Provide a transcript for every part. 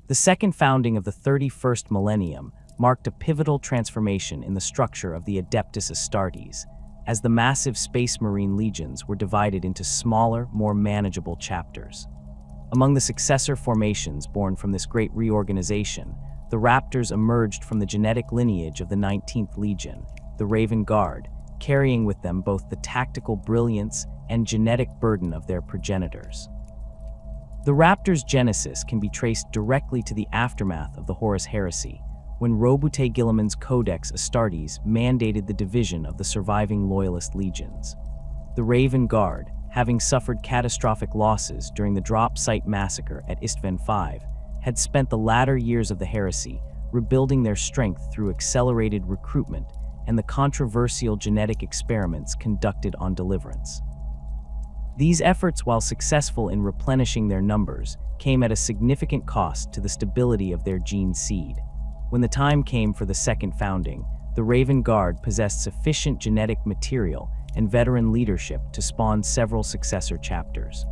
The second founding of the 31st millennium marked a pivotal transformation in the structure of the Adeptus Astartes, as the massive Space Marine legions were divided into smaller, more manageable chapters. Among the successor formations born from this great reorganization, the Raptors emerged from the genetic lineage of the 19th Legion, the Raven Guard, carrying with them both the tactical brilliance and genetic burden of their progenitors. The Raptors' genesis can be traced directly to the aftermath of the Horus Heresy, when Robute Guilliman's Codex Astartes mandated the division of the surviving Loyalist legions. The Raven Guard, having suffered catastrophic losses during the drop site massacre at Istvan V, had spent the latter years of the heresy rebuilding their strength through accelerated recruitment and the controversial genetic experiments conducted on Deliverance. These efforts, while successful in replenishing their numbers, came at a significant cost to the stability of their gene seed. When the time came for the second founding, the Raven Guard possessed sufficient genetic material and veteran leadership to spawn several successor chapters.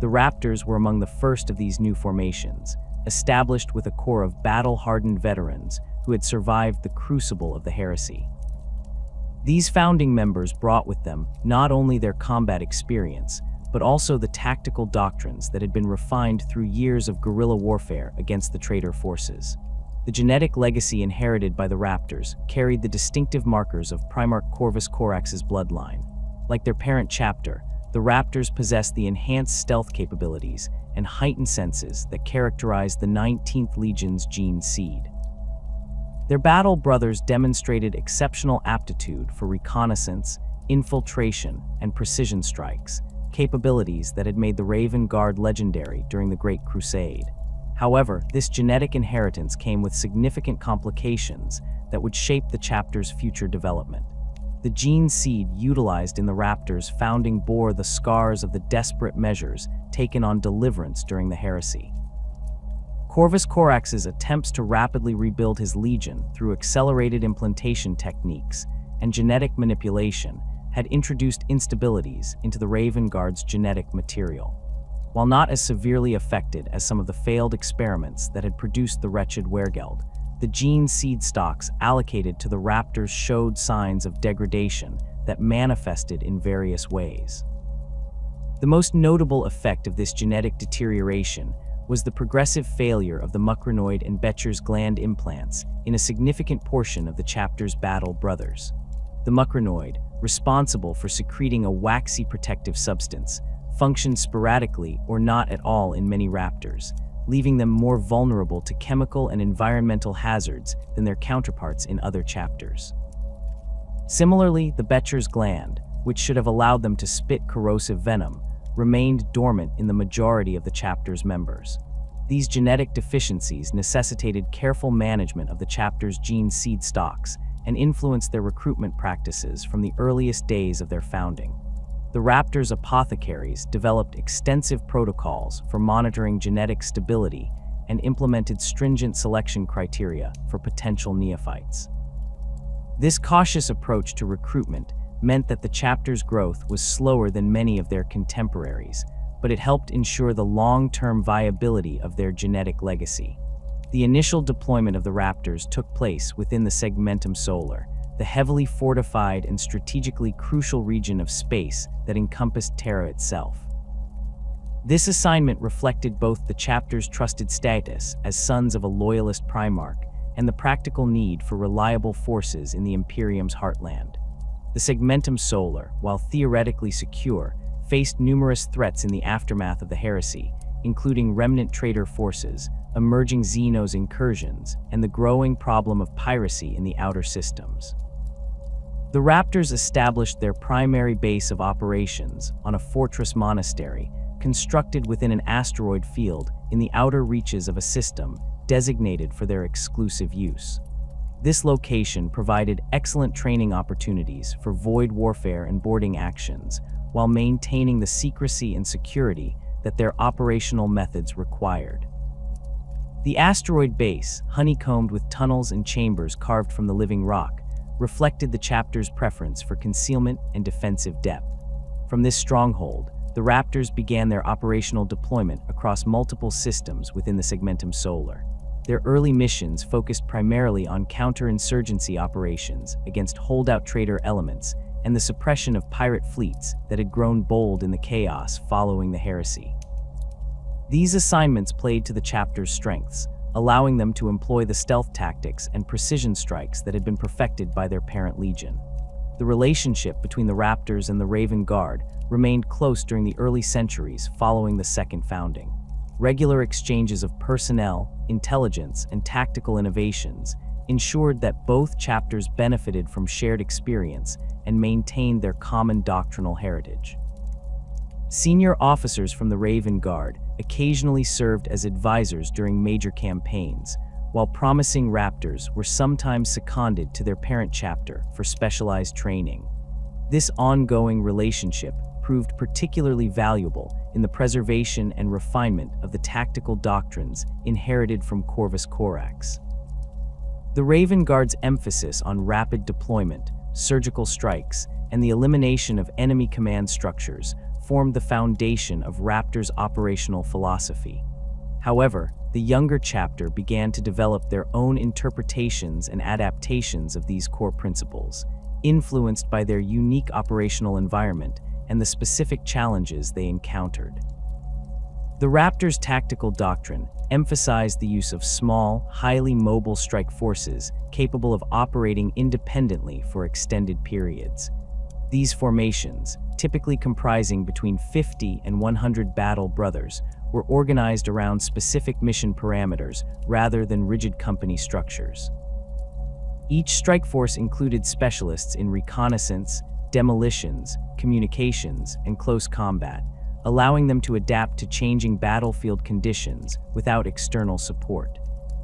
The Raptors were among the first of these new formations, established with a core of battle-hardened veterans who had survived the crucible of the heresy. These founding members brought with them not only their combat experience, but also the tactical doctrines that had been refined through years of guerrilla warfare against the traitor forces. The genetic legacy inherited by the Raptors carried the distinctive markers of Primarch Corvus Corax's bloodline. Like their parent chapter, the Raptors possessed the enhanced stealth capabilities and heightened senses that characterized the 19th Legion's gene seed. Their battle brothers demonstrated exceptional aptitude for reconnaissance, infiltration, and precision strikes, capabilities that had made the Raven Guard legendary during the Great Crusade. However, this genetic inheritance came with significant complications that would shape the chapter's future development. The gene seed utilized in the Raptors' founding bore the scars of the desperate measures taken on Deliverance during the heresy. Corvus Corax's attempts to rapidly rebuild his legion through accelerated implantation techniques and genetic manipulation had introduced instabilities into the Raven Guard's genetic material. While not as severely affected as some of the failed experiments that had produced the wretched Wergeld, the gene seed stocks allocated to the Raptors showed signs of degradation that manifested in various ways. The most notable effect of this genetic deterioration was the progressive failure of the mucranoid and Becher's gland implants in a significant portion of the chapter's battle brothers. The mucranoid, responsible for secreting a waxy protective substance, functioned sporadically or not at all in many Raptors, leaving them more vulnerable to chemical and environmental hazards than their counterparts in other chapters. Similarly, the Becher's gland, which should have allowed them to spit corrosive venom, remained dormant in the majority of the chapter's members. These genetic deficiencies necessitated careful management of the chapter's gene seed stocks and influenced their recruitment practices from the earliest days of their founding. The Raptors' apothecaries developed extensive protocols for monitoring genetic stability and implemented stringent selection criteria for potential neophytes. This cautious approach to recruitment meant that the chapter's growth was slower than many of their contemporaries, but it helped ensure the long-term viability of their genetic legacy. The initial deployment of the Raptors took place within the Segmentum Solar, the heavily fortified and strategically crucial region of space that encompassed Terra itself. This assignment reflected both the chapter's trusted status as sons of a loyalist Primarch and the practical need for reliable forces in the Imperium's heartland. The Segmentum Solar, while theoretically secure, faced numerous threats in the aftermath of the heresy, including remnant traitor forces, emerging Xenos incursions, and the growing problem of piracy in the outer systems. The Raptors established their primary base of operations on a fortress monastery constructed within an asteroid field in the outer reaches of a system designated for their exclusive use. This location provided excellent training opportunities for void warfare and boarding actions, while maintaining the secrecy and security that their operational methods required. The asteroid base, honeycombed with tunnels and chambers carved from the living rock, reflected the chapter's preference for concealment and defensive depth. From this stronghold, the Raptors began their operational deployment across multiple systems within the Segmentum Solar. Their early missions focused primarily on counterinsurgency operations against holdout trader elements and the suppression of pirate fleets that had grown bold in the chaos following the heresy. These assignments played to the chapter's strengths, allowing them to employ the stealth tactics and precision strikes that had been perfected by their parent legion. The relationship between the Raptors and the Raven Guard remained close during the early centuries following the Second Founding. Regular exchanges of personnel, intelligence, and tactical innovations ensured that both chapters benefited from shared experience and maintained their common doctrinal heritage. Senior officers from the Raven Guard occasionally served as advisors during major campaigns, while promising Raptors were sometimes seconded to their parent chapter for specialized training. This ongoing relationship proved particularly valuable in the preservation and refinement of the tactical doctrines inherited from Corvus Corax. The Raven Guard's emphasis on rapid deployment, surgical strikes, and the elimination of enemy command structures formed the foundation of Raptors' operational philosophy. However, the younger chapter began to develop their own interpretations and adaptations of these core principles, influenced by their unique operational environment and the specific challenges they encountered. The Raptors' tactical doctrine emphasized the use of small, highly mobile strike forces capable of operating independently for extended periods. These formations, typically comprising between 50 and 100 battle brothers, were organized around specific mission parameters rather than rigid company structures. Each strike force included specialists in reconnaissance, demolitions, communications, and close combat, allowing them to adapt to changing battlefield conditions without external support.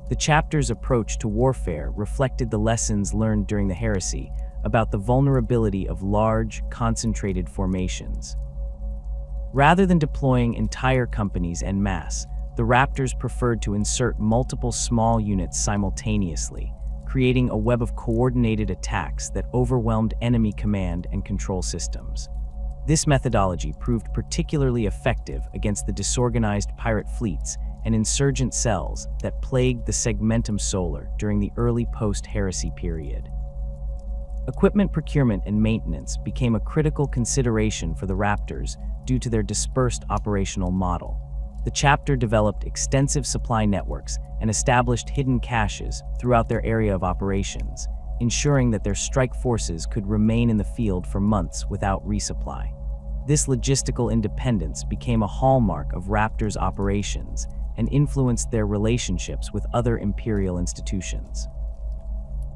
The chapter's approach to warfare reflected the lessons learned during the heresy about the vulnerability of large, concentrated formations. Rather than deploying entire companies en masse, the Raptors preferred to insert multiple small units simultaneously, creating a web of coordinated attacks that overwhelmed enemy command and control systems. This methodology proved particularly effective against the disorganized pirate fleets and insurgent cells that plagued the Segmentum Solar during the early post-heresy period. Equipment procurement and maintenance became a critical consideration for the Raptors due to their dispersed operational model. The chapter developed extensive supply networks and established hidden caches throughout their area of operations, ensuring that their strike forces could remain in the field for months without resupply. This logistical independence became a hallmark of Raptors' operations and influenced their relationships with other Imperial institutions.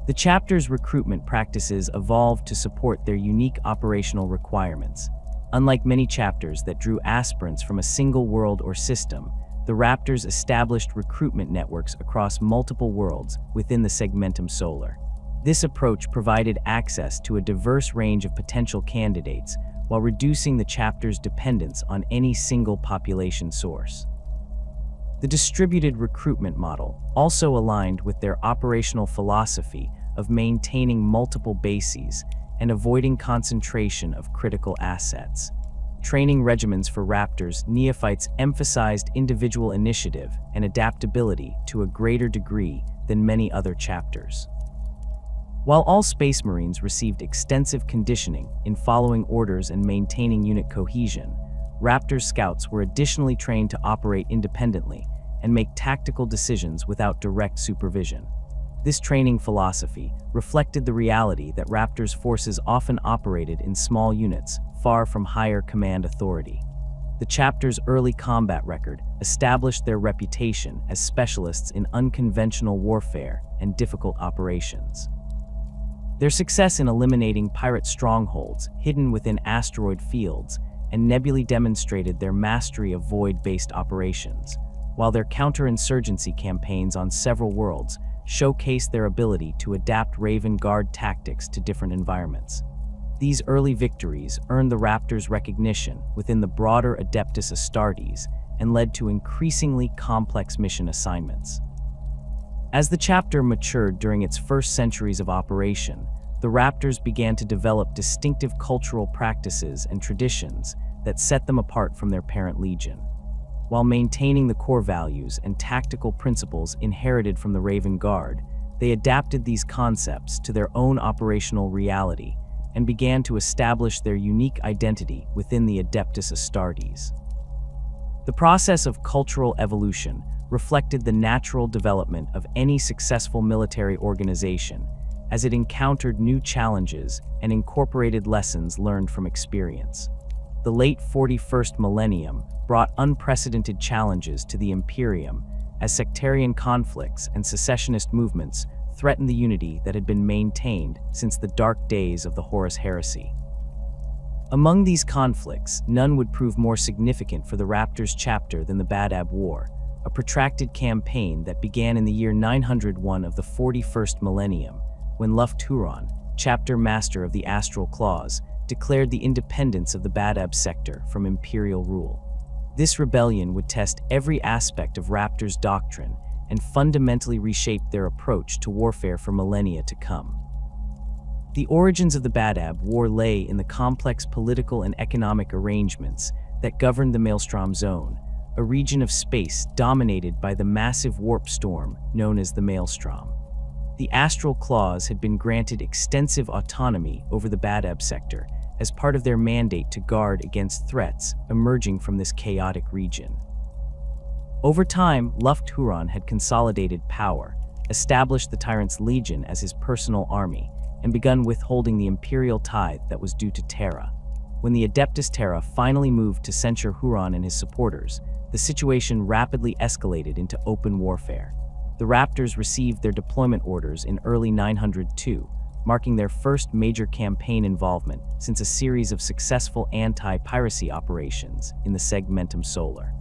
The chapter's recruitment practices evolved to support their unique operational requirements. Unlike many chapters that drew aspirants from a single world or system, the Raptors established recruitment networks across multiple worlds within the Segmentum Solar. This approach provided access to a diverse range of potential candidates while reducing the chapter's dependence on any single population source. The distributed recruitment model also aligned with their operational philosophy of maintaining multiple bases and avoiding concentration of critical assets. Training regimens for Raptors neophytes emphasized individual initiative and adaptability to a greater degree than many other chapters. While all Space Marines received extensive conditioning in following orders and maintaining unit cohesion, Raptor scouts were additionally trained to operate independently and make tactical decisions without direct supervision. This training philosophy reflected the reality that Raptors' forces often operated in small units, far from higher command authority. The chapter's early combat record established their reputation as specialists in unconventional warfare and difficult operations. Their success in eliminating pirate strongholds hidden within asteroid fields and nebulae demonstrated their mastery of void-based operations, while their counterinsurgency campaigns on several worlds showcased their ability to adapt Raven Guard tactics to different environments. These early victories earned the Raptors recognition within the broader Adeptus Astartes and led to increasingly complex mission assignments. As the chapter matured during its first centuries of operation, the Raptors began to develop distinctive cultural practices and traditions that set them apart from their parent legion. While maintaining the core values and tactical principles inherited from the Raven Guard, they adapted these concepts to their own operational reality and began to establish their unique identity within the Adeptus Astartes. The process of cultural evolution reflected the natural development of any successful military organization as it encountered new challenges and incorporated lessons learned from experience. The late 41st millennium brought unprecedented challenges to the Imperium as sectarian conflicts and secessionist movements threatened the unity that had been maintained since the dark days of the Horus Heresy. Among these conflicts, none would prove more significant for the Raptors chapter than the Badab War, a protracted campaign that began in the year 901 of the 41st millennium, when Luft-Huron, chapter master of the Astral Claws, declared the independence of the Badab sector from imperial rule. This rebellion would test every aspect of Raptors' doctrine and fundamentally reshape their approach to warfare for millennia to come. The origins of the Badab War lay in the complex political and economic arrangements that governed the Maelstrom Zone, a region of space dominated by the massive warp storm known as the Maelstrom. The Astral Claws had been granted extensive autonomy over the Badab sector as part of their mandate to guard against threats emerging from this chaotic region. Over time, Luft-Huron had consolidated power, established the Tyrant's Legion as his personal army, and begun withholding the imperial tithe that was due to Terra. When the Adeptus Terra finally moved to censure Huron and his supporters, the situation rapidly escalated into open warfare. The Raptors received their deployment orders in early 902, marking their first major campaign involvement since a series of successful anti-piracy operations in the Segmentum Solar.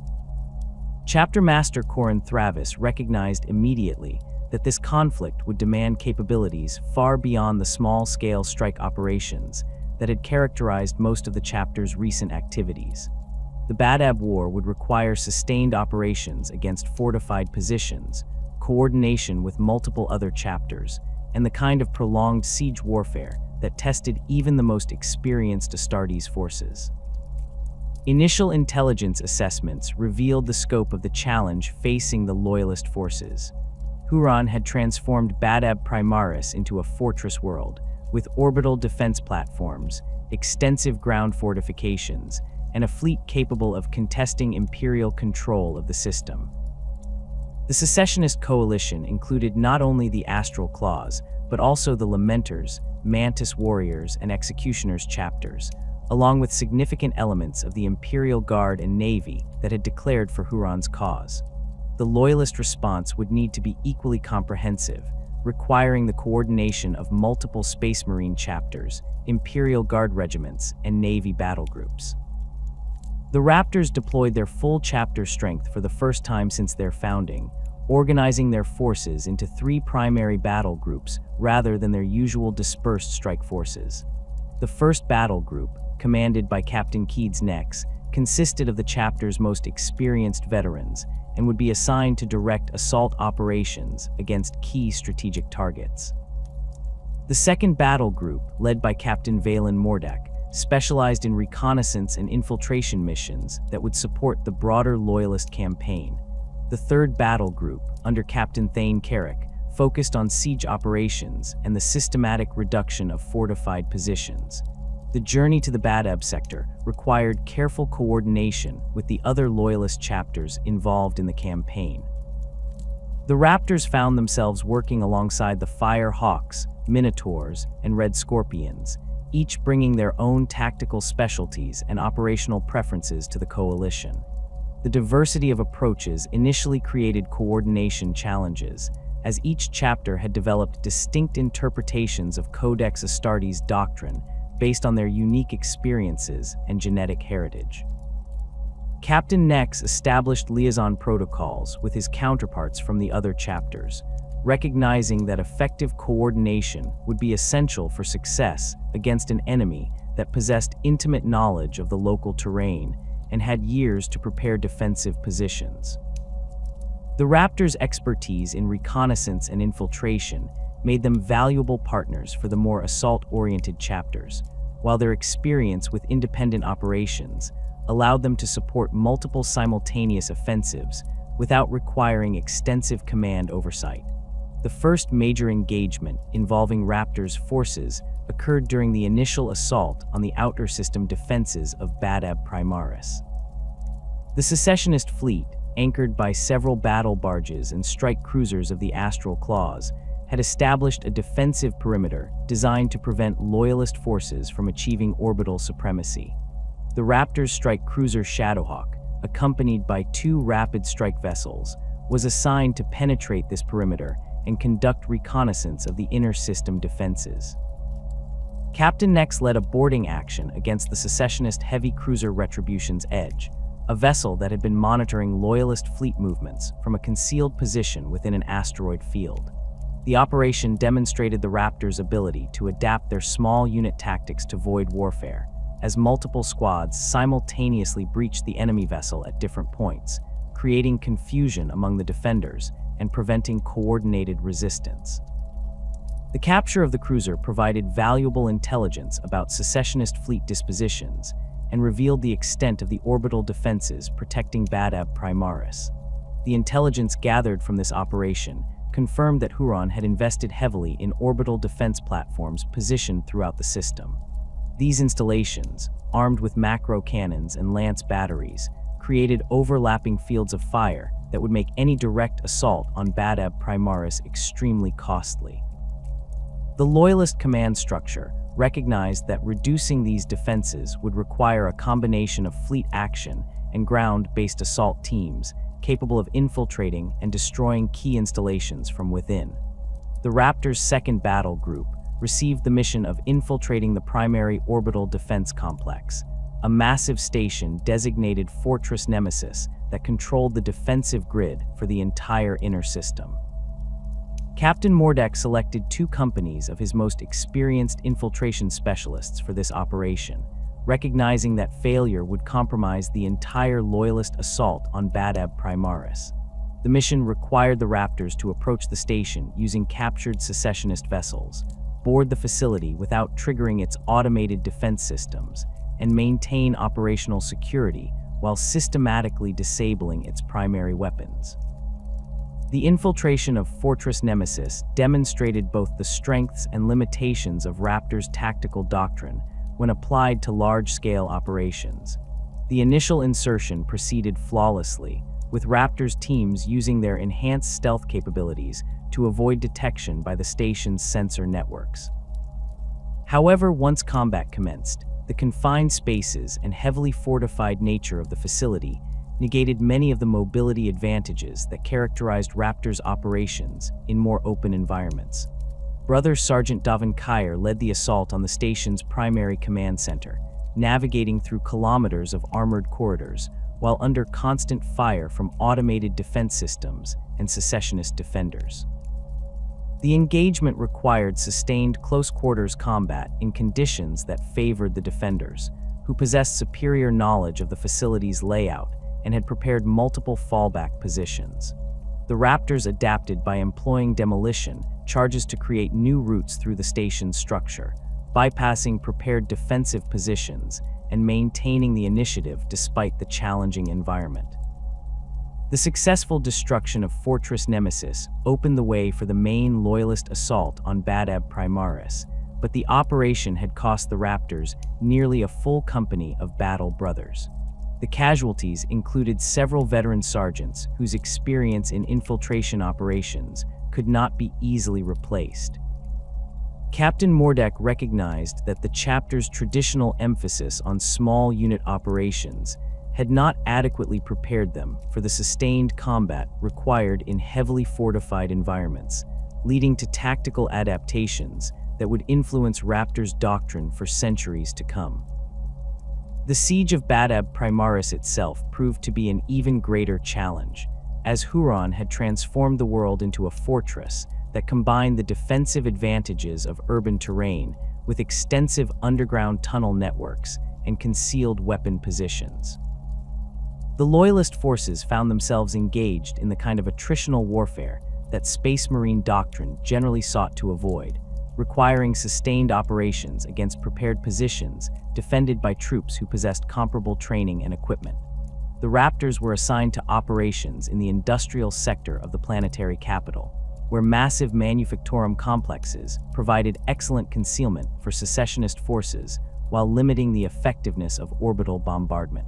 Chapter Master Corin Thravis recognized immediately that this conflict would demand capabilities far beyond the small-scale strike operations that had characterized most of the chapter's recent activities. The Badab War would require sustained operations against fortified positions, coordination with multiple other chapters, and the kind of prolonged siege warfare that tested even the most experienced Astartes forces. Initial intelligence assessments revealed the scope of the challenge facing the Loyalist forces. Huron had transformed Badab Primaris into a fortress world, with orbital defense platforms, extensive ground fortifications, and a fleet capable of contesting imperial control of the system. The secessionist coalition included not only the Astral Claws, but also the Lamenters, Mantis Warriors, and Executioners chapters, along with significant elements of the Imperial Guard and Navy that had declared for Huron's cause. The Loyalist response would need to be equally comprehensive, requiring the coordination of multiple Space Marine chapters, Imperial Guard regiments, and Navy battle groups. The Raptors deployed their full chapter strength for the first time since their founding, organizing their forces into 3 primary battle groups rather than their usual dispersed strike forces. The first battle group, commanded by Captain Keeds Nex, consisted of the chapter's most experienced veterans and would be assigned to direct assault operations against key strategic targets. The second battle group, led by Captain Valen Mordak, specialized in reconnaissance and infiltration missions that would support the broader Loyalist campaign. The third battle group, under Captain Thane Carrick, focused on siege operations and the systematic reduction of fortified positions. The journey to the Badab sector required careful coordination with the other Loyalist chapters involved in the campaign. The Raptors found themselves working alongside the Fire Hawks, Minotaurs, and Red Scorpions, each bringing their own tactical specialties and operational preferences to the coalition. The diversity of approaches initially created coordination challenges, as each chapter had developed distinct interpretations of Codex Astartes doctrine based on their unique experiences and genetic heritage. Captain Nex established liaison protocols with his counterparts from the other chapters, recognizing that effective coordination would be essential for success against an enemy that possessed intimate knowledge of the local terrain and had years to prepare defensive positions. The Raptors' expertise in reconnaissance and infiltration made them valuable partners for the more assault-oriented chapters, while their experience with independent operations allowed them to support multiple simultaneous offensives without requiring extensive command oversight. The first major engagement involving Raptors' forces occurred during the initial assault on the outer system defenses of Badab Primaris. The secessionist fleet, anchored by several battle barges and strike cruisers of the Astral Claws, had established a defensive perimeter designed to prevent Loyalist forces from achieving orbital supremacy. The Raptors' strike cruiser Shadowhawk, accompanied by 2 rapid strike vessels, was assigned to penetrate this perimeter and conduct reconnaissance of the inner system defenses. Captain Nex led a boarding action against the secessionist heavy cruiser Retribution's Edge, a vessel that had been monitoring Loyalist fleet movements from a concealed position within an asteroid field. The operation demonstrated the Raptors' ability to adapt their small unit tactics to void warfare, as multiple squads simultaneously breached the enemy vessel at different points, creating confusion among the defenders and preventing coordinated resistance. The capture of the cruiser provided valuable intelligence about secessionist fleet dispositions and revealed the extent of the orbital defenses protecting Badab Primaris. The intelligence gathered from this operation confirmed that Huron had invested heavily in orbital defense platforms positioned throughout the system. These installations, armed with macro cannons and lance batteries, created overlapping fields of fire that would make any direct assault on Badab Primaris extremely costly. The Loyalist command structure recognized that reducing these defenses would require a combination of fleet action and ground-based assault teams capable of infiltrating and destroying key installations from within. The Raptors' second battle group received the mission of infiltrating the primary orbital defense complex, a massive station designated Fortress Nemesis that controlled the defensive grid for the entire inner system. Captain Mordek selected 2 companies of his most experienced infiltration specialists for this operation, recognizing that failure would compromise the entire Loyalist assault on Badab Primaris. The mission required the Raptors to approach the station using captured secessionist vessels, board the facility without triggering its automated defense systems, and maintain operational security while systematically disabling its primary weapons. The infiltration of Fortress Nemesis demonstrated both the strengths and limitations of Raptors' tactical doctrine when applied to large-scale operations. The initial insertion proceeded flawlessly, with Raptors' teams using their enhanced stealth capabilities to avoid detection by the station's sensor networks. However, once combat commenced, the confined spaces and heavily fortified nature of the facility negated many of the mobility advantages that characterized Raptors' operations in more open environments. Brother Sergeant Davin Kyer led the assault on the station's primary command center, navigating through kilometers of armored corridors while under constant fire from automated defense systems and secessionist defenders. The engagement required sustained close-quarters combat in conditions that favored the defenders, who possessed superior knowledge of the facility's layout and had prepared multiple fallback positions. The Raptors adapted by employing demolition charges to create new routes through the station's structure, bypassing prepared defensive positions and maintaining the initiative despite the challenging environment. The successful destruction of Fortress Nemesis opened the way for the main Loyalist assault on Badab Primaris, but the operation had cost the Raptors nearly a full company of battle brothers. The casualties included several veteran sergeants whose experience in infiltration operations could not be easily replaced. Captain Mordek recognized that the chapter's traditional emphasis on small unit operations had not adequately prepared them for the sustained combat required in heavily fortified environments, leading to tactical adaptations that would influence Raptors' doctrine for centuries to come. The siege of Badab Primaris itself proved to be an even greater challenge, as Huron had transformed the world into a fortress that combined the defensive advantages of urban terrain with extensive underground tunnel networks and concealed weapon positions. The Loyalist forces found themselves engaged in the kind of attritional warfare that Space Marine doctrine generally sought to avoid, requiring sustained operations against prepared positions defended by troops who possessed comparable training and equipment. The Raptors were assigned to operations in the industrial sector of the planetary capital, where massive manufactorum complexes provided excellent concealment for secessionist forces while limiting the effectiveness of orbital bombardment.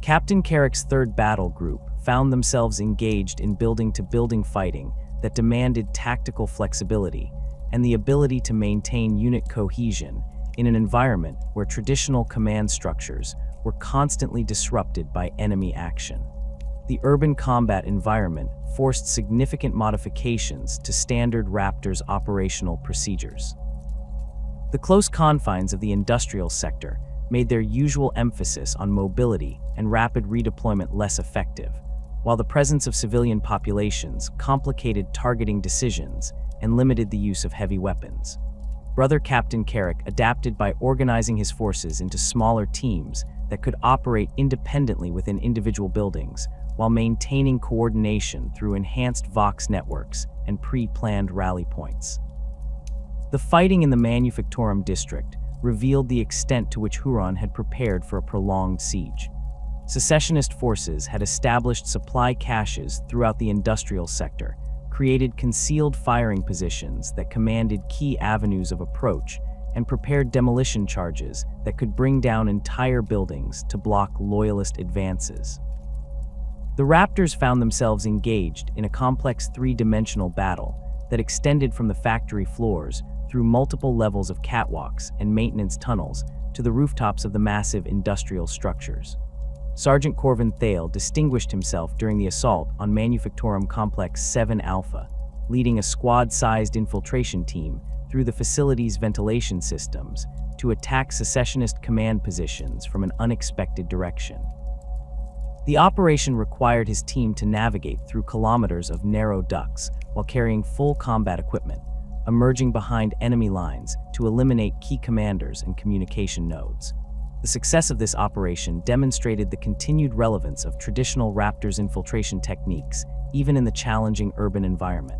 Captain Carrick's 3rd Battle Group found themselves engaged in building-to-building fighting that demanded tactical flexibility and the ability to maintain unit cohesion in an environment where traditional command structures were constantly disrupted by enemy action. The urban combat environment forced significant modifications to standard Raptors operational procedures. The close confines of the industrial sector made their usual emphasis on mobility and rapid redeployment less effective, while the presence of civilian populations complicated targeting decisions and limited the use of heavy weapons. Brother Captain Carrick adapted by organizing his forces into smaller teams that could operate independently within individual buildings, while maintaining coordination through enhanced Vox networks and pre-planned rally points. The fighting in the Manufactorum district revealed the extent to which Huron had prepared for a prolonged siege. Secessionist forces had established supply caches throughout the industrial sector, created concealed firing positions that commanded key avenues of approach, and prepared demolition charges that could bring down entire buildings to block loyalist advances. The Raptors found themselves engaged in a complex 3-dimensional battle that extended from the factory floors through multiple levels of catwalks and maintenance tunnels to the rooftops of the massive industrial structures. Sergeant Corvin Thale distinguished himself during the assault on Manufactorum Complex 7 Alpha, leading a squad-sized infiltration team through the facility's ventilation systems to attack secessionist command positions from an unexpected direction. The operation required his team to navigate through kilometers of narrow ducts while carrying full combat equipment, emerging behind enemy lines to eliminate key commanders and communication nodes. The success of this operation demonstrated the continued relevance of traditional Raptors infiltration techniques, even in the challenging urban environment.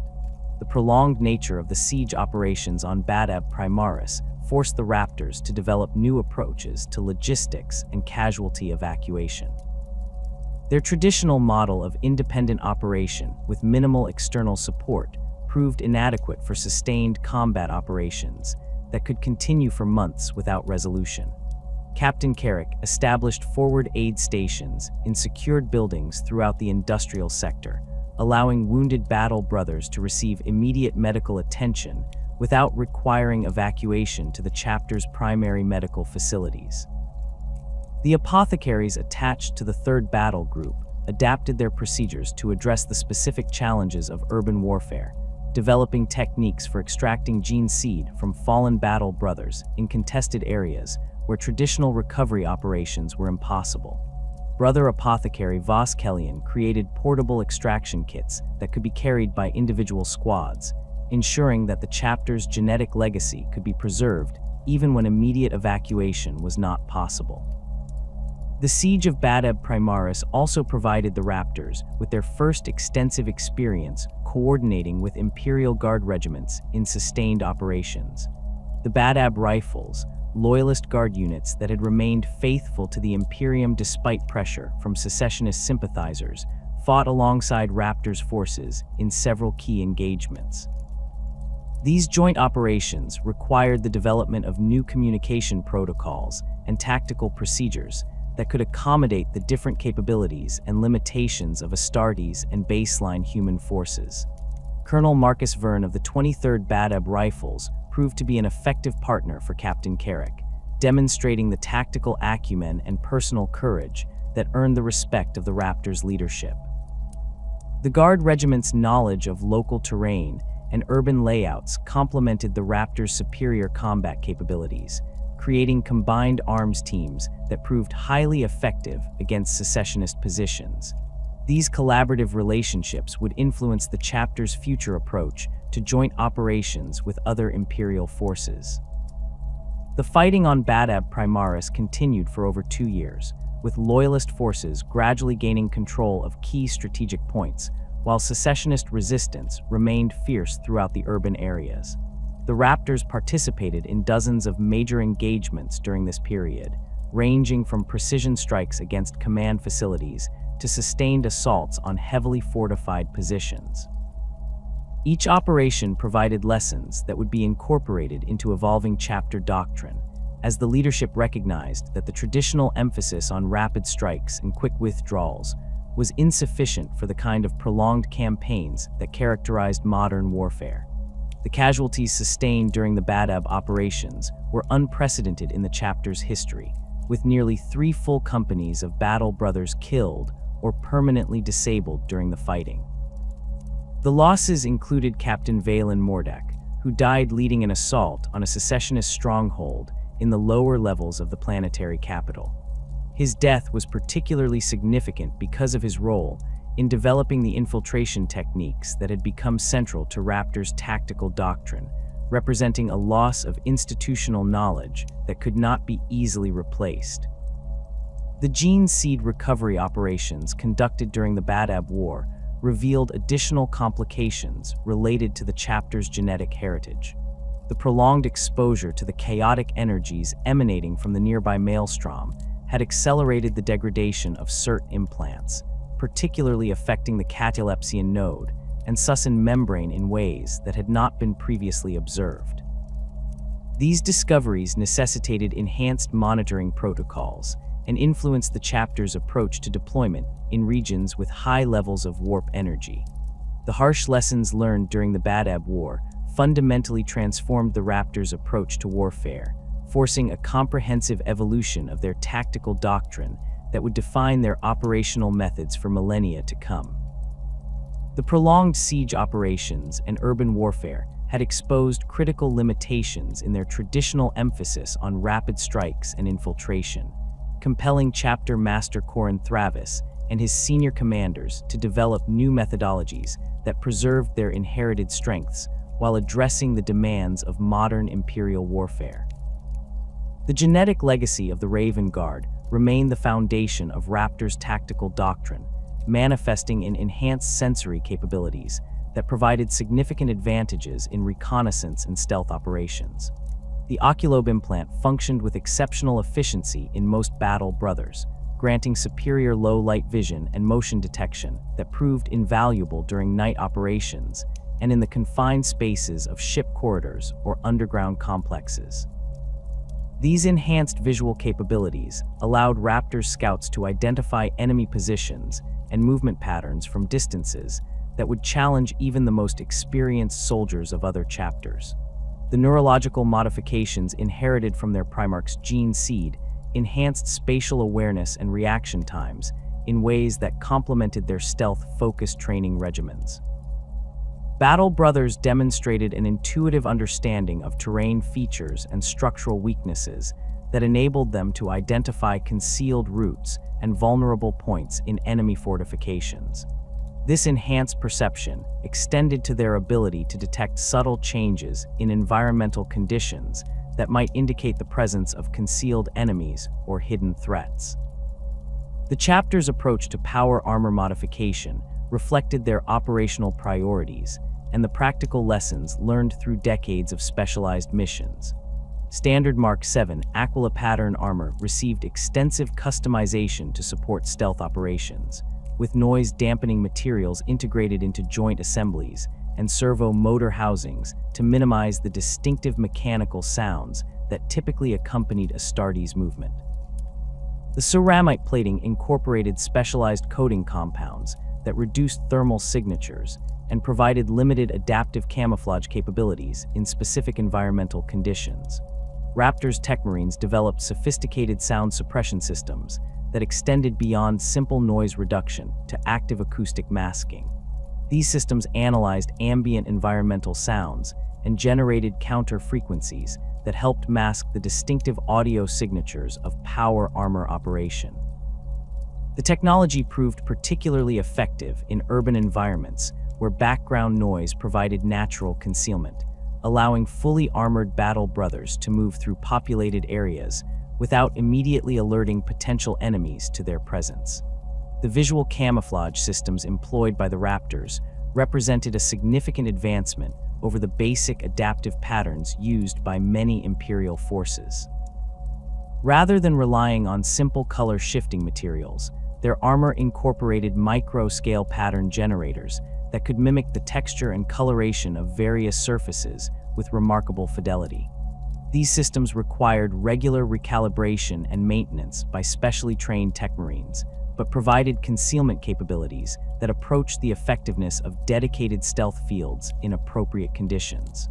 The prolonged nature of the siege operations on Badab Primaris forced the Raptors to develop new approaches to logistics and casualty evacuation. Their traditional model of independent operation with minimal external support proved inadequate for sustained combat operations that could continue for months without resolution. Captain Carrick established forward aid stations in secured buildings throughout the industrial sector, allowing wounded battle brothers to receive immediate medical attention without requiring evacuation to the chapter's primary medical facilities. The apothecaries attached to the 3rd Battle Group adapted their procedures to address the specific challenges of urban warfare, developing techniques for extracting gene seed from fallen battle brothers in contested areas where traditional recovery operations were impossible. Brother Apothecary Voss Kellyan created portable extraction kits that could be carried by individual squads, ensuring that the chapter's genetic legacy could be preserved even when immediate evacuation was not possible. The siege of Badab Primaris also provided the Raptors with their first extensive experience coordinating with Imperial Guard regiments in sustained operations. The Badab Rifles, Loyalist Guard units that had remained faithful to the Imperium despite pressure from secessionist sympathizers, fought alongside Raptors forces in several key engagements. These joint operations required the development of new communication protocols and tactical procedures that could accommodate the different capabilities and limitations of Astartes and baseline human forces. Colonel Marcus Verne of the 23rd Badab Rifles proved to be an effective partner for Captain Carrick, demonstrating the tactical acumen and personal courage that earned the respect of the Raptors' leadership. The Guard Regiment's knowledge of local terrain and urban layouts complemented the Raptors' superior combat capabilities, creating combined arms teams that proved highly effective against secessionist positions. These collaborative relationships would influence the chapter's future approach to joint operations with other Imperial forces. The fighting on Badab Primaris continued for over 2 years, with Loyalist forces gradually gaining control of key strategic points, while secessionist resistance remained fierce throughout the urban areas. The Raptors participated in dozens of major engagements during this period, ranging from precision strikes against command facilities to sustained assaults on heavily fortified positions. Each operation provided lessons that would be incorporated into evolving chapter doctrine, as the leadership recognized that the traditional emphasis on rapid strikes and quick withdrawals was insufficient for the kind of prolonged campaigns that characterized modern warfare. The casualties sustained during the Badab operations were unprecedented in the chapter's history, with nearly 3 full companies of Battle Brothers killed or permanently disabled during the fighting. The losses included Captain Valen Mordek, who died leading an assault on a secessionist stronghold in the lower levels of the planetary capital. His death was particularly significant because of his role in developing the infiltration techniques that had become central to Raptor's tactical doctrine, representing a loss of institutional knowledge that could not be easily replaced. The gene seed recovery operations conducted during the Badab War revealed additional complications related to the chapter's genetic heritage. The prolonged exposure to the chaotic energies emanating from the nearby maelstrom had accelerated the degradation of CERT implants, particularly affecting the catalepsian node and Susan membrane in ways that had not been previously observed. These discoveries necessitated enhanced monitoring protocols and influenced the chapter's approach to deployment in regions with high levels of warp energy. The harsh lessons learned during the Badab War fundamentally transformed the Raptors' approach to warfare, forcing a comprehensive evolution of their tactical doctrine that would define their operational methods for millennia to come. The prolonged siege operations and urban warfare had exposed critical limitations in their traditional emphasis on rapid strikes and infiltration, compelling Chapter Master Corin Thravis and his senior commanders to develop new methodologies that preserved their inherited strengths while addressing the demands of modern imperial warfare. The genetic legacy of the Raven Guard remained the foundation of Raptor's tactical doctrine, manifesting in enhanced sensory capabilities that provided significant advantages in reconnaissance and stealth operations. The oculobe implant functioned with exceptional efficiency in most Battle Brothers, granting superior low-light vision and motion detection that proved invaluable during night operations and in the confined spaces of ship corridors or underground complexes. These enhanced visual capabilities allowed Raptor scouts to identify enemy positions and movement patterns from distances that would challenge even the most experienced soldiers of other chapters. The neurological modifications inherited from their Primarch's gene seed enhanced spatial awareness and reaction times in ways that complemented their stealth-focused training regimens. Battle Brothers demonstrated an intuitive understanding of terrain features and structural weaknesses that enabled them to identify concealed routes and vulnerable points in enemy fortifications. This enhanced perception extended to their ability to detect subtle changes in environmental conditions that might indicate the presence of concealed enemies or hidden threats. The chapter's approach to power armor modification reflected their operational priorities and the practical lessons learned through decades of specialized missions. Standard Mark VII Aquila pattern armor received extensive customization to support stealth operations, with noise-dampening materials integrated into joint assemblies and servo motor housings to minimize the distinctive mechanical sounds that typically accompanied Astartes' movement. The ceramite plating incorporated specialized coating compounds that reduced thermal signatures and provided limited adaptive camouflage capabilities in specific environmental conditions. Raptor's Techmarines developed sophisticated sound suppression systems that extended beyond simple noise reduction to active acoustic masking. These systems analyzed ambient environmental sounds and generated counter frequencies that helped mask the distinctive audio signatures of power armor operation. The technology proved particularly effective in urban environments where background noise provided natural concealment, allowing fully armored Battle Brothers to move through populated areas without immediately alerting potential enemies to their presence. The visual camouflage systems employed by the Raptors represented a significant advancement over the basic adaptive patterns used by many Imperial forces. Rather than relying on simple color shifting materials, their armor incorporated micro-scale pattern generators that could mimic the texture and coloration of various surfaces with remarkable fidelity. These systems required regular recalibration and maintenance by specially trained techmarines, but provided concealment capabilities that approached the effectiveness of dedicated stealth fields in appropriate conditions.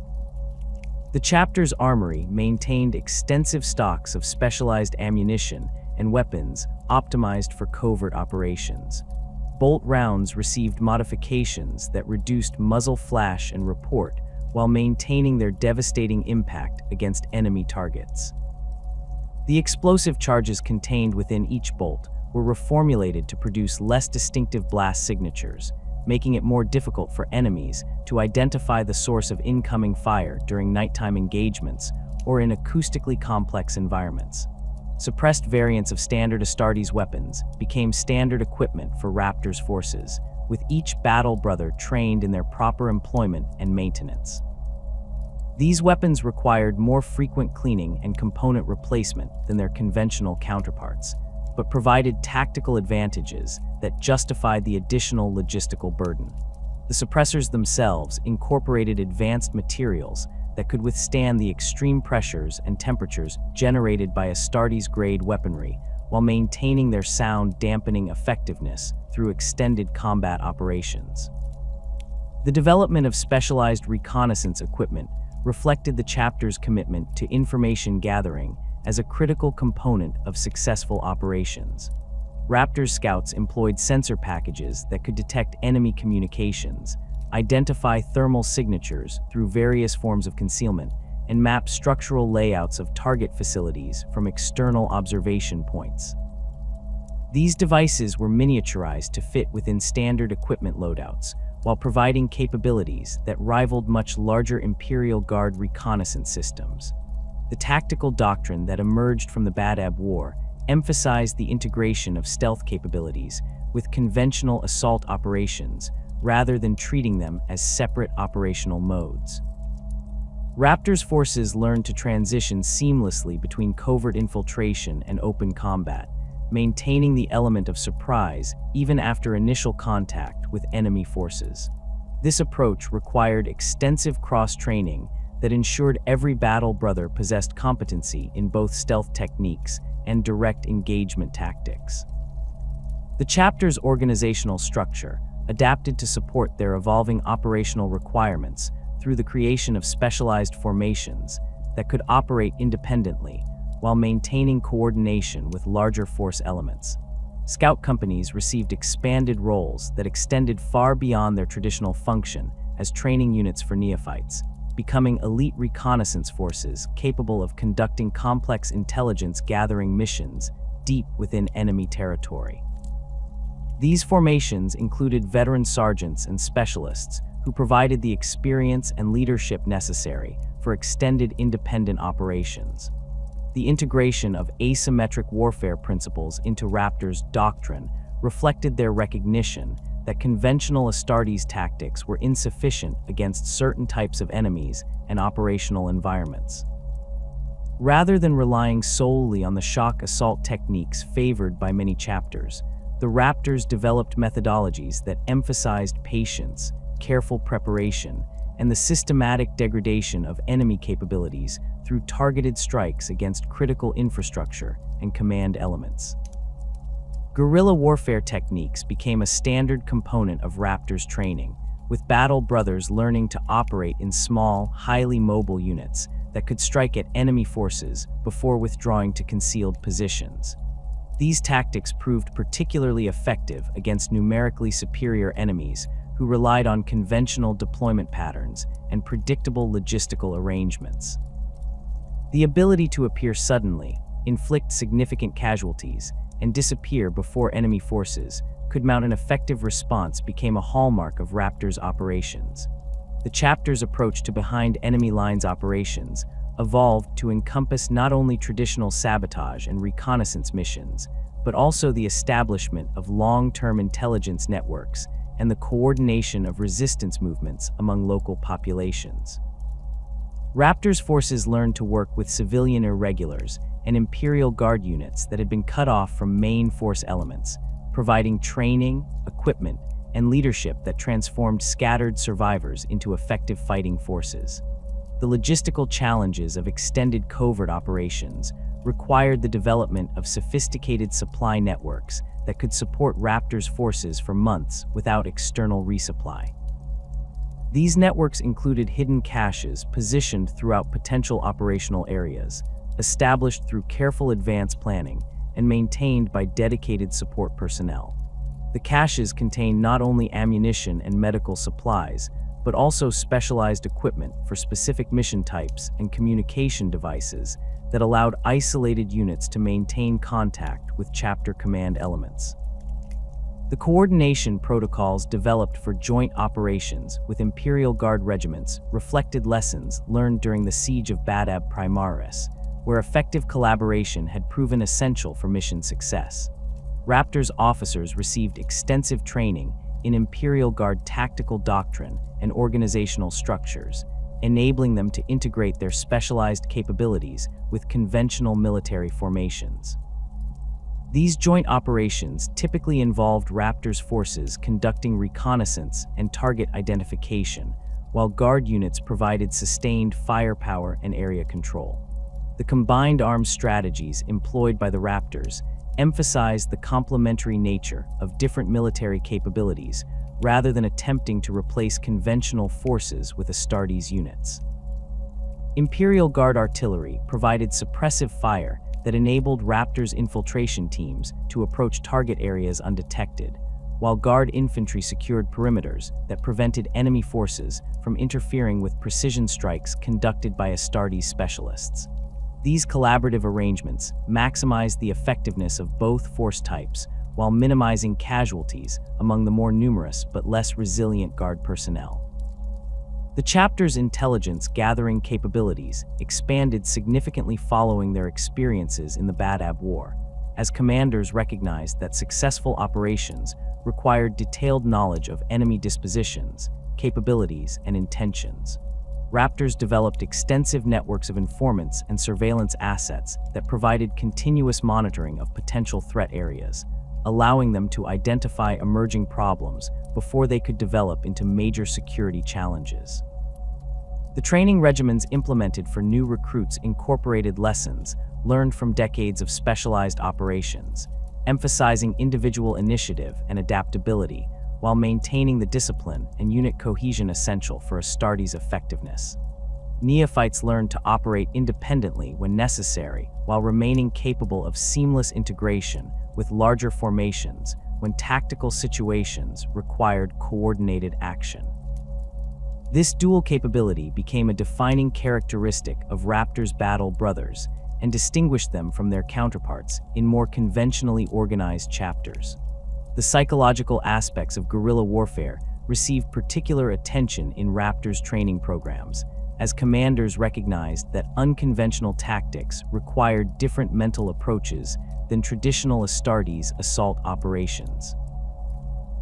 The chapter's armory maintained extensive stocks of specialized ammunition and weapons optimized for covert operations. Bolt rounds received modifications that reduced muzzle flash and report while maintaining their devastating impact against enemy targets. The explosive charges contained within each bolt were reformulated to produce less distinctive blast signatures, making it more difficult for enemies to identify the source of incoming fire during nighttime engagements or in acoustically complex environments. Suppressed variants of standard Astartes weapons became standard equipment for Raptors forces, with each battle brother trained in their proper employment and maintenance. These weapons required more frequent cleaning and component replacement than their conventional counterparts, but provided tactical advantages that justified the additional logistical burden. The suppressors themselves incorporated advanced materials that could withstand the extreme pressures and temperatures generated by Astartes-grade weaponry, while maintaining their sound dampening effectiveness through extended combat operations. The development of specialized reconnaissance equipment reflected the chapter's commitment to information gathering as a critical component of successful operations. Raptors scouts employed sensor packages that could detect enemy communications, identify thermal signatures through various forms of concealment, and map structural layouts of target facilities from external observation points. These devices were miniaturized to fit within standard equipment loadouts, while providing capabilities that rivaled much larger Imperial Guard reconnaissance systems. The tactical doctrine that emerged from the Badab War emphasized the integration of stealth capabilities with conventional assault operations rather than treating them as separate operational modes. Raptors forces learned to transition seamlessly between covert infiltration and open combat, maintaining the element of surprise even after initial contact with enemy forces. This approach required extensive cross-training that ensured every battle brother possessed competency in both stealth techniques and direct engagement tactics. The chapter's organizational structure adapted to support their evolving operational requirements through the creation of specialized formations that could operate independently while maintaining coordination with larger force elements. Scout companies received expanded roles that extended far beyond their traditional function as training units for neophytes, becoming elite reconnaissance forces capable of conducting complex intelligence-gathering missions deep within enemy territory. These formations included veteran sergeants and specialists who provided the experience and leadership necessary for extended independent operations. The integration of asymmetric warfare principles into Raptors' doctrine reflected their recognition that conventional Astartes tactics were insufficient against certain types of enemies and operational environments. Rather than relying solely on the shock assault techniques favored by many chapters, the Raptors developed methodologies that emphasized patience, careful preparation, and the systematic degradation of enemy capabilities through targeted strikes against critical infrastructure and command elements. Guerrilla warfare techniques became a standard component of Raptors training, with battle brothers learning to operate in small, highly mobile units that could strike at enemy forces before withdrawing to concealed positions. These tactics proved particularly effective against numerically superior enemies who relied on conventional deployment patterns and predictable logistical arrangements. The ability to appear suddenly, inflict significant casualties, and disappear before enemy forces could mount an effective response became a hallmark of Raptors' operations. The chapter's approach to behind enemy lines operations evolved to encompass not only traditional sabotage and reconnaissance missions, but also the establishment of long-term intelligence networks and the coordination of resistance movements among local populations. Raptors forces learned to work with civilian irregulars and Imperial Guard units that had been cut off from main force elements, providing training, equipment, and leadership that transformed scattered survivors into effective fighting forces. The logistical challenges of extended covert operations required the development of sophisticated supply networks that could support Raptors' forces for months without external resupply. These networks included hidden caches positioned throughout potential operational areas, established through careful advance planning and maintained by dedicated support personnel. The caches contained not only ammunition and medical supplies, but also specialized equipment for specific mission types and communication devices that allowed isolated units to maintain contact with chapter command elements. The coordination protocols developed for joint operations with Imperial Guard regiments reflected lessons learned during the Siege of Badab Primaris, where effective collaboration had proven essential for mission success. Raptors officers received extensive training in Imperial Guard tactical doctrine and organizational structures, enabling them to integrate their specialized capabilities with conventional military formations. These joint operations typically involved Raptors forces conducting reconnaissance and target identification, while Guard units provided sustained firepower and area control. The combined arms strategies employed by the Raptors emphasized the complementary nature of different military capabilities rather than attempting to replace conventional forces with Astartes units. Imperial Guard artillery provided suppressive fire that enabled Raptors' infiltration teams to approach target areas undetected, while Guard infantry secured perimeters that prevented enemy forces from interfering with precision strikes conducted by Astartes specialists. These collaborative arrangements maximized the effectiveness of both force types while minimizing casualties among the more numerous but less resilient Guard personnel. The chapter's intelligence gathering capabilities expanded significantly following their experiences in the Badab War, as commanders recognized that successful operations required detailed knowledge of enemy dispositions, capabilities, and intentions. Raptors developed extensive networks of informants and surveillance assets that provided continuous monitoring of potential threat areas, allowing them to identify emerging problems before they could develop into major security challenges. The training regimens implemented for new recruits incorporated lessons learned from decades of specialized operations, emphasizing individual initiative and adaptability while maintaining the discipline and unit cohesion essential for Astartes' effectiveness. Neophytes learned to operate independently when necessary while remaining capable of seamless integration with larger formations when tactical situations required coordinated action. This dual capability became a defining characteristic of Raptors' battle brothers and distinguished them from their counterparts in more conventionally organized chapters. The psychological aspects of guerrilla warfare received particular attention in Raptors' training programs, as commanders recognized that unconventional tactics required different mental approaches than traditional Astartes assault operations.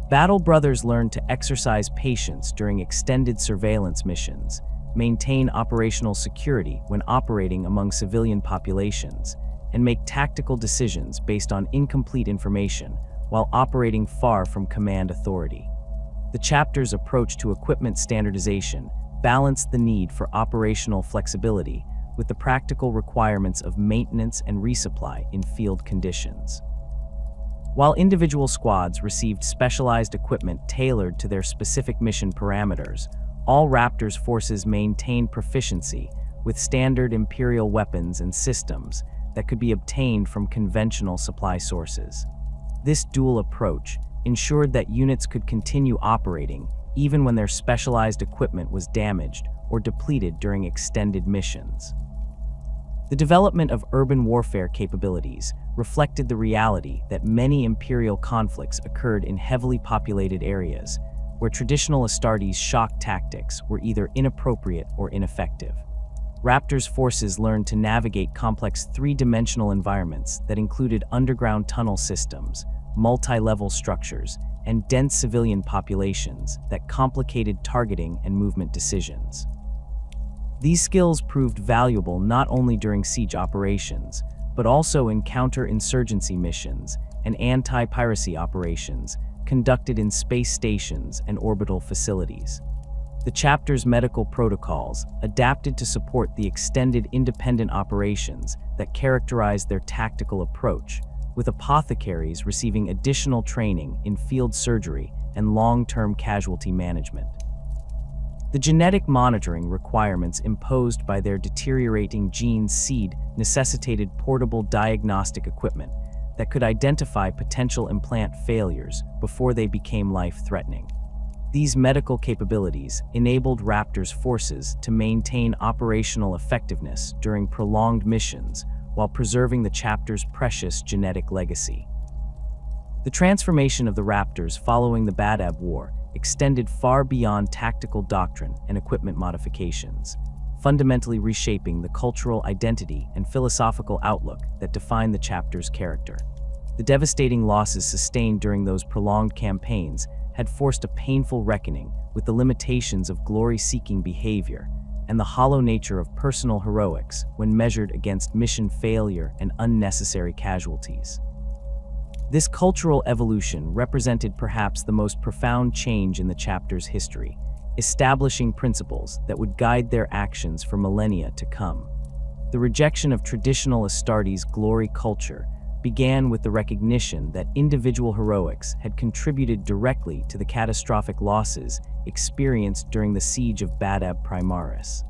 Battle brothers learned to exercise patience during extended surveillance missions, maintain operational security when operating among civilian populations, and make tactical decisions based on incomplete information while operating far from command authority. The chapter's approach to equipment standardization balanced the need for operational flexibility with the practical requirements of maintenance and resupply in field conditions. While individual squads received specialized equipment tailored to their specific mission parameters, all Raptors forces maintained proficiency with standard Imperial weapons and systems that could be obtained from conventional supply sources. This dual approach ensured that units could continue operating even when their specialized equipment was damaged or depleted during extended missions. The development of urban warfare capabilities reflected the reality that many Imperial conflicts occurred in heavily populated areas, where traditional Astartes shock tactics were either inappropriate or ineffective. Raptors' forces learned to navigate complex three-dimensional environments that included underground tunnel systems, multi-level structures, and dense civilian populations that complicated targeting and movement decisions. These skills proved valuable not only during siege operations, but also in counter-insurgency missions and anti-piracy operations conducted in space stations and orbital facilities. The chapter's medical protocols adapted to support the extended independent operations that characterized their tactical approach, with apothecaries receiving additional training in field surgery and long-term casualty management. The genetic monitoring requirements imposed by their deteriorating gene seed necessitated portable diagnostic equipment that could identify potential implant failures before they became life-threatening. These medical capabilities enabled Raptors forces to maintain operational effectiveness during prolonged missions while preserving the chapter's precious genetic legacy. The transformation of the Raptors following the Badab War extended far beyond tactical doctrine and equipment modifications, fundamentally reshaping the cultural identity and philosophical outlook that define the chapter's character. The devastating losses sustained during those prolonged campaigns had forced a painful reckoning with the limitations of glory-seeking behavior and the hollow nature of personal heroics when measured against mission failure and unnecessary casualties. This cultural evolution represented perhaps the most profound change in the chapter's history, establishing principles that would guide their actions for millennia to come. The rejection of traditional Astartes glory culture began with the recognition that individual heroics had contributed directly to the catastrophic losses experienced during the siege of Badab Primaris.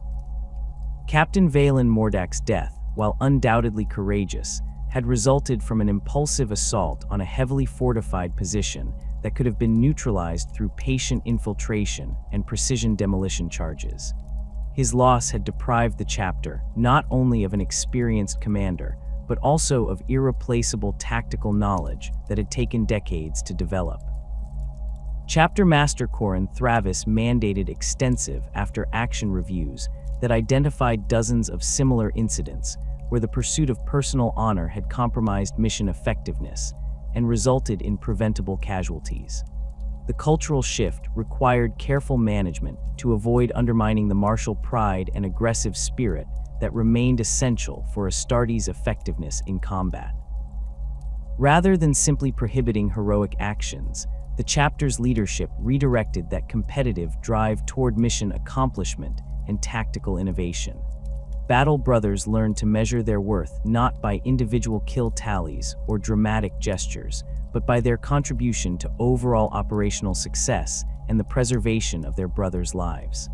Captain Valen Mordak's death, while undoubtedly courageous, had resulted from an impulsive assault on a heavily fortified position that could have been neutralized through patient infiltration and precision demolition charges. His loss had deprived the chapter not only of an experienced commander, but also of irreplaceable tactical knowledge that had taken decades to develop. Chapter Master Corin Thravis mandated extensive after-action reviews that identified dozens of similar incidents where the pursuit of personal honor had compromised mission effectiveness and resulted in preventable casualties. The cultural shift required careful management to avoid undermining the martial pride and aggressive spirit that remained essential for Astartes' effectiveness in combat. Rather than simply prohibiting heroic actions, the chapter's leadership redirected that competitive drive toward mission accomplishment and tactical innovation. Battle Brothers learned to measure their worth not by individual kill tallies or dramatic gestures, but by their contribution to overall operational success and the preservation of their brothers' lives.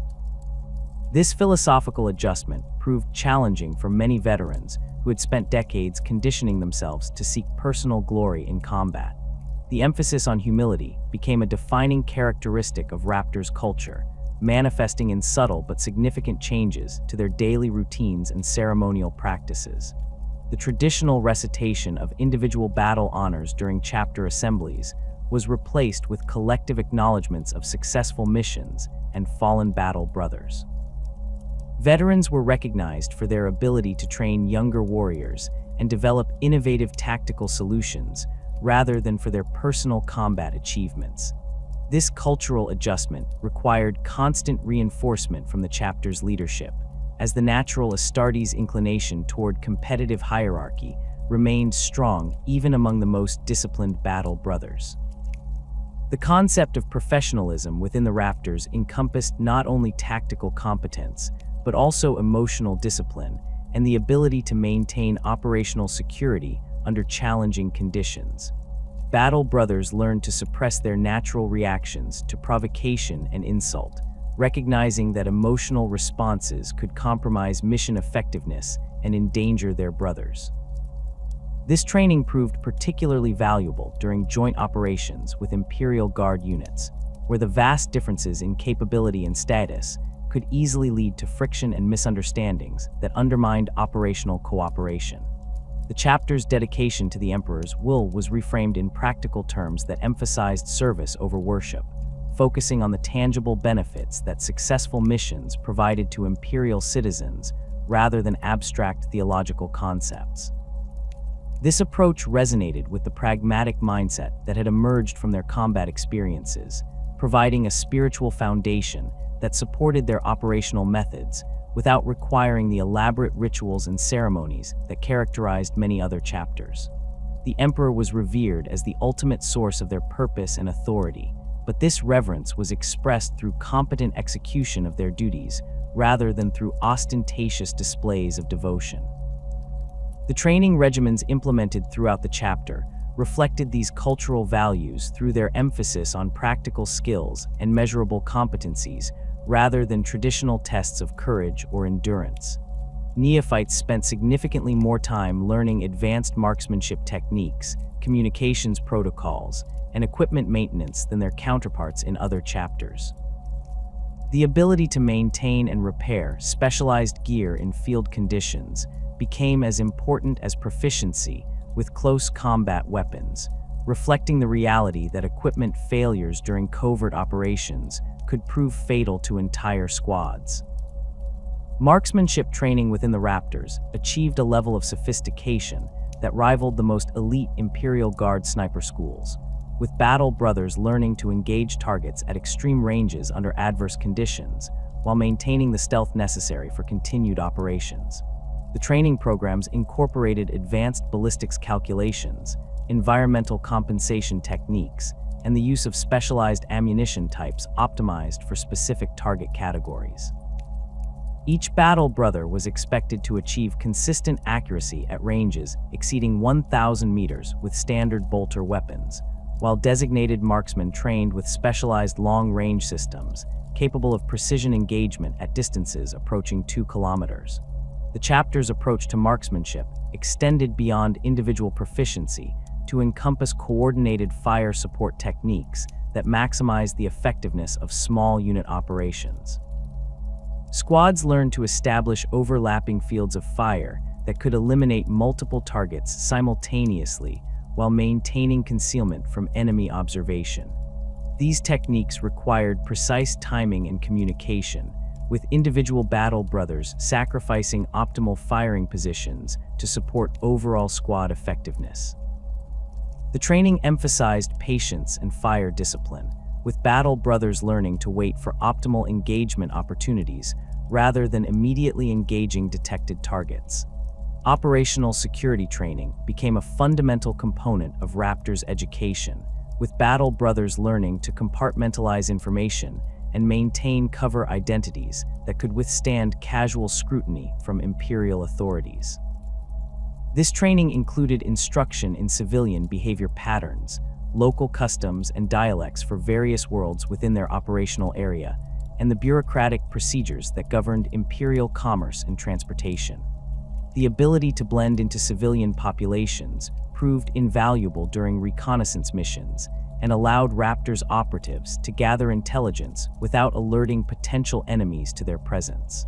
This philosophical adjustment proved challenging for many veterans who had spent decades conditioning themselves to seek personal glory in combat. The emphasis on humility became a defining characteristic of Raptors' culture, manifesting in subtle but significant changes to their daily routines and ceremonial practices. The traditional recitation of individual battle honors during chapter assemblies was replaced with collective acknowledgments of successful missions and fallen battle brothers. Veterans were recognized for their ability to train younger warriors and develop innovative tactical solutions rather than for their personal combat achievements. This cultural adjustment required constant reinforcement from the chapter's leadership, as the natural Astartes inclination toward competitive hierarchy remained strong even among the most disciplined battle brothers. The concept of professionalism within the Raptors encompassed not only tactical competence, but also emotional discipline and the ability to maintain operational security under challenging conditions. Battle Brothers learned to suppress their natural reactions to provocation and insult, recognizing that emotional responses could compromise mission effectiveness and endanger their brothers. This training proved particularly valuable during joint operations with Imperial Guard units, where the vast differences in capability and status could easily lead to friction and misunderstandings that undermined operational cooperation. The chapter's dedication to the Emperor's will was reframed in practical terms that emphasized service over worship, focusing on the tangible benefits that successful missions provided to Imperial citizens rather than abstract theological concepts. This approach resonated with the pragmatic mindset that had emerged from their combat experiences, providing a spiritual foundation that supported their operational methods without requiring the elaborate rituals and ceremonies that characterized many other chapters. The Emperor was revered as the ultimate source of their purpose and authority, but this reverence was expressed through competent execution of their duties rather than through ostentatious displays of devotion. The training regimens implemented throughout the chapter reflected these cultural values through their emphasis on practical skills and measurable competencies rather than traditional tests of courage or endurance. Neophytes spent significantly more time learning advanced marksmanship techniques, communications protocols, and equipment maintenance than their counterparts in other chapters. The ability to maintain and repair specialized gear in field conditions became as important as proficiency with close combat weapons, reflecting the reality that equipment failures during covert operations could prove fatal to entire squads. Marksmanship training within the Raptors achieved a level of sophistication that rivaled the most elite Imperial Guard sniper schools, with Battle Brothers learning to engage targets at extreme ranges under adverse conditions while maintaining the stealth necessary for continued operations. The training programs incorporated advanced ballistics calculations, environmental compensation techniques, and the use of specialized ammunition types optimized for specific target categories. Each Battle Brother was expected to achieve consistent accuracy at ranges exceeding 1,000 meters with standard bolter weapons, while designated marksmen trained with specialized long-range systems capable of precision engagement at distances approaching 2 kilometers. The chapter's approach to marksmanship extended beyond individual proficiency to encompass coordinated fire support techniques that maximize the effectiveness of small unit operations. Squads learned to establish overlapping fields of fire that could eliminate multiple targets simultaneously while maintaining concealment from enemy observation. These techniques required precise timing and communication, with individual Battle Brothers sacrificing optimal firing positions to support overall squad effectiveness. The training emphasized patience and fire discipline, with Battle Brothers learning to wait for optimal engagement opportunities rather than immediately engaging detected targets. Operational security training became a fundamental component of Raptors' education, with Battle Brothers learning to compartmentalize information and maintain cover identities that could withstand casual scrutiny from Imperial authorities. This training included instruction in civilian behavior patterns, local customs and dialects for various worlds within their operational area, and the bureaucratic procedures that governed Imperial commerce and transportation. The ability to blend into civilian populations proved invaluable during reconnaissance missions and allowed Raptors operatives to gather intelligence without alerting potential enemies to their presence.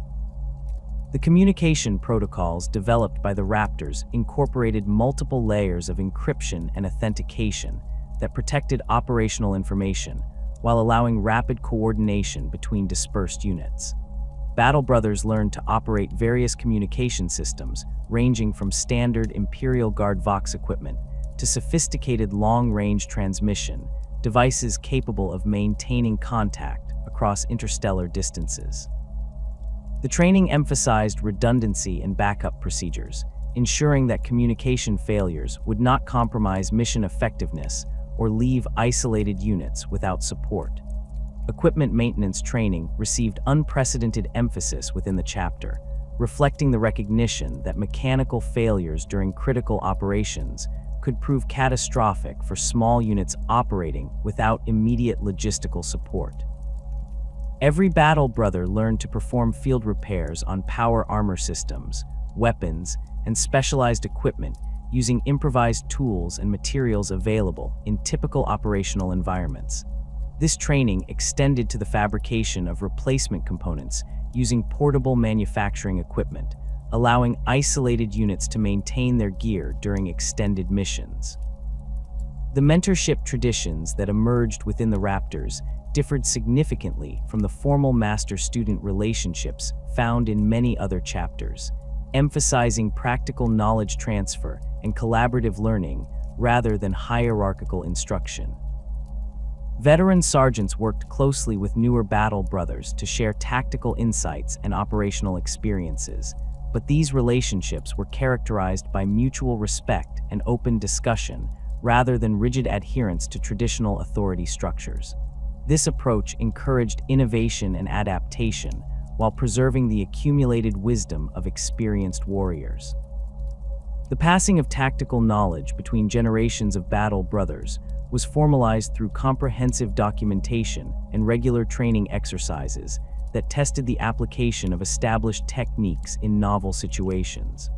The communication protocols developed by the Raptors incorporated multiple layers of encryption and authentication that protected operational information while allowing rapid coordination between dispersed units. Battle Brothers learned to operate various communication systems, ranging from standard Imperial Guard Vox equipment to sophisticated long-range transmission, devices capable of maintaining contact across interstellar distances. The training emphasized redundancy and backup procedures, ensuring that communication failures would not compromise mission effectiveness or leave isolated units without support. Equipment maintenance training received unprecedented emphasis within the chapter, reflecting the recognition that mechanical failures during critical operations could prove catastrophic for small units operating without immediate logistical support. Every Battle Brother learned to perform field repairs on power armor systems, weapons, and specialized equipment using improvised tools and materials available in typical operational environments. This training extended to the fabrication of replacement components using portable manufacturing equipment, allowing isolated units to maintain their gear during extended missions. The mentorship traditions that emerged within the Raptors differed significantly from the formal master-student relationships found in many other chapters, emphasizing practical knowledge transfer and collaborative learning rather than hierarchical instruction. Veteran sergeants worked closely with newer battle brothers to share tactical insights and operational experiences, but these relationships were characterized by mutual respect and open discussion rather than rigid adherence to traditional authority structures. This approach encouraged innovation and adaptation while preserving the accumulated wisdom of experienced warriors. The passing of tactical knowledge between generations of battle brothers was formalized through comprehensive documentation and regular training exercises that tested the application of established techniques in novel situations.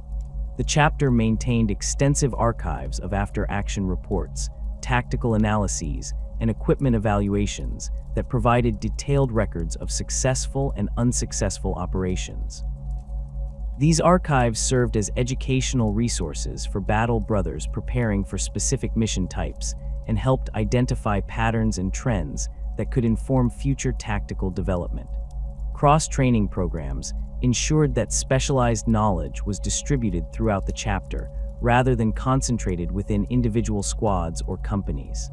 The chapter maintained extensive archives of after-action reports, tactical analyses, and equipment evaluations that provided detailed records of successful and unsuccessful operations. These archives served as educational resources for battle brothers preparing for specific mission types and helped identify patterns and trends that could inform future tactical development. Cross-training programs ensured that specialized knowledge was distributed throughout the chapter rather than concentrated within individual squads or companies.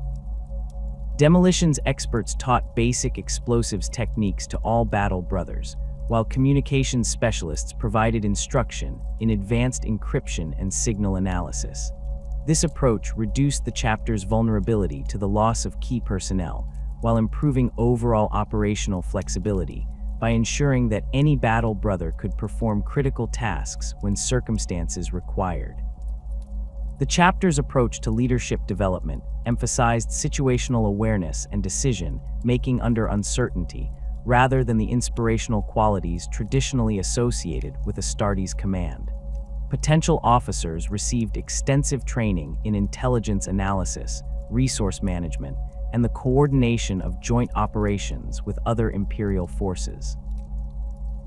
Demolitions experts taught basic explosives techniques to all battle brothers, while communications specialists provided instruction in advanced encryption and signal analysis. This approach reduced the chapter's vulnerability to the loss of key personnel, while improving overall operational flexibility by ensuring that any battle brother could perform critical tasks when circumstances required. The chapter's approach to leadership development emphasized situational awareness and decision-making under uncertainty, rather than the inspirational qualities traditionally associated with Astartes command. Potential officers received extensive training in intelligence analysis, resource management, and the coordination of joint operations with other Imperial forces.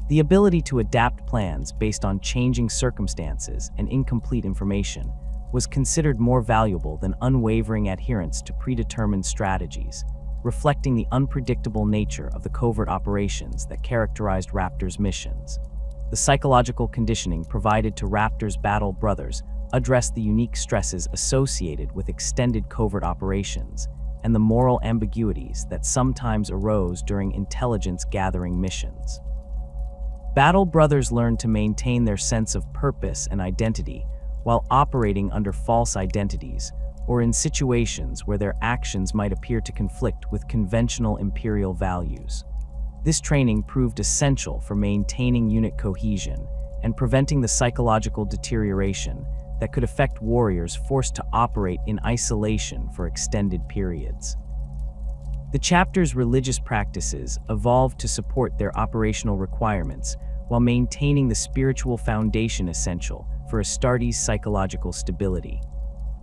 The ability to adapt plans based on changing circumstances and incomplete information was considered more valuable than unwavering adherence to predetermined strategies, reflecting the unpredictable nature of the covert operations that characterized Raptors' missions. The psychological conditioning provided to Raptors' battle brothers addressed the unique stresses associated with extended covert operations and the moral ambiguities that sometimes arose during intelligence-gathering missions. Battle brothers learned to maintain their sense of purpose and identity while operating under false identities or in situations where their actions might appear to conflict with conventional Imperial values. This training proved essential for maintaining unit cohesion and preventing the psychological deterioration that could affect warriors forced to operate in isolation for extended periods. The chapter's religious practices evolved to support their operational requirements while maintaining the spiritual foundation essential for Astartes' psychological stability.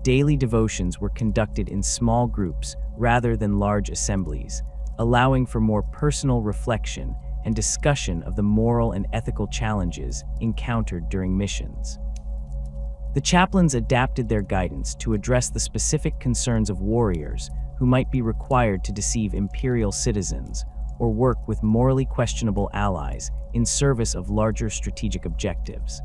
Daily devotions were conducted in small groups rather than large assemblies, allowing for more personal reflection and discussion of the moral and ethical challenges encountered during missions. The chaplains adapted their guidance to address the specific concerns of warriors who might be required to deceive Imperial citizens or work with morally questionable allies in service of larger strategic objectives.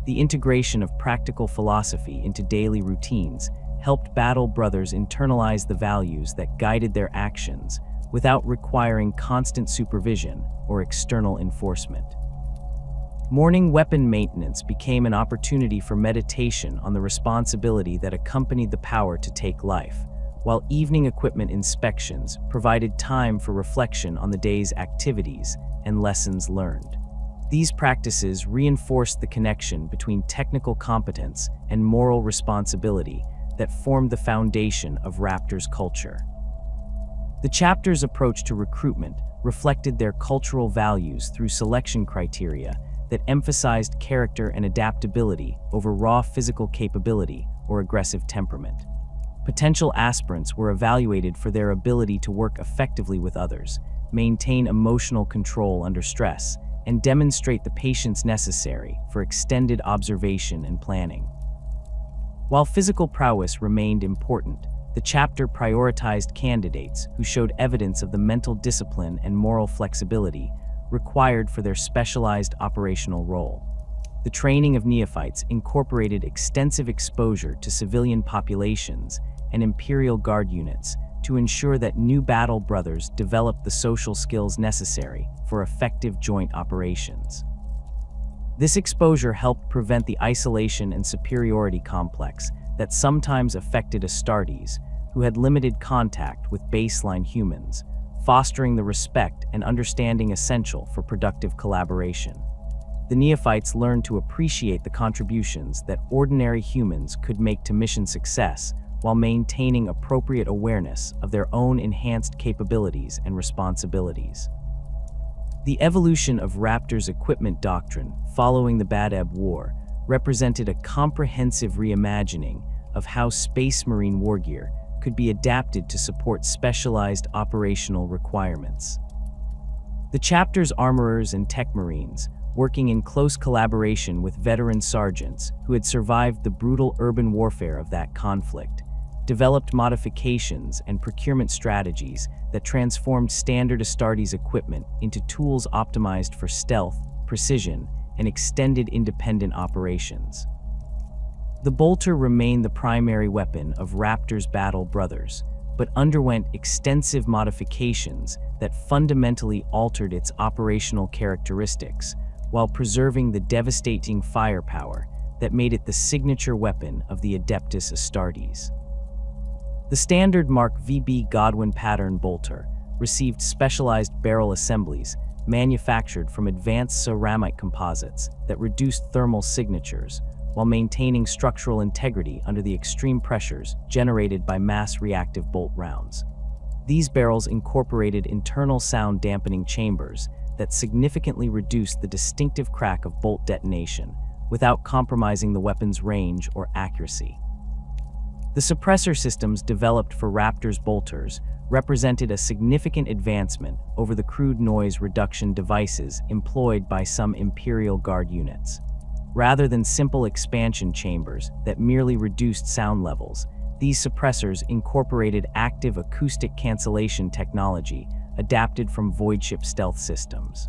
The integration of practical philosophy into daily routines helped battle brothers internalize the values that guided their actions without requiring constant supervision or external enforcement. Morning weapon maintenance became an opportunity for meditation on the responsibility that accompanied the power to take life, while evening equipment inspections provided time for reflection on the day's activities and lessons learned. These practices reinforced the connection between technical competence and moral responsibility that formed the foundation of Raptors' culture. The chapter's approach to recruitment reflected their cultural values through selection criteria that emphasized character and adaptability over raw physical capability or aggressive temperament. Potential aspirants were evaluated for their ability to work effectively with others, maintain emotional control under stress, and demonstrate the patience necessary for extended observation and planning. While physical prowess remained important, the chapter prioritized candidates who showed evidence of the mental discipline and moral flexibility required for their specialized operational role. The training of neophytes incorporated extensive exposure to civilian populations and Imperial Guard units to ensure that new battle brothers developed the social skills necessary for effective joint operations. This exposure helped prevent the isolation and superiority complex that sometimes affected Astartes, who had limited contact with baseline humans, fostering the respect and understanding essential for productive collaboration. The neophytes learned to appreciate the contributions that ordinary humans could make to mission success while maintaining appropriate awareness of their own enhanced capabilities and responsibilities. The evolution of Raptors' equipment doctrine following the Badab War represented a comprehensive reimagining of how Space Marine wargear could be adapted to support specialized operational requirements. The chapter's armorers and tech marines, working in close collaboration with veteran sergeants who had survived the brutal urban warfare of that conflict, developed modifications and procurement strategies that transformed standard Astartes equipment into tools optimized for stealth, precision, and extended independent operations. The bolter remained the primary weapon of Raptors' battle brothers, but underwent extensive modifications that fundamentally altered its operational characteristics while preserving the devastating firepower that made it the signature weapon of the Adeptus Astartes. The standard Mark VB Godwin pattern bolter received specialized barrel assemblies manufactured from advanced ceramic composites that reduced thermal signatures while maintaining structural integrity under the extreme pressures generated by mass reactive bolt rounds. These barrels incorporated internal sound dampening chambers that significantly reduced the distinctive crack of bolt detonation without compromising the weapon's range or accuracy. The suppressor systems developed for Raptors bolters represented a significant advancement over the crude noise reduction devices employed by some Imperial Guard units. Rather than simple expansion chambers that merely reduced sound levels, these suppressors incorporated active acoustic cancellation technology adapted from voidship stealth systems.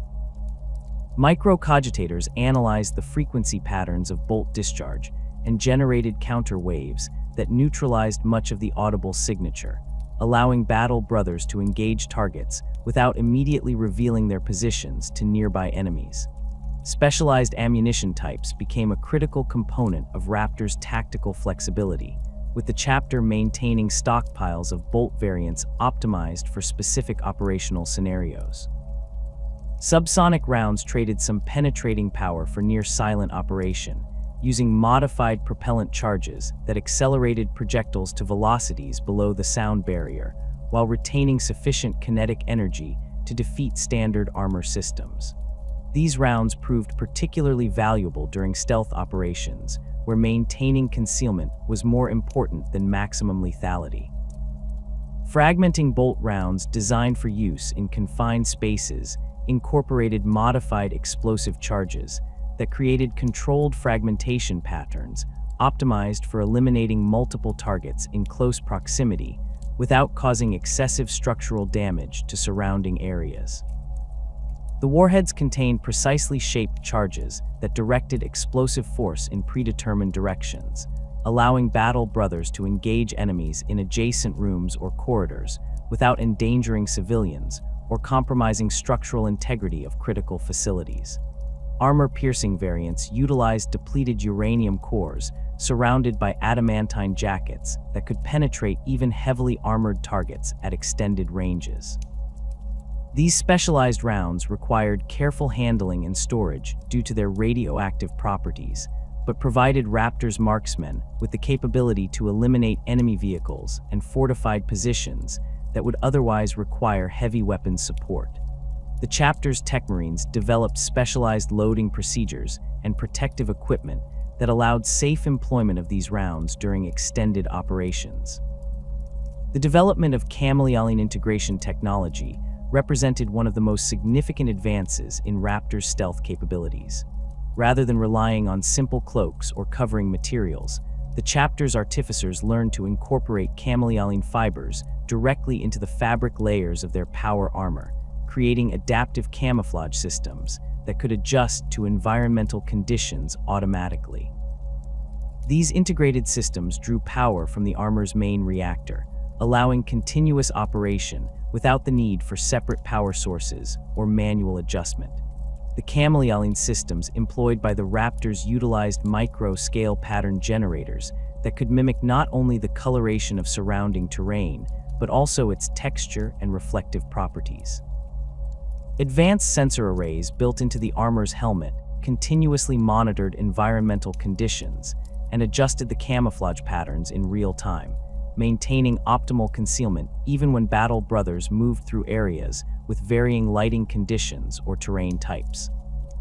Microcogitators analyzed the frequency patterns of bolt discharge and generated counter waves that neutralized much of the audible signature, allowing battle brothers to engage targets without immediately revealing their positions to nearby enemies. Specialized ammunition types became a critical component of Raptors' tactical flexibility, with the chapter maintaining stockpiles of bolt variants optimized for specific operational scenarios. Subsonic rounds traded some penetrating power for near-silent operation, using modified propellant charges that accelerated projectiles to velocities below the sound barrier, while retaining sufficient kinetic energy to defeat standard armor systems. These rounds proved particularly valuable during stealth operations, where maintaining concealment was more important than maximum lethality. Fragmenting bolt rounds designed for use in confined spaces incorporated modified explosive charges that created controlled fragmentation patterns optimized for eliminating multiple targets in close proximity without causing excessive structural damage to surrounding areas. The warheads contained precisely shaped charges that directed explosive force in predetermined directions, allowing battle brothers to engage enemies in adjacent rooms or corridors without endangering civilians or compromising structural integrity of critical facilities. Armor-piercing variants utilized depleted uranium cores surrounded by adamantine jackets that could penetrate even heavily armored targets at extended ranges. These specialized rounds required careful handling and storage due to their radioactive properties, but provided Raptors marksmen with the capability to eliminate enemy vehicles and fortified positions that would otherwise require heavy weapons support. The chapter's tech marines developed specialized loading procedures and protective equipment that allowed safe employment of these rounds during extended operations. The development of chameleon integration technology represented one of the most significant advances in Raptors' stealth capabilities. Rather than relying on simple cloaks or covering materials, the chapter's artificers learned to incorporate chameleon fibers directly into the fabric layers of their power armor, creating adaptive camouflage systems that could adjust to environmental conditions automatically. These integrated systems drew power from the armor's main reactor, allowing continuous operation without the need for separate power sources or manual adjustment. The chameleoning systems employed by the Raptors utilized micro-scale pattern generators that could mimic not only the coloration of surrounding terrain, but also its texture and reflective properties. Advanced sensor arrays built into the armor's helmet continuously monitored environmental conditions and adjusted the camouflage patterns in real time, maintaining optimal concealment even when battle brothers moved through areas with varying lighting conditions or terrain types.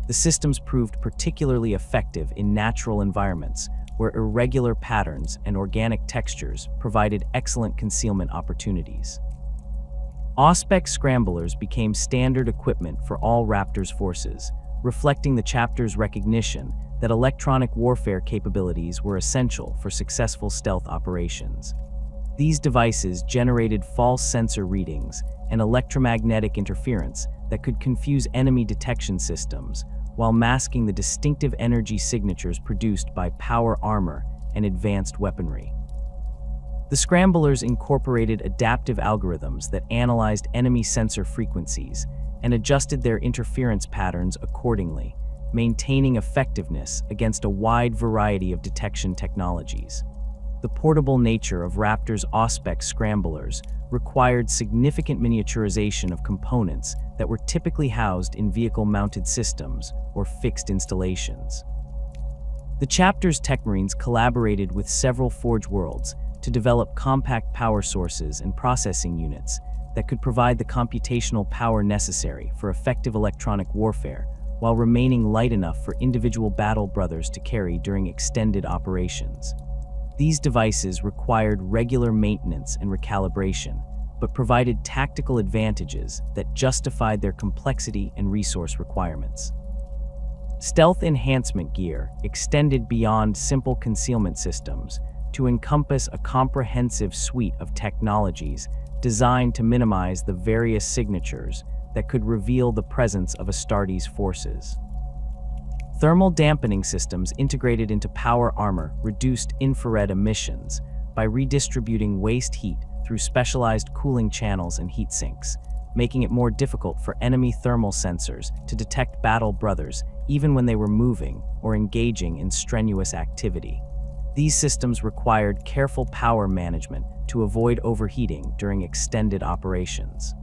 The systems proved particularly effective in natural environments where irregular patterns and organic textures provided excellent concealment opportunities. Auspex scramblers became standard equipment for all Raptors forces, reflecting the chapter's recognition that electronic warfare capabilities were essential for successful stealth operations. These devices generated false sensor readings and electromagnetic interference that could confuse enemy detection systems while masking the distinctive energy signatures produced by power armor and advanced weaponry. The scramblers incorporated adaptive algorithms that analyzed enemy sensor frequencies and adjusted their interference patterns accordingly, maintaining effectiveness against a wide variety of detection technologies. The portable nature of Raptor's Auspex scramblers required significant miniaturization of components that were typically housed in vehicle-mounted systems or fixed installations. The chapter's Techmarines collaborated with several Forge Worlds to develop compact power sources and processing units that could provide the computational power necessary for effective electronic warfare while remaining light enough for individual battle brothers to carry during extended operations. These devices required regular maintenance and recalibration, but provided tactical advantages that justified their complexity and resource requirements. Stealth enhancement gear extended beyond simple concealment systems to encompass a comprehensive suite of technologies designed to minimize the various signatures that could reveal the presence of Astartes forces. Thermal dampening systems integrated into power armor reduced infrared emissions by redistributing waste heat through specialized cooling channels and heat sinks, making it more difficult for enemy thermal sensors to detect battle brothers even when they were moving or engaging in strenuous activity. These systems required careful power management to avoid overheating during extended operations.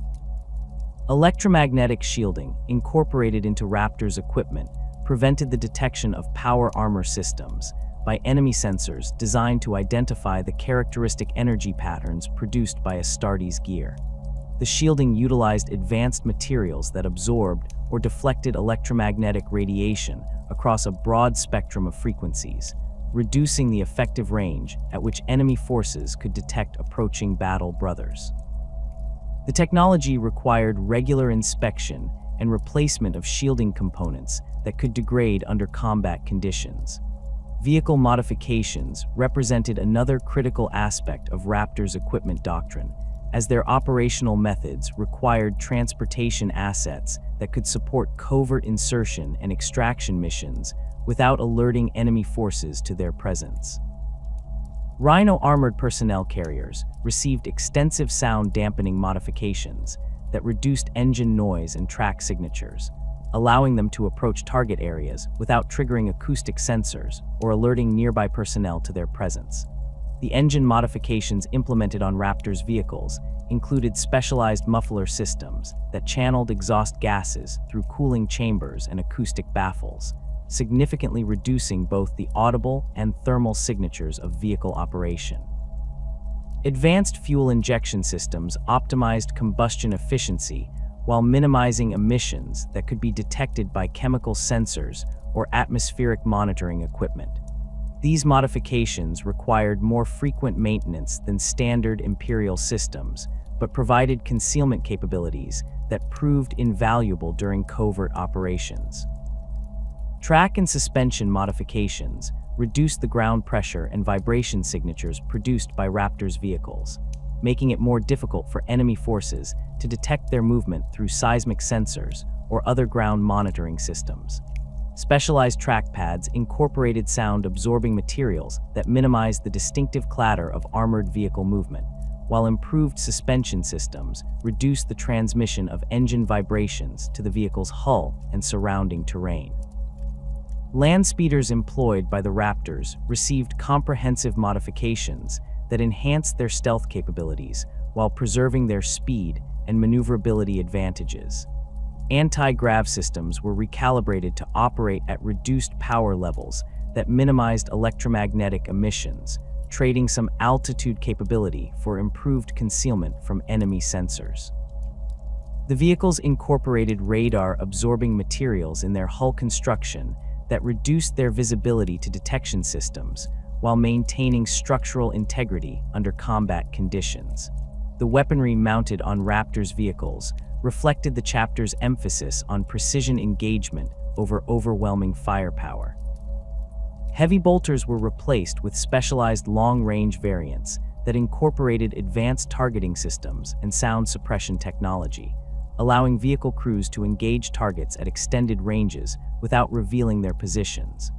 Electromagnetic shielding, incorporated into Raptor's equipment, prevented the detection of power armor systems by enemy sensors designed to identify the characteristic energy patterns produced by Astartes gear. The shielding utilized advanced materials that absorbed or deflected electromagnetic radiation across a broad spectrum of frequencies, reducing the effective range at which enemy forces could detect approaching battle brothers. The technology required regular inspection and replacement of shielding components that could degrade under combat conditions. Vehicle modifications represented another critical aspect of Raptor's equipment doctrine, as their operational methods required transportation assets that could support covert insertion and extraction missions without alerting enemy forces to their presence. Rhino armored personnel carriers received extensive sound dampening modifications that reduced engine noise and track signatures, allowing them to approach target areas without triggering acoustic sensors or alerting nearby personnel to their presence. The engine modifications implemented on Raptor's vehicles included specialized muffler systems that channeled exhaust gases through cooling chambers and acoustic baffles, significantly reducing both the audible and thermal signatures of vehicle operation. Advanced fuel injection systems optimized combustion efficiency while minimizing emissions that could be detected by chemical sensors or atmospheric monitoring equipment. These modifications required more frequent maintenance than standard Imperial systems, but provided concealment capabilities that proved invaluable during covert operations. Track and suspension modifications reduced the ground pressure and vibration signatures produced by Raptor's vehicles, making it more difficult for enemy forces to detect their movement through seismic sensors or other ground monitoring systems. Specialized trackpads incorporated sound-absorbing materials that minimized the distinctive clatter of armored vehicle movement, while improved suspension systems reduced the transmission of engine vibrations to the vehicle's hull and surrounding terrain. Land speeders employed by the Raptors received comprehensive modifications that enhanced their stealth capabilities while preserving their speed and maneuverability advantages. Anti-grav systems were recalibrated to operate at reduced power levels that minimized electromagnetic emissions, trading some altitude capability for improved concealment from enemy sensors. The vehicles incorporated radar-absorbing materials in their hull construction that reduced their visibility to detection systems while maintaining structural integrity under combat conditions. The weaponry mounted on Raptors vehicles reflected the chapter's emphasis on precision engagement over overwhelming firepower. Heavy bolters were replaced with specialized long-range variants that incorporated advanced targeting systems and sound suppression technology, allowing vehicle crews to engage targets at extended ranges without revealing their positions.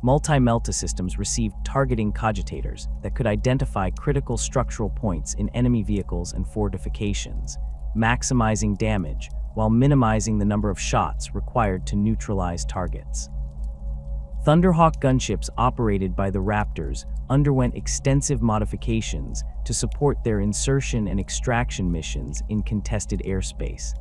Multi-melta systems received targeting cogitators that could identify critical structural points in enemy vehicles and fortifications, maximizing damage while minimizing the number of shots required to neutralize targets. Thunderhawk gunships operated by the Raptors underwent extensive modifications to support their insertion and extraction missions in contested airspace.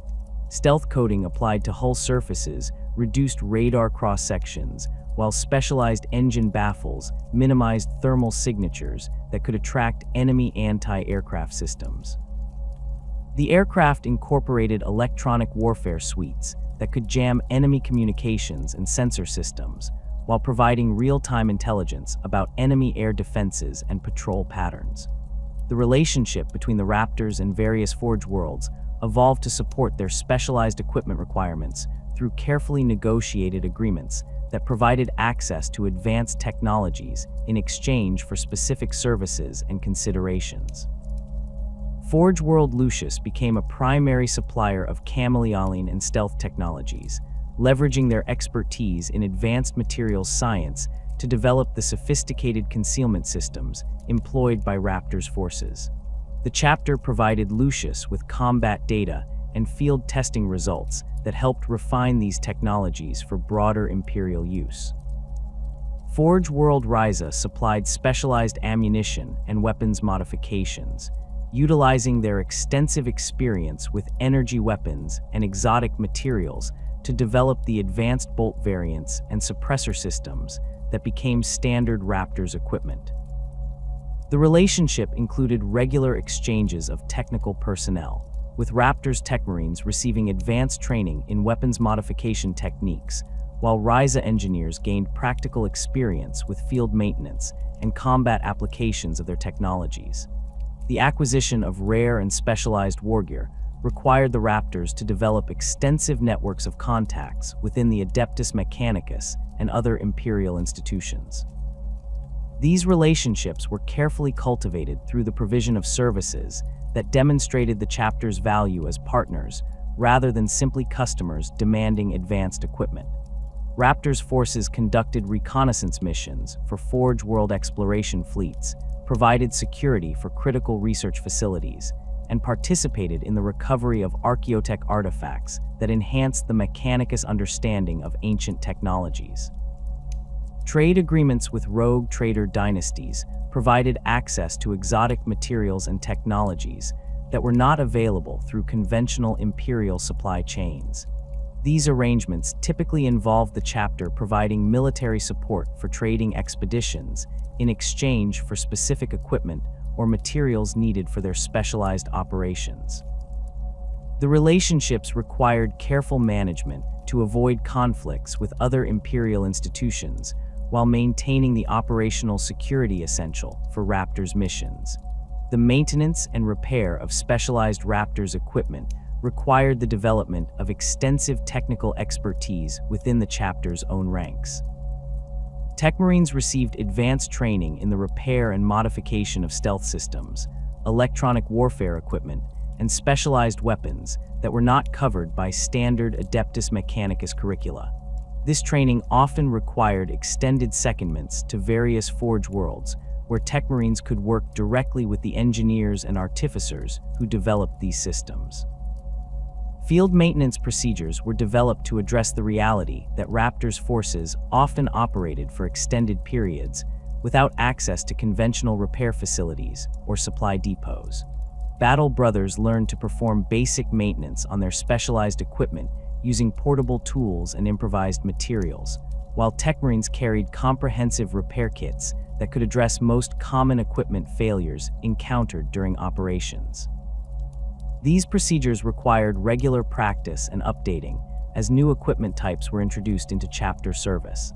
Stealth coating applied to hull surfaces reduced radar cross-sections, while specialized engine baffles minimized thermal signatures that could attract enemy anti-aircraft systems. The aircraft incorporated electronic warfare suites that could jam enemy communications and sensor systems, while providing real-time intelligence about enemy air defenses and patrol patterns. The relationship between the Raptors and various Forge worlds evolved to support their specialized equipment requirements through carefully negotiated agreements that provided access to advanced technologies in exchange for specific services and considerations. Forge World Lucius became a primary supplier of chameleoning and stealth technologies, leveraging their expertise in advanced materials science to develop the sophisticated concealment systems employed by Raptors forces. The chapter provided Lucius with combat data and field testing results that helped refine these technologies for broader Imperial use. Forge World Ryza supplied specialized ammunition and weapons modifications, utilizing their extensive experience with energy weapons and exotic materials to develop the advanced bolt variants and suppressor systems that became standard Raptors equipment. The relationship included regular exchanges of technical personnel, with Raptors Tech Marines receiving advanced training in weapons modification techniques, while Ryza engineers gained practical experience with field maintenance and combat applications of their technologies. The acquisition of rare and specialized wargear required the Raptors to develop extensive networks of contacts within the Adeptus Mechanicus and other Imperial institutions. These relationships were carefully cultivated through the provision of services that demonstrated the chapter's value as partners rather than simply customers demanding advanced equipment. Raptors forces conducted reconnaissance missions for Forge World exploration fleets, provided security for critical research facilities, and participated in the recovery of archaeotech artifacts that enhanced the Mechanicus understanding of ancient technologies. Trade agreements with rogue trader dynasties provided access to exotic materials and technologies that were not available through conventional Imperial supply chains. These arrangements typically involved the chapter providing military support for trading expeditions in exchange for specific equipment or materials needed for their specialized operations. The relationships required careful management to avoid conflicts with other Imperial institutions while maintaining the operational security essential for Raptors missions. The maintenance and repair of specialized Raptors equipment required the development of extensive technical expertise within the chapter's own ranks. Tech Marines received advanced training in the repair and modification of stealth systems, electronic warfare equipment, and specialized weapons that were not covered by standard Adeptus Mechanicus curricula. This training often required extended secondments to various Forge worlds, where Tech Marines could work directly with the engineers and artificers who developed these systems. Field maintenance procedures were developed to address the reality that Raptors forces often operated for extended periods without access to conventional repair facilities or supply depots. Battle Brothers learned to perform basic maintenance on their specialized equipment using portable tools and improvised materials, while Tech Marines carried comprehensive repair kits that could address most common equipment failures encountered during operations. These procedures required regular practice and updating as new equipment types were introduced into chapter service.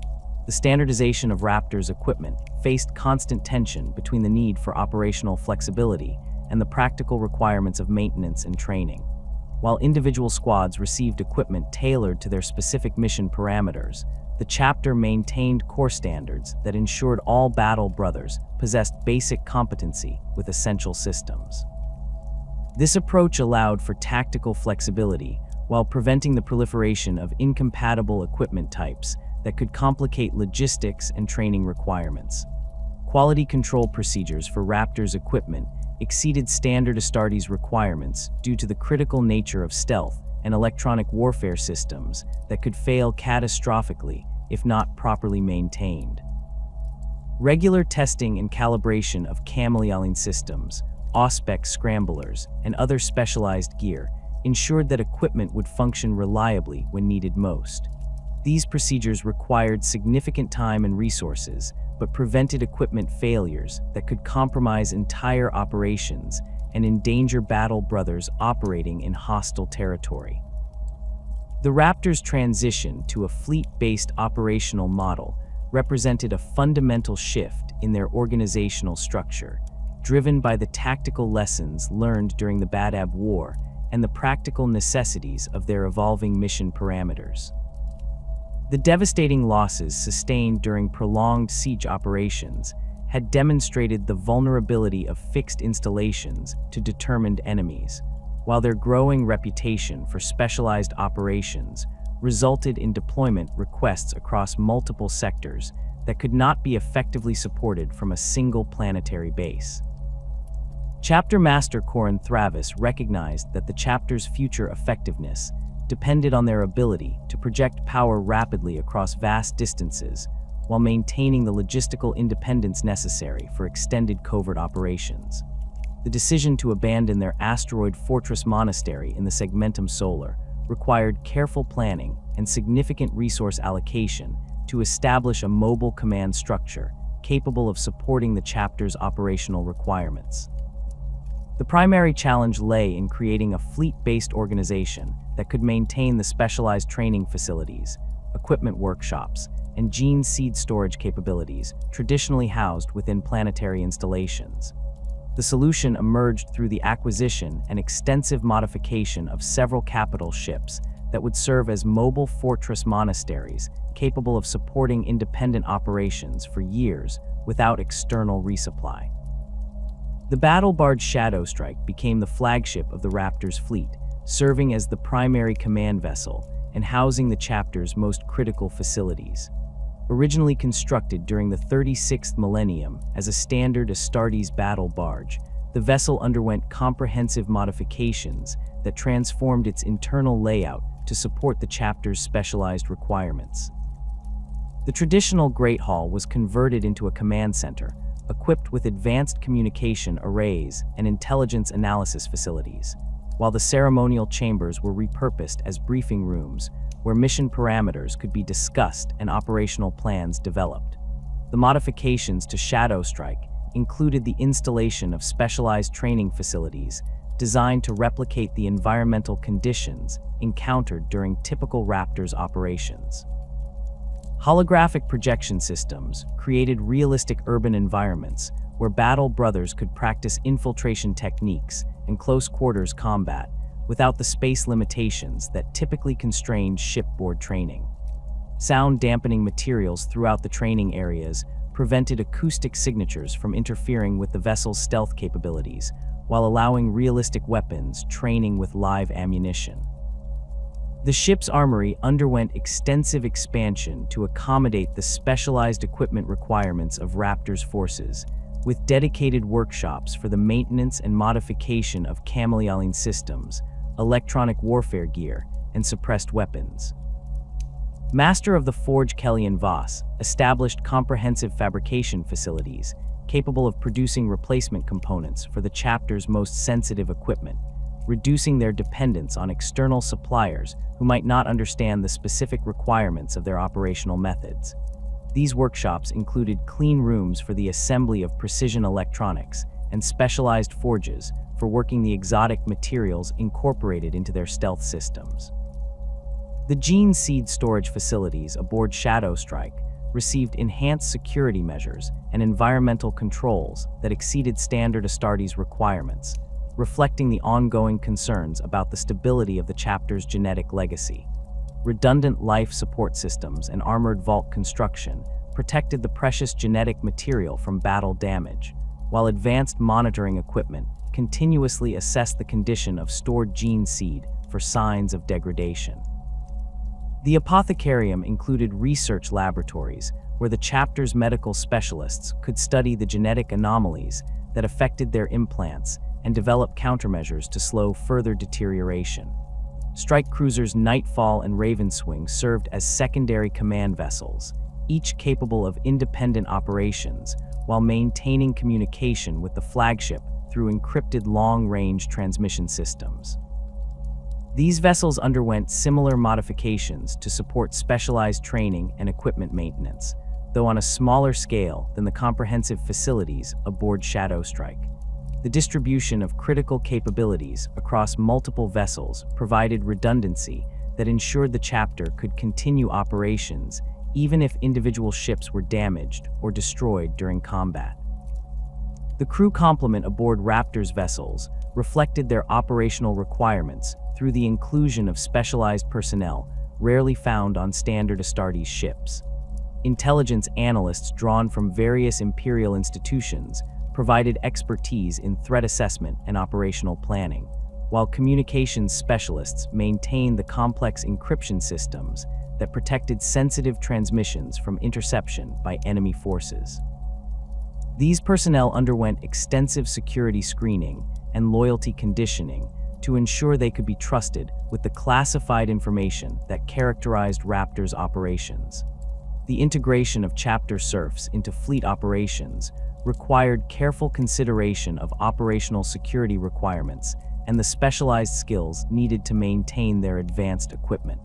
The standardization of Raptors equipment faced constant tension between the need for operational flexibility and the practical requirements of maintenance and training. While individual squads received equipment tailored to their specific mission parameters, the chapter maintained core standards that ensured all Battle Brothers possessed basic competency with essential systems. This approach allowed for tactical flexibility while preventing the proliferation of incompatible equipment types that could complicate logistics and training requirements. Quality control procedures for Raptors equipment exceeded standard Astartes requirements due to the critical nature of stealth and electronic warfare systems that could fail catastrophically if not properly maintained. Regular testing and calibration of chameleoning systems, Auspex scramblers, and other specialized gear ensured that equipment would function reliably when needed most. These procedures required significant time and resources, but prevented equipment failures that could compromise entire operations and endanger Battle Brothers operating in hostile territory. The Raptors' transition to a fleet-based operational model represented a fundamental shift in their organizational structure, driven by the tactical lessons learned during the Badab War and the practical necessities of their evolving mission parameters. The devastating losses sustained during prolonged siege operations had demonstrated the vulnerability of fixed installations to determined enemies, while their growing reputation for specialized operations resulted in deployment requests across multiple sectors that could not be effectively supported from a single planetary base. Chapter Master Corin Thravis recognized that the chapter's future effectiveness depended on their ability to project power rapidly across vast distances while maintaining the logistical independence necessary for extended covert operations. The decision to abandon their asteroid fortress monastery in the Segmentum Solar required careful planning and significant resource allocation to establish a mobile command structure capable of supporting the chapter's operational requirements. The primary challenge lay in creating a fleet-based organization that could maintain the specialized training facilities, equipment workshops, and gene seed storage capabilities traditionally housed within planetary installations. The solution emerged through the acquisition and extensive modification of several capital ships that would serve as mobile fortress monasteries capable of supporting independent operations for years without external resupply. The battle barge Shadow Strike became the flagship of the Raptors fleet, serving as the primary command vessel and housing the chapter's most critical facilities. Originally constructed during the 36th millennium as a standard Astartes battle barge, the vessel underwent comprehensive modifications that transformed its internal layout to support the chapter's specialized requirements. The traditional Great Hall was converted into a command center, equipped with advanced communication arrays and intelligence analysis facilities, while the ceremonial chambers were repurposed as briefing rooms where mission parameters could be discussed and operational plans developed. The modifications to Shadow Strike included the installation of specialized training facilities designed to replicate the environmental conditions encountered during typical Raptors operations. Holographic projection systems created realistic urban environments where Battle Brothers could practice infiltration techniques and close-quarters combat without the space limitations that typically constrained shipboard training. Sound-dampening materials throughout the training areas prevented acoustic signatures from interfering with the vessel's stealth capabilities, while allowing realistic weapons training with live ammunition. The ship's armory underwent extensive expansion to accommodate the specialized equipment requirements of Raptors' forces, with dedicated workshops for the maintenance and modification of chameleon systems, electronic warfare gear, and suppressed weapons. Master of the Forge Kellyan Voss established comprehensive fabrication facilities capable of producing replacement components for the chapter's most sensitive equipment, reducing their dependence on external suppliers who might not understand the specific requirements of their operational methods. These workshops included clean rooms for the assembly of precision electronics and specialized forges for working the exotic materials incorporated into their stealth systems. The gene seed storage facilities aboard Shadow Strike received enhanced security measures and environmental controls that exceeded standard Astartes requirements, reflecting the ongoing concerns about the stability of the chapter's genetic legacy. Redundant life support systems and armored vault construction protected the precious genetic material from battle damage, while advanced monitoring equipment continuously assessed the condition of stored gene seed for signs of degradation. The Apothecarium included research laboratories where the chapter's medical specialists could study the genetic anomalies that affected their implants and develop countermeasures to slow further deterioration. Strike cruisers Nightfall and Ravenswing served as secondary command vessels, each capable of independent operations while maintaining communication with the flagship through encrypted long-range transmission systems. These vessels underwent similar modifications to support specialized training and equipment maintenance, though on a smaller scale than the comprehensive facilities aboard Shadow Strike. The distribution of critical capabilities across multiple vessels provided redundancy that ensured the chapter could continue operations even if individual ships were damaged or destroyed during combat. The crew complement aboard Raptors vessels reflected their operational requirements through the inclusion of specialized personnel rarely found on standard Astartes ships. Intelligence analysts drawn from various Imperial institutions provided expertise in threat assessment and operational planning, while communications specialists maintained the complex encryption systems that protected sensitive transmissions from interception by enemy forces. These personnel underwent extensive security screening and loyalty conditioning to ensure they could be trusted with the classified information that characterized Raptors' operations. The integration of chapter serfs into fleet operations required careful consideration of operational security requirements and the specialized skills needed to maintain their advanced equipment.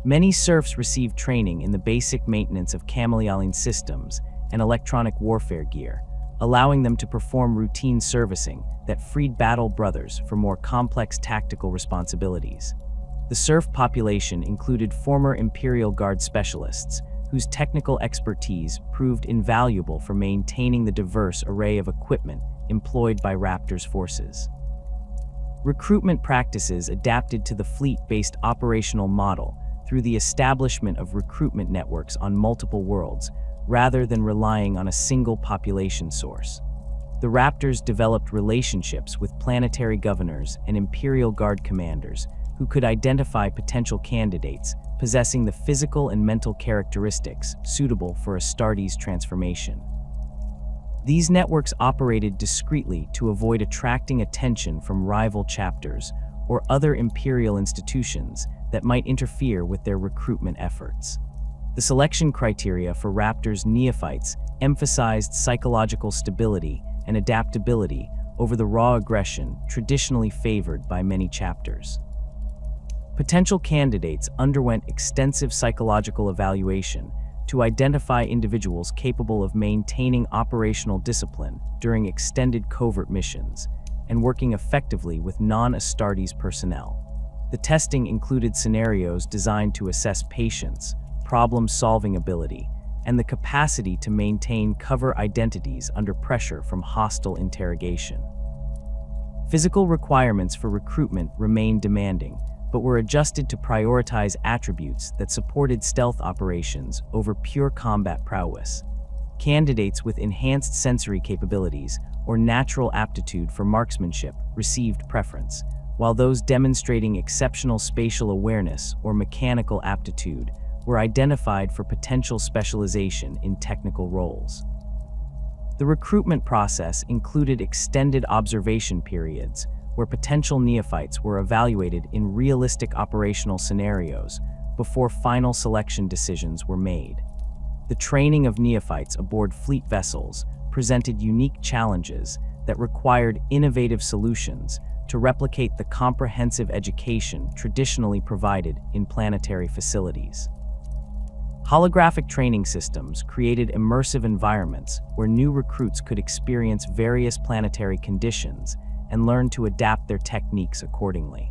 Many serfs received training in the basic maintenance of chameleon systems and electronic warfare gear, allowing them to perform routine servicing that freed battle brothers for more complex tactical responsibilities. The serf population included former Imperial Guard specialists, whose technical expertise proved invaluable for maintaining the diverse array of equipment employed by Raptors' forces. Recruitment practices adapted to the fleet-based operational model through the establishment of recruitment networks on multiple worlds, rather than relying on a single population source. The Raptors developed relationships with planetary governors and Imperial Guard commanders who could identify potential candidates possessing the physical and mental characteristics suitable for Astartes transformation. These networks operated discreetly to avoid attracting attention from rival chapters or other Imperial institutions that might interfere with their recruitment efforts. The selection criteria for Raptors neophytes emphasized psychological stability and adaptability over the raw aggression traditionally favored by many chapters. Potential candidates underwent extensive psychological evaluation to identify individuals capable of maintaining operational discipline during extended covert missions and working effectively with non-Astartes personnel. The testing included scenarios designed to assess patience, problem-solving ability, and the capacity to maintain cover identities under pressure from hostile interrogation. Physical requirements for recruitment remained demanding, but were adjusted to prioritize attributes that supported stealth operations over pure combat prowess. Candidates with enhanced sensory capabilities or natural aptitude for marksmanship received preference, while those demonstrating exceptional spatial awareness or mechanical aptitude were identified for potential specialization in technical roles. The recruitment process included extended observation periods, where potential neophytes were evaluated in realistic operational scenarios before final selection decisions were made. The training of neophytes aboard fleet vessels presented unique challenges that required innovative solutions to replicate the comprehensive education traditionally provided in planetary facilities. Holographic training systems created immersive environments where new recruits could experience various planetary conditions and learn to adapt their techniques accordingly.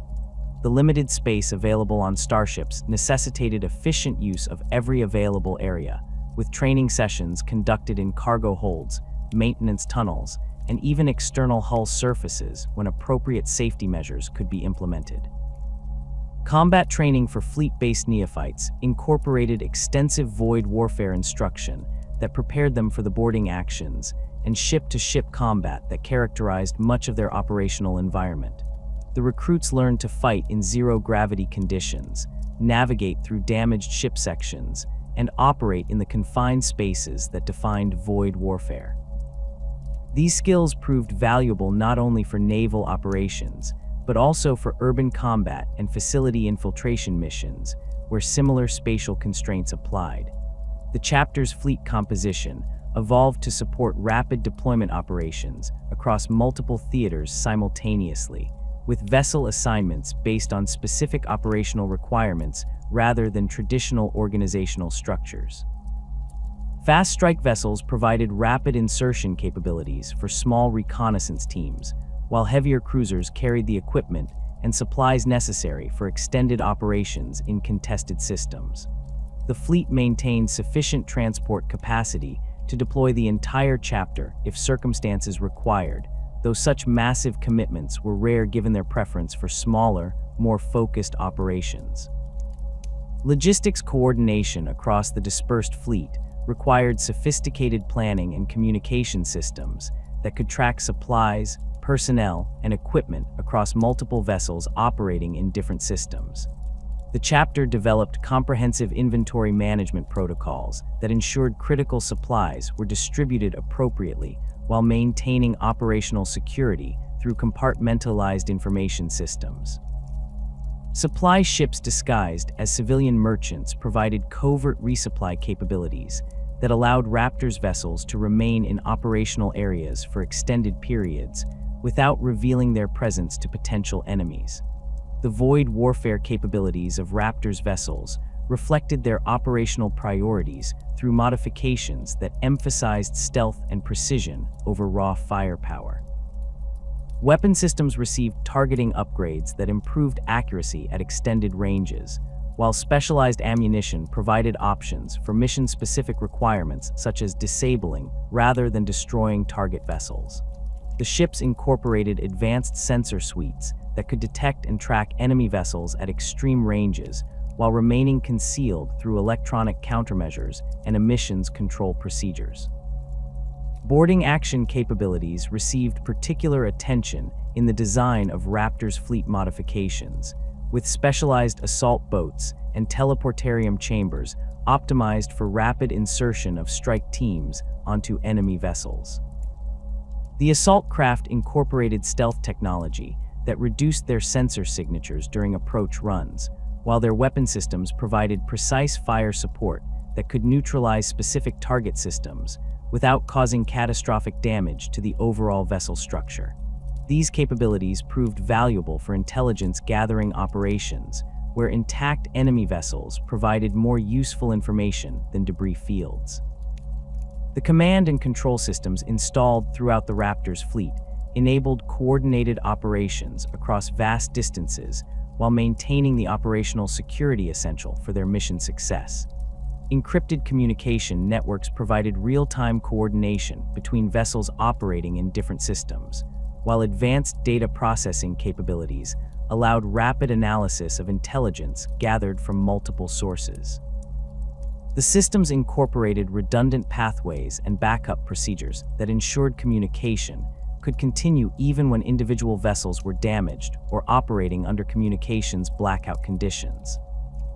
The limited space available on starships necessitated efficient use of every available area, with training sessions conducted in cargo holds, maintenance tunnels, and even external hull surfaces when appropriate safety measures could be implemented. Combat training for fleet-based neophytes incorporated extensive void warfare instruction that prepared them for the boarding actions and ship-to-ship combat that characterized much of their operational environment. The recruits learned to fight in zero-gravity conditions, navigate through damaged ship sections, and operate in the confined spaces that defined void warfare. These skills proved valuable not only for naval operations, but also for urban combat and facility infiltration missions, where similar spatial constraints applied. The chapter's fleet composition evolved to support rapid deployment operations across multiple theaters simultaneously, with vessel assignments based on specific operational requirements rather than traditional organizational structures. Fast strike vessels provided rapid insertion capabilities for small reconnaissance teams, while heavier cruisers carried the equipment and supplies necessary for extended operations in contested systems. The fleet maintained sufficient transport capacity to deploy the entire chapter if circumstances required, though such massive commitments were rare given their preference for smaller, more focused operations. Logistics coordination across the dispersed fleet required sophisticated planning and communication systems that could track supplies, personnel, and equipment across multiple vessels operating in different systems. The chapter developed comprehensive inventory management protocols that ensured critical supplies were distributed appropriately while maintaining operational security through compartmentalized information systems. Supply ships disguised as civilian merchants provided covert resupply capabilities that allowed Raptors vessels to remain in operational areas for extended periods without revealing their presence to potential enemies. The void warfare capabilities of Raptors vessels reflected their operational priorities through modifications that emphasized stealth and precision over raw firepower. Weapon systems received targeting upgrades that improved accuracy at extended ranges, while specialized ammunition provided options for mission-specific requirements such as disabling rather than destroying target vessels. The ships incorporated advanced sensor suites that could detect and track enemy vessels at extreme ranges while remaining concealed through electronic countermeasures and emissions control procedures. Boarding action capabilities received particular attention in the design of Raptor's fleet modifications, with specialized assault boats and teleportarium chambers optimized for rapid insertion of strike teams onto enemy vessels. The assault craft incorporated stealth technology that reduced their sensor signatures during approach runs, while their weapon systems provided precise fire support that could neutralize specific target systems without causing catastrophic damage to the overall vessel structure. These capabilities proved valuable for intelligence gathering operations, where intact enemy vessels provided more useful information than debris fields. The command and control systems installed throughout the Raptor's fleet enabled coordinated operations across vast distances while maintaining the operational security essential for their mission success. Encrypted communication networks provided real-time coordination between vessels operating in different systems, while advanced data processing capabilities allowed rapid analysis of intelligence gathered from multiple sources. The systems incorporated redundant pathways and backup procedures that ensured communication could continue even when individual vessels were damaged or operating under communications blackout conditions.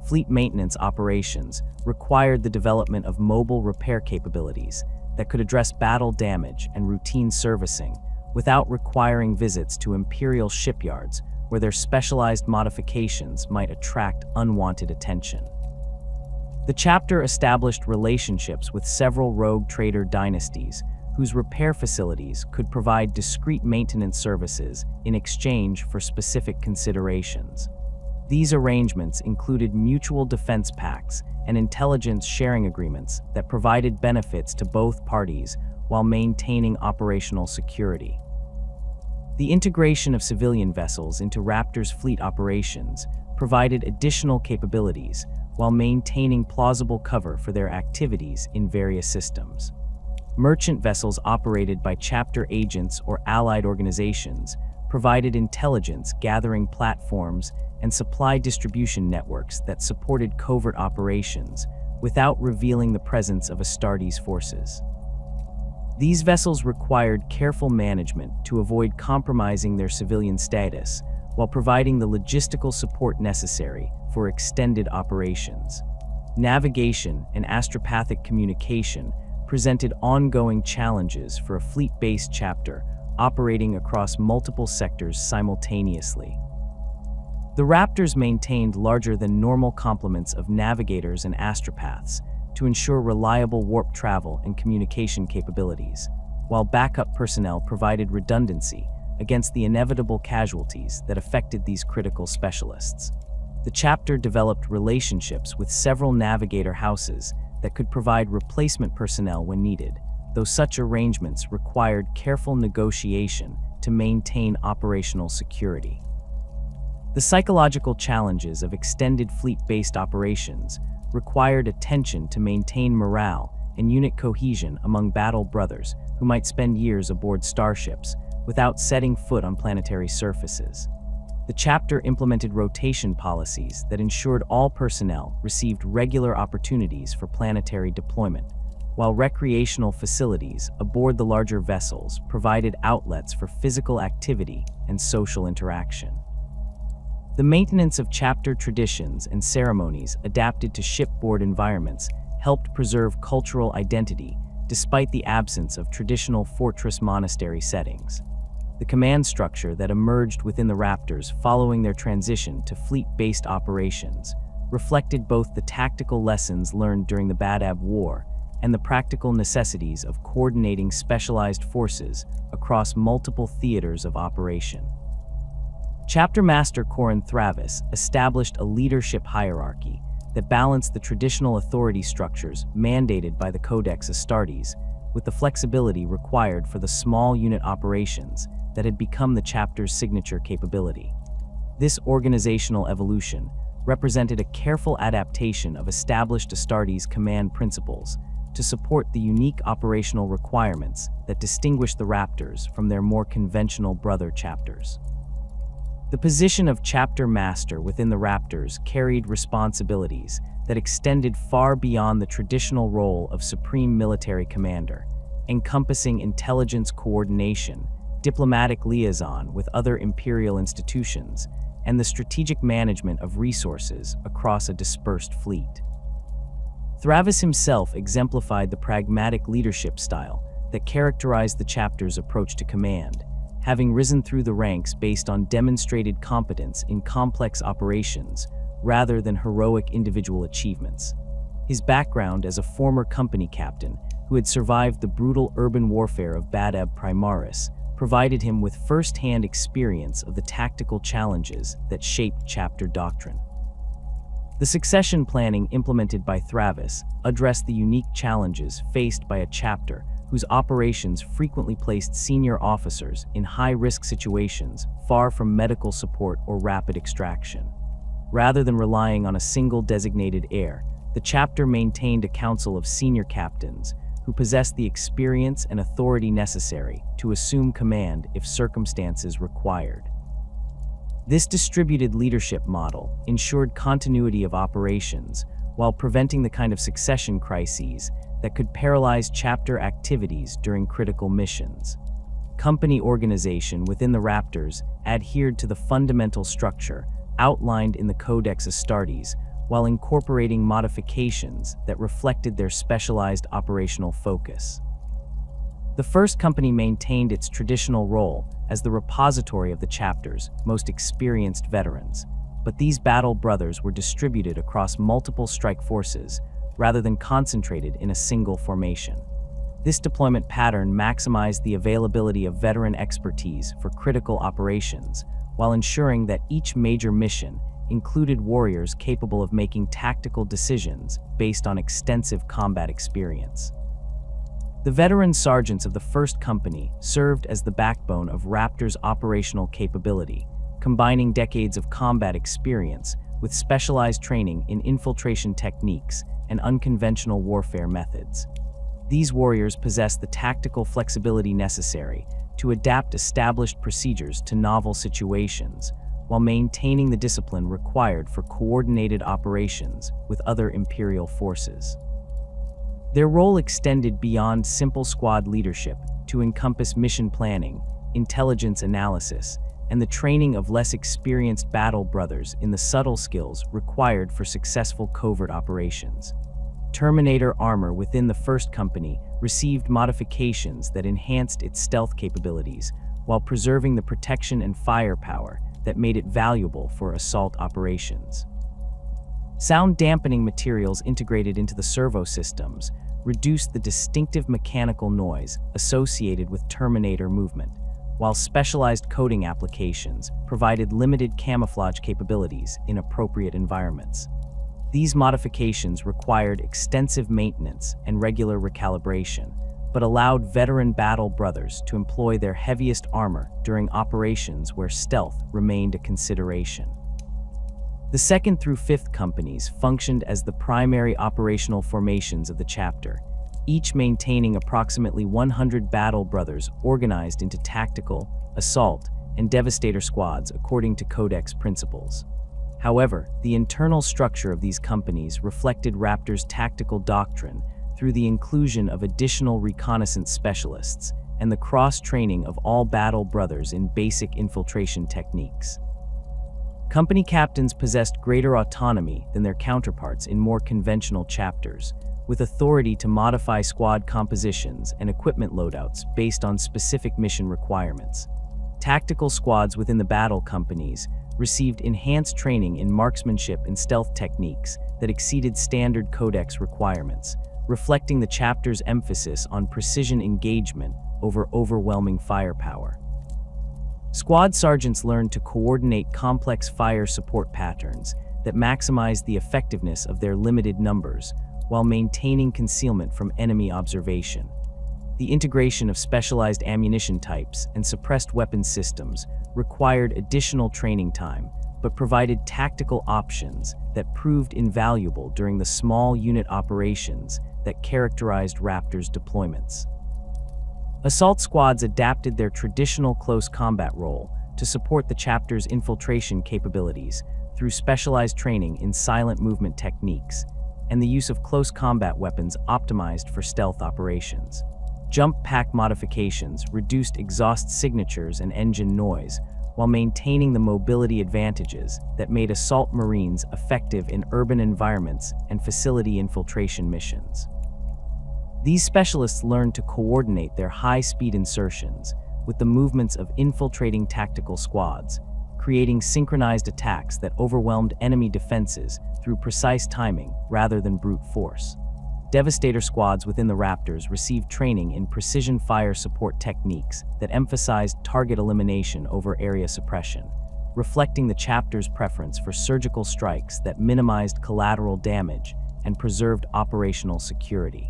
Fleet maintenance operations required the development of mobile repair capabilities that could address battle damage and routine servicing without requiring visits to Imperial shipyards where their specialized modifications might attract unwanted attention. The chapter established relationships with several rogue trader dynasties whose repair facilities could provide discreet maintenance services in exchange for specific considerations. These arrangements included mutual defense pacts and intelligence sharing agreements that provided benefits to both parties while maintaining operational security. The integration of civilian vessels into Raptors' fleet operations provided additional capabilities while maintaining plausible cover for their activities in various systems. Merchant vessels operated by chapter agents or allied organizations provided intelligence gathering platforms and supply distribution networks that supported covert operations without revealing the presence of Astartes forces. These vessels required careful management to avoid compromising their civilian status while providing the logistical support necessary for extended operations. Navigation and astropathic communication presented ongoing challenges for a fleet-based chapter operating across multiple sectors simultaneously. The Raptors maintained larger than normal complements of navigators and astropaths to ensure reliable warp travel and communication capabilities, while backup personnel provided redundancy against the inevitable casualties that affected these critical specialists. The chapter developed relationships with several navigator houses that could provide replacement personnel when needed, though such arrangements required careful negotiation to maintain operational security. The psychological challenges of extended fleet-based operations required attention to maintain morale and unit cohesion among battle brothers who might spend years aboard starships without setting foot on planetary surfaces. The chapter implemented rotation policies that ensured all personnel received regular opportunities for planetary deployment, while recreational facilities aboard the larger vessels provided outlets for physical activity and social interaction. The maintenance of chapter traditions and ceremonies adapted to shipboard environments helped preserve cultural identity despite the absence of traditional fortress monastery settings. The command structure that emerged within the Raptors following their transition to fleet-based operations reflected both the tactical lessons learned during the Badab War and the practical necessities of coordinating specialized forces across multiple theaters of operation. Chapter Master Corin Thravis established a leadership hierarchy that balanced the traditional authority structures mandated by the Codex Astartes with the flexibility required for the small unit operations that had become the chapter's signature capability. This organizational evolution represented a careful adaptation of established Astartes command principles to support the unique operational requirements that distinguish the Raptors from their more conventional brother chapters. The position of chapter master within the Raptors carried responsibilities that extended far beyond the traditional role of supreme military commander, encompassing intelligence coordination, diplomatic liaison with other imperial institutions, and the strategic management of resources across a dispersed fleet. Thravis himself exemplified the pragmatic leadership style that characterized the chapter's approach to command, having risen through the ranks based on demonstrated competence in complex operations rather than heroic individual achievements. His background as a former company captain who had survived the brutal urban warfare of Badab Primaris provided him with first-hand experience of the tactical challenges that shaped chapter doctrine. The succession planning implemented by Thravis addressed the unique challenges faced by a chapter whose operations frequently placed senior officers in high-risk situations far from medical support or rapid extraction. Rather than relying on a single designated heir, the chapter maintained a council of senior captains who possessed the experience and authority necessary to assume command if circumstances required. This distributed leadership model ensured continuity of operations while preventing the kind of succession crises that could paralyze chapter activities during critical missions. Company organization within the Raptors adhered to the fundamental structure outlined in the Codex Astartes, while incorporating modifications that reflected their specialized operational focus. The first company maintained its traditional role as the repository of the chapter's most experienced veterans, but these battle brothers were distributed across multiple strike forces rather than concentrated in a single formation. This deployment pattern maximized the availability of veteran expertise for critical operations, while ensuring that each major mission included warriors capable of making tactical decisions based on extensive combat experience. The veteran sergeants of the first company served as the backbone of Raptor's operational capability, combining decades of combat experience with specialized training in infiltration techniques and unconventional warfare methods. These warriors possess the tactical flexibility necessary to adapt established procedures to novel situations, while maintaining the discipline required for coordinated operations with other Imperial forces. Their role extended beyond simple squad leadership to encompass mission planning, intelligence analysis, and the training of less experienced battle brothers in the subtle skills required for successful covert operations. Terminator armor within the first company received modifications that enhanced its stealth capabilities, while preserving the protection and firepower that made it valuable for assault operations. Sound dampening materials integrated into the servo systems reduced the distinctive mechanical noise associated with Terminator movement, while specialized coating applications provided limited camouflage capabilities in appropriate environments. These modifications required extensive maintenance and regular recalibration, but allowed veteran battle brothers to employ their heaviest armor during operations where stealth remained a consideration. The 2nd through 5th companies functioned as the primary operational formations of the chapter, each maintaining approximately 100 battle brothers organized into tactical, assault, and devastator squads according to Codex principles. However, the internal structure of these companies reflected Raptor's tactical doctrine through the inclusion of additional reconnaissance specialists and the cross-training of all battle brothers in basic infiltration techniques. Company captains possessed greater autonomy than their counterparts in more conventional chapters, with authority to modify squad compositions and equipment loadouts based on specific mission requirements. Tactical squads within the battle companies received enhanced training in marksmanship and stealth techniques that exceeded standard codex requirements, reflecting the chapter's emphasis on precision engagement over overwhelming firepower. Squad sergeants learned to coordinate complex fire support patterns that maximize the effectiveness of their limited numbers while maintaining concealment from enemy observation. The integration of specialized ammunition types and suppressed weapon systems required additional training time, but provided tactical options that proved invaluable during the small unit operations that characterized Raptor's deployments. Assault squads adapted their traditional close combat role to support the chapter's infiltration capabilities through specialized training in silent movement techniques and the use of close combat weapons optimized for stealth operations. Jump pack modifications reduced exhaust signatures and engine noise while maintaining the mobility advantages that made assault marines effective in urban environments and facility infiltration missions. These specialists learned to coordinate their high-speed insertions with the movements of infiltrating tactical squads, creating synchronized attacks that overwhelmed enemy defenses through precise timing rather than brute force. Devastator squads within the Raptors received training in precision fire support techniques that emphasized target elimination over area suppression, reflecting the chapter's preference for surgical strikes that minimized collateral damage and preserved operational security.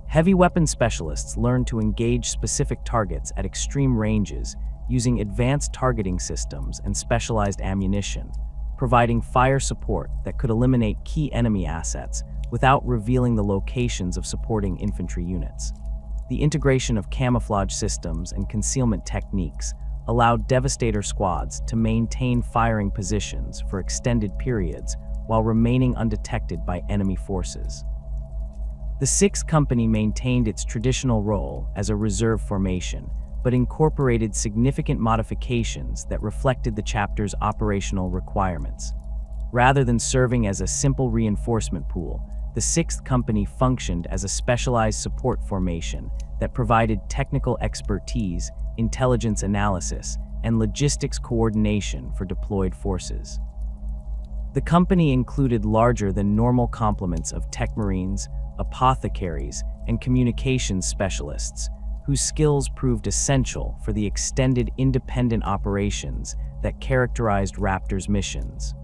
Heavy weapon specialists learned to engage specific targets at extreme ranges using advanced targeting systems and specialized ammunition, providing fire support that could eliminate key enemy assets without revealing the locations of supporting infantry units. The integration of camouflage systems and concealment techniques allowed devastator squads to maintain firing positions for extended periods while remaining undetected by enemy forces. The 6th Company maintained its traditional role as a reserve formation, but incorporated significant modifications that reflected the chapter's operational requirements. Rather than serving as a simple reinforcement pool, the 6th Company functioned as a specialized support formation that provided technical expertise, intelligence analysis, and logistics coordination for deployed forces. The company included larger than normal complements of tech marines, apothecaries, and communications specialists, whose skills proved essential for the extended independent operations that characterized Raptors' missions.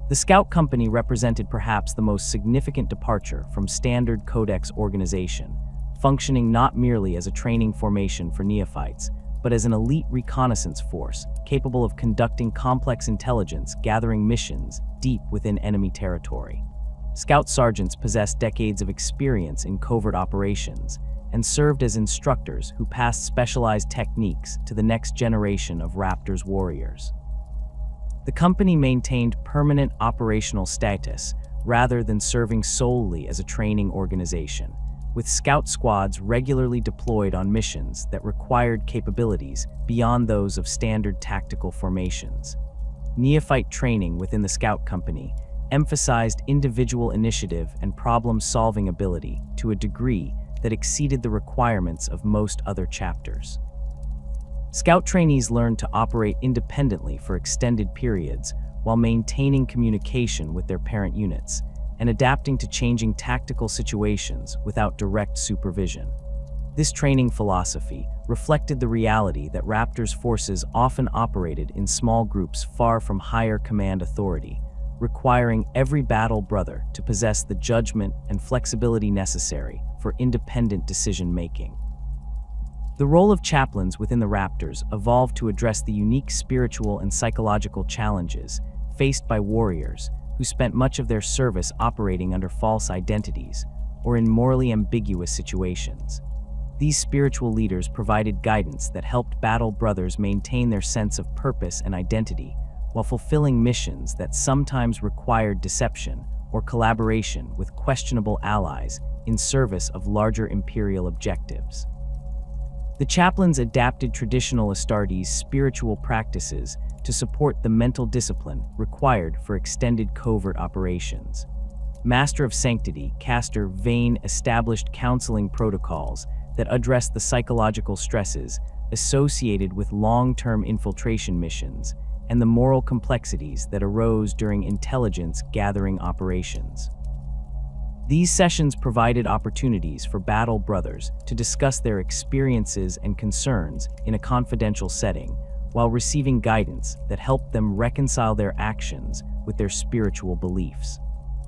The Scout Company represented perhaps the most significant departure from standard Codex organization, functioning not merely as a training formation for neophytes, but as an elite reconnaissance force capable of conducting complex intelligence gathering missions deep within enemy territory. Scout sergeants possessed decades of experience in covert operations and served as instructors who passed specialized techniques to the next generation of Raptors warriors. The company maintained permanent operational status rather than serving solely as a training organization, with scout squads regularly deployed on missions that required capabilities beyond those of standard tactical formations. Neophyte training within the Scout Company emphasized individual initiative and problem-solving ability to a degree that exceeded the requirements of most other chapters. Scout trainees learned to operate independently for extended periods while maintaining communication with their parent units and adapting to changing tactical situations without direct supervision. This training philosophy reflected the reality that Raptors' forces often operated in small groups far from higher command authority, requiring every battle brother to possess the judgment and flexibility necessary for independent decision-making. The role of chaplains within the Raptors evolved to address the unique spiritual and psychological challenges faced by warriors who spent much of their service operating under false identities or in morally ambiguous situations. These spiritual leaders provided guidance that helped battle brothers maintain their sense of purpose and identity while fulfilling missions that sometimes required deception or collaboration with questionable allies in service of larger imperial objectives. The chaplains adapted traditional Astartes spiritual practices to support the mental discipline required for extended covert operations. Master of Sanctity, Caster Vane established counseling protocols that addressed the psychological stresses associated with long-term infiltration missions and the moral complexities that arose during intelligence-gathering operations. These sessions provided opportunities for battle brothers to discuss their experiences and concerns in a confidential setting, while receiving guidance that helped them reconcile their actions with their spiritual beliefs.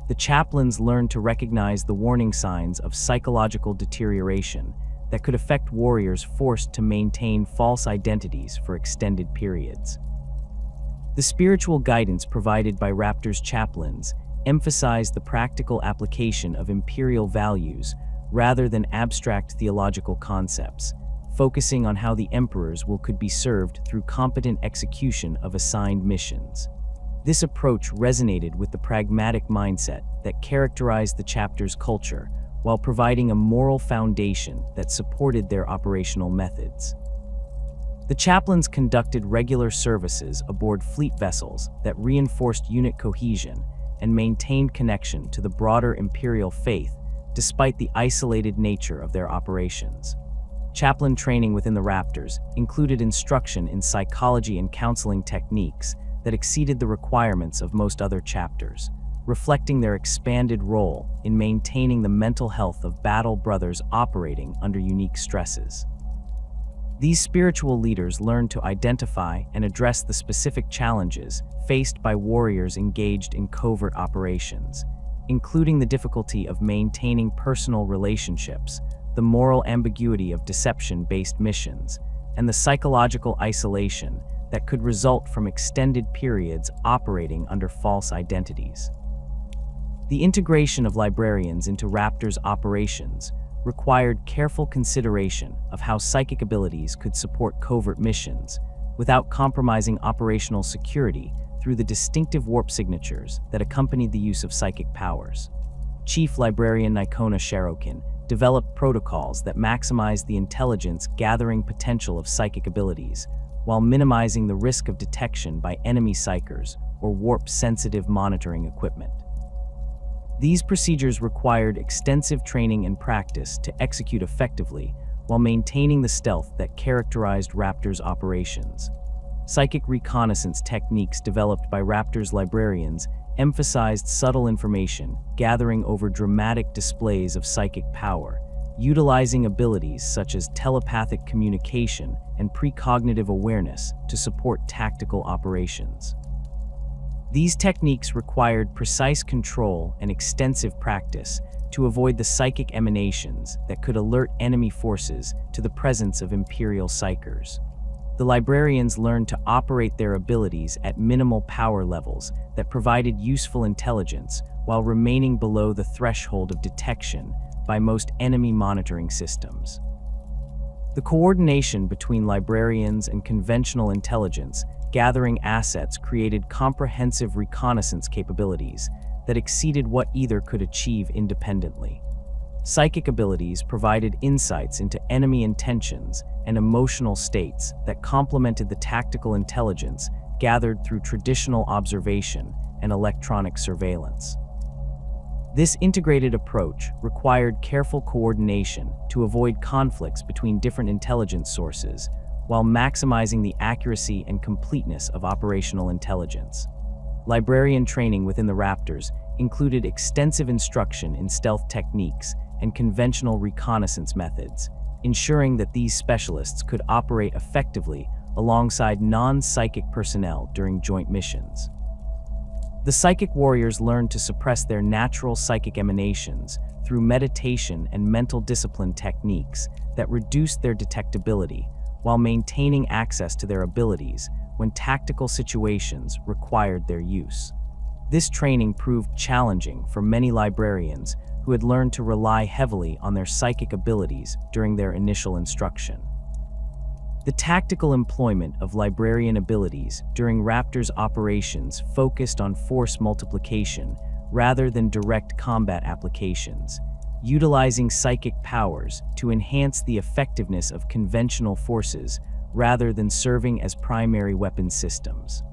The chaplains learned to recognize the warning signs of psychological deterioration that could affect warriors forced to maintain false identities for extended periods. The spiritual guidance provided by Raptors' chaplains emphasized the practical application of imperial values rather than abstract theological concepts, focusing on how the emperor's will could be served through competent execution of assigned missions. This approach resonated with the pragmatic mindset that characterized the chapter's culture, while providing a moral foundation that supported their operational methods. The chaplains conducted regular services aboard fleet vessels that reinforced unit cohesion and maintained connection to the broader imperial faith despite the isolated nature of their operations. Chaplain training within the Raptors included instruction in psychology and counseling techniques that exceeded the requirements of most other chapters, reflecting their expanded role in maintaining the mental health of battle brothers operating under unique stresses. These spiritual leaders learned to identify and address the specific challenges faced by warriors engaged in covert operations, including the difficulty of maintaining personal relationships, the moral ambiguity of deception-based missions, and the psychological isolation that could result from extended periods operating under false identities. The integration of librarians into Raptors' operations required careful consideration of how psychic abilities could support covert missions without compromising operational security through the distinctive warp signatures that accompanied the use of psychic powers. Chief Librarian Nikona Sharokin developed protocols that maximized the intelligence-gathering potential of psychic abilities, while minimizing the risk of detection by enemy psychers or warp-sensitive monitoring equipment. These procedures required extensive training and practice to execute effectively while maintaining the stealth that characterized Raptors' operations. Psychic reconnaissance techniques developed by Raptors librarians emphasized subtle information gathering over dramatic displays of psychic power, utilizing abilities such as telepathic communication and precognitive awareness to support tactical operations. These techniques required precise control and extensive practice to avoid the psychic emanations that could alert enemy forces to the presence of Imperial psychers. The librarians learned to operate their abilities at minimal power levels that provided useful intelligence while remaining below the threshold of detection by most enemy monitoring systems. The coordination between librarians and conventional intelligence gathering assets created comprehensive reconnaissance capabilities that exceeded what either could achieve independently. Psychic abilities provided insights into enemy intentions and emotional states that complemented the tactical intelligence gathered through traditional observation and electronic surveillance. This integrated approach required careful coordination to avoid conflicts between different intelligence sources, while maximizing the accuracy and completeness of operational intelligence. Librarian training within the Raptors included extensive instruction in stealth techniques and conventional reconnaissance methods, ensuring that these specialists could operate effectively alongside non-psychic personnel during joint missions. The psychic warriors learned to suppress their natural psychic emanations through meditation and mental discipline techniques that reduced their detectability while maintaining access to their abilities when tactical situations required their use. This training proved challenging for many librarians who had learned to rely heavily on their psychic abilities during their initial instruction. The tactical employment of librarian abilities during Raptors operations focused on force multiplication rather than direct combat applications, utilizing psychic powers to enhance the effectiveness of conventional forces rather than serving as primary weapon systems.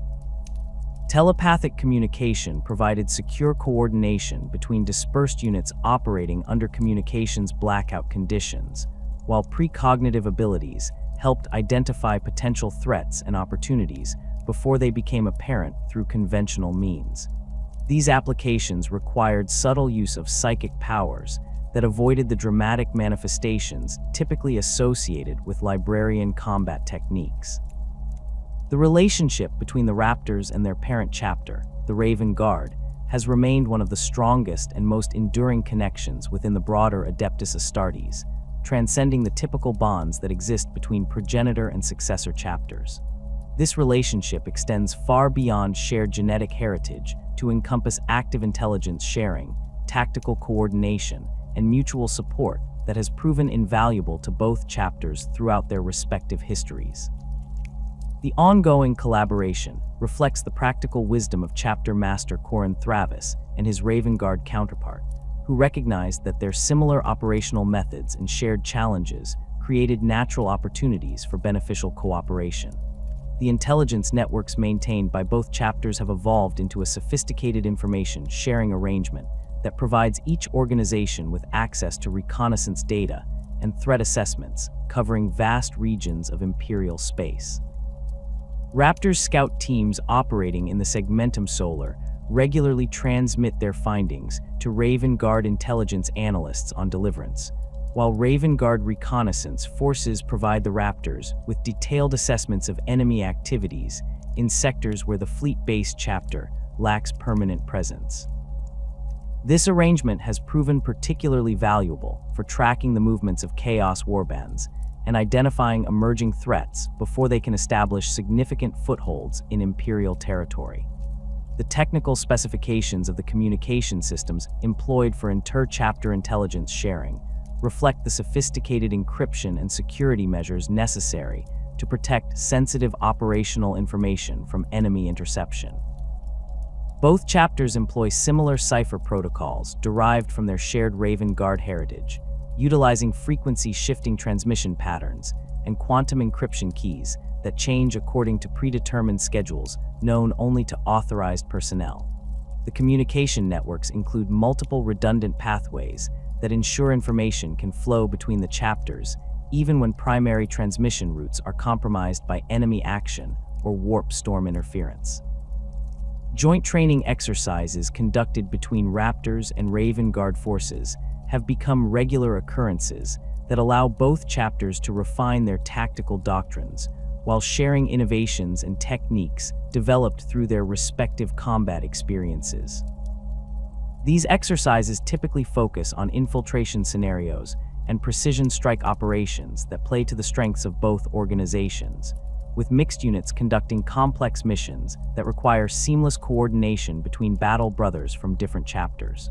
Telepathic communication provided secure coordination between dispersed units operating under communications blackout conditions, while precognitive abilities helped identify potential threats and opportunities before they became apparent through conventional means. These applications required subtle use of psychic powers that avoided the dramatic manifestations typically associated with librarian combat techniques. The relationship between the Raptors and their parent chapter, the Raven Guard, has remained one of the strongest and most enduring connections within the broader Adeptus Astartes, transcending the typical bonds that exist between progenitor and successor chapters. This relationship extends far beyond shared genetic heritage to encompass active intelligence sharing, tactical coordination, and mutual support that has proven invaluable to both chapters throughout their respective histories. The ongoing collaboration reflects the practical wisdom of Chapter Master Corin Thravis and his Raven Guard counterpart, who recognized that their similar operational methods and shared challenges created natural opportunities for beneficial cooperation. The intelligence networks maintained by both chapters have evolved into a sophisticated information sharing arrangement that provides each organization with access to reconnaissance data and threat assessments covering vast regions of Imperial space. Raptors scout teams operating in the Segmentum Solar regularly transmit their findings to Raven Guard intelligence analysts on Deliverance, while Raven Guard reconnaissance forces provide the Raptors with detailed assessments of enemy activities in sectors where the fleet-based chapter lacks permanent presence. This arrangement has proven particularly valuable for tracking the movements of Chaos warbands and identifying emerging threats before they can establish significant footholds in Imperial territory. The technical specifications of the communication systems employed for inter-chapter intelligence sharing reflect the sophisticated encryption and security measures necessary to protect sensitive operational information from enemy interception. Both chapters employ similar cipher protocols derived from their shared Raven Guard heritage, utilizing frequency-shifting transmission patterns and quantum encryption keys that change according to predetermined schedules known only to authorized personnel. The communication networks include multiple redundant pathways that ensure information can flow between the chapters, even when primary transmission routes are compromised by enemy action or warp storm interference. Joint training exercises conducted between Raptors and Raven Guard forces have become regular occurrences that allow both chapters to refine their tactical doctrines while sharing innovations and techniques developed through their respective combat experiences. These exercises typically focus on infiltration scenarios and precision strike operations that play to the strengths of both organizations, with mixed units conducting complex missions that require seamless coordination between battle brothers from different chapters.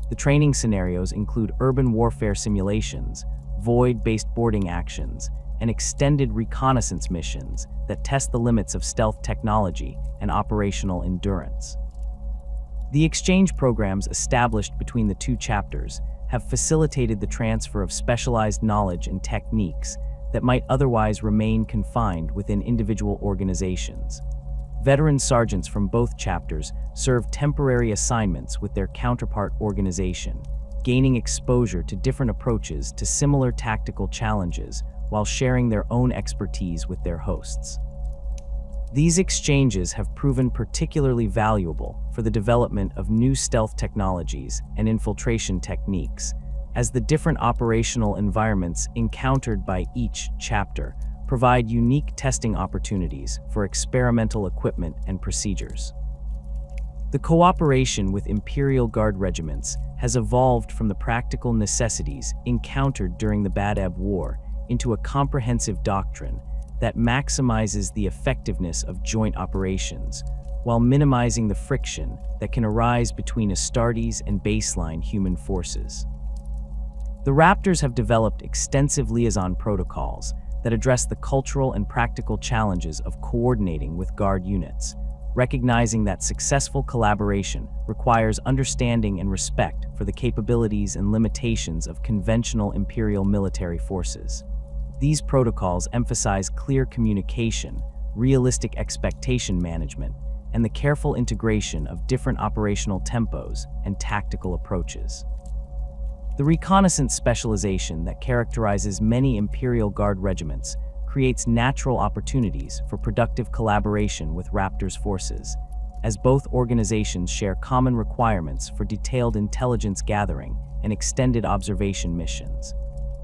The training scenarios include urban warfare simulations, void-based boarding actions, and extended reconnaissance missions that test the limits of stealth technology and operational endurance. The exchange programs established between the two chapters have facilitated the transfer of specialized knowledge and techniques that might otherwise remain confined within individual organizations. Veteran sergeants from both chapters serve temporary assignments with their counterpart organization, gaining exposure to different approaches to similar tactical challenges while sharing their own expertise with their hosts. These exchanges have proven particularly valuable for the development of new stealth technologies and infiltration techniques, as the different operational environments encountered by each chapter provide unique testing opportunities for experimental equipment and procedures. The cooperation with Imperial Guard regiments has evolved from the practical necessities encountered during the Badab War into a comprehensive doctrine that maximizes the effectiveness of joint operations while minimizing the friction that can arise between Astartes and baseline human forces. The Raptors have developed extensive liaison protocols that address the cultural and practical challenges of coordinating with Guard units, recognizing that successful collaboration requires understanding and respect for the capabilities and limitations of conventional Imperial military forces. These protocols emphasize clear communication, realistic expectation management, and the careful integration of different operational tempos and tactical approaches. The reconnaissance specialization that characterizes many Imperial Guard regiments creates natural opportunities for productive collaboration with Raptors forces, as both organizations share common requirements for detailed intelligence gathering and extended observation missions.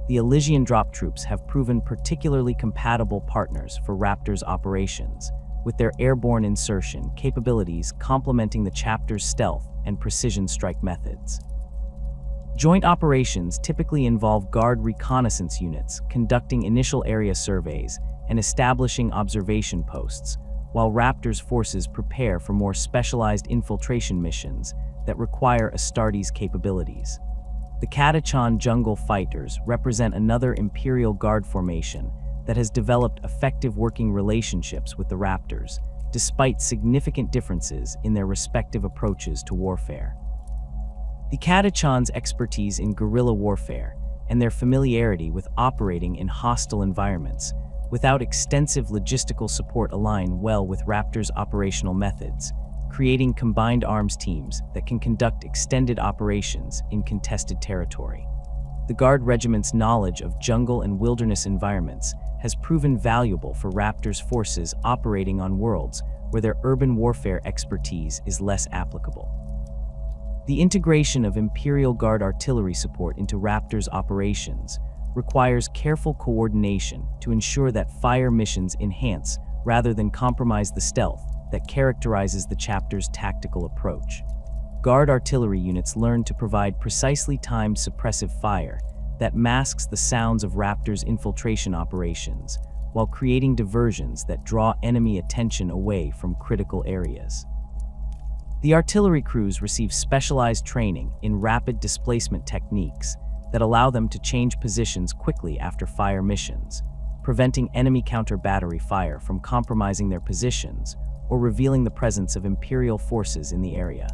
The Elysian drop troops have proven particularly compatible partners for Raptors operations, with their airborne insertion capabilities complementing the chapter's stealth and precision strike methods. Joint operations typically involve Guard reconnaissance units conducting initial area surveys and establishing observation posts, while Raptors forces prepare for more specialized infiltration missions that require Astartes capabilities. The Catachan jungle fighters represent another Imperial Guard formation that has developed effective working relationships with the Raptors, despite significant differences in their respective approaches to warfare. The Catachan's expertise in guerrilla warfare and their familiarity with operating in hostile environments without extensive logistical support align well with Raptors' operational methods, creating combined arms teams that can conduct extended operations in contested territory. The Guard regiment's knowledge of jungle and wilderness environments has proven valuable for Raptors forces operating on worlds where their urban warfare expertise is less applicable. The integration of Imperial Guard artillery support into Raptors operations requires careful coordination to ensure that fire missions enhance rather than compromise the stealth that characterizes the chapter's tactical approach. Guard artillery units learn to provide precisely timed suppressive fire that masks the sounds of Raptors' infiltration operations while creating diversions that draw enemy attention away from critical areas. The artillery crews receive specialized training in rapid displacement techniques that allow them to change positions quickly after fire missions, preventing enemy counter-battery fire from compromising their positions or revealing the presence of Imperial forces in the area.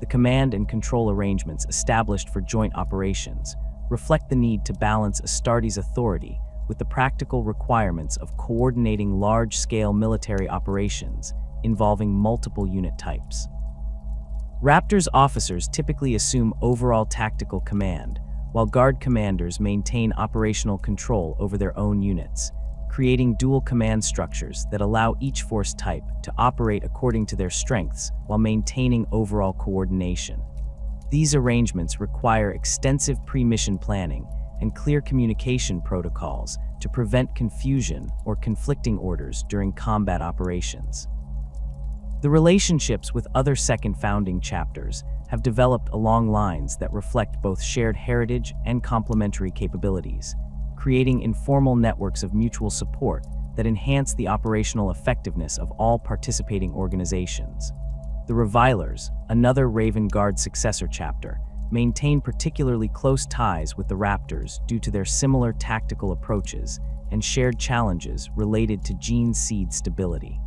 The command and control arrangements established for joint operations reflect the need to balance Astartes' authority with the practical requirements of coordinating large-scale military operations involving multiple unit types. Raptors officers typically assume overall tactical command, while Guard commanders maintain operational control over their own units, creating dual command structures that allow each force type to operate according to their strengths while maintaining overall coordination. These arrangements require extensive pre-mission planning and clear communication protocols to prevent confusion or conflicting orders during combat operations. The relationships with other second founding chapters have developed along lines that reflect both shared heritage and complementary capabilities, creating informal networks of mutual support that enhance the operational effectiveness of all participating organizations. The Revilers, another Raven Guard successor chapter, maintain particularly close ties with the Raptors due to their similar tactical approaches and shared challenges related to gene seed stability.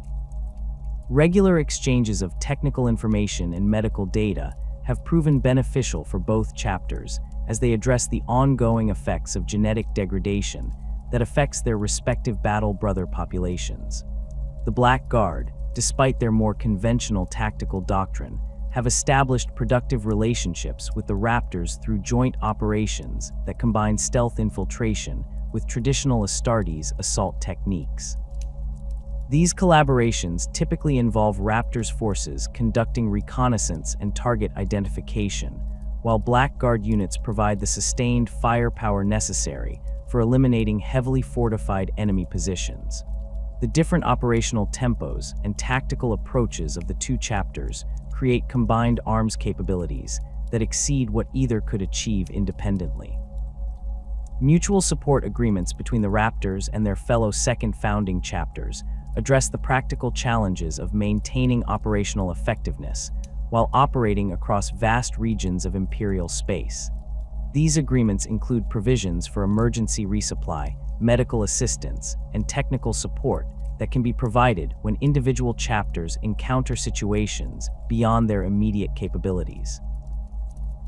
Regular exchanges of technical information and medical data have proven beneficial for both chapters as they address the ongoing effects of genetic degradation that affects their respective battle brother populations. The Black Guard, despite their more conventional tactical doctrine, have established productive relationships with the Raptors through joint operations that combine stealth infiltration with traditional Astartes assault techniques. These collaborations typically involve Raptors forces conducting reconnaissance and target identification, while Black Guard units provide the sustained firepower necessary for eliminating heavily fortified enemy positions. The different operational tempos and tactical approaches of the two chapters create combined arms capabilities that exceed what either could achieve independently. Mutual support agreements between the Raptors and their fellow second founding chapters address the practical challenges of maintaining operational effectiveness while operating across vast regions of Imperial space. These agreements include provisions for emergency resupply, medical assistance, and technical support that can be provided when individual chapters encounter situations beyond their immediate capabilities.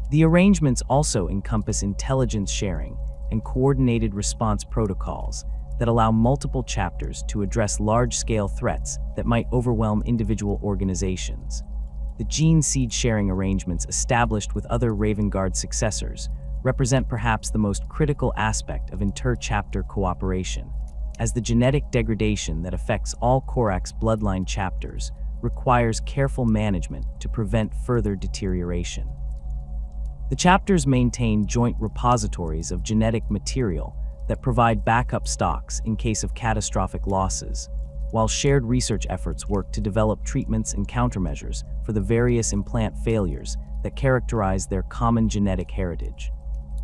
The arrangements also encompass intelligence sharing and coordinated response protocols that allow multiple chapters to address large-scale threats that might overwhelm individual organizations. The gene seed sharing arrangements established with other Raven Guard successors represent perhaps the most critical aspect of inter-chapter cooperation, as the genetic degradation that affects all Corax bloodline chapters requires careful management to prevent further deterioration. The chapters maintain joint repositories of genetic material that provide backup stocks in case of catastrophic losses, while shared research efforts work to develop treatments and countermeasures for the various implant failures that characterize their common genetic heritage.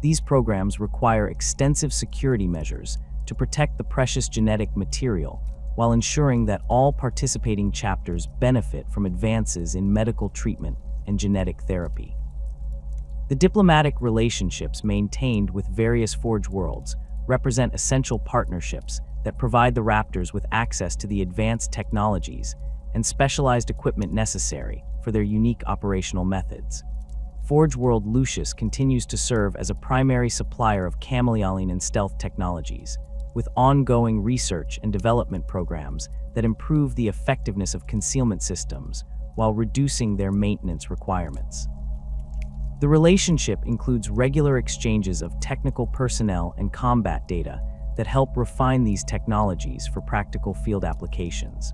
These programs require extensive security measures to protect the precious genetic material while ensuring that all participating chapters benefit from advances in medical treatment and genetic therapy. The diplomatic relationships maintained with various Forge worlds represent essential partnerships that provide the Raptors with access to the advanced technologies and specialized equipment necessary for their unique operational methods. Forge World Lucius continues to serve as a primary supplier of chameleoning and stealth technologies, with ongoing research and development programs that improve the effectiveness of concealment systems while reducing their maintenance requirements. The relationship includes regular exchanges of technical personnel and combat data that help refine these technologies for practical field applications.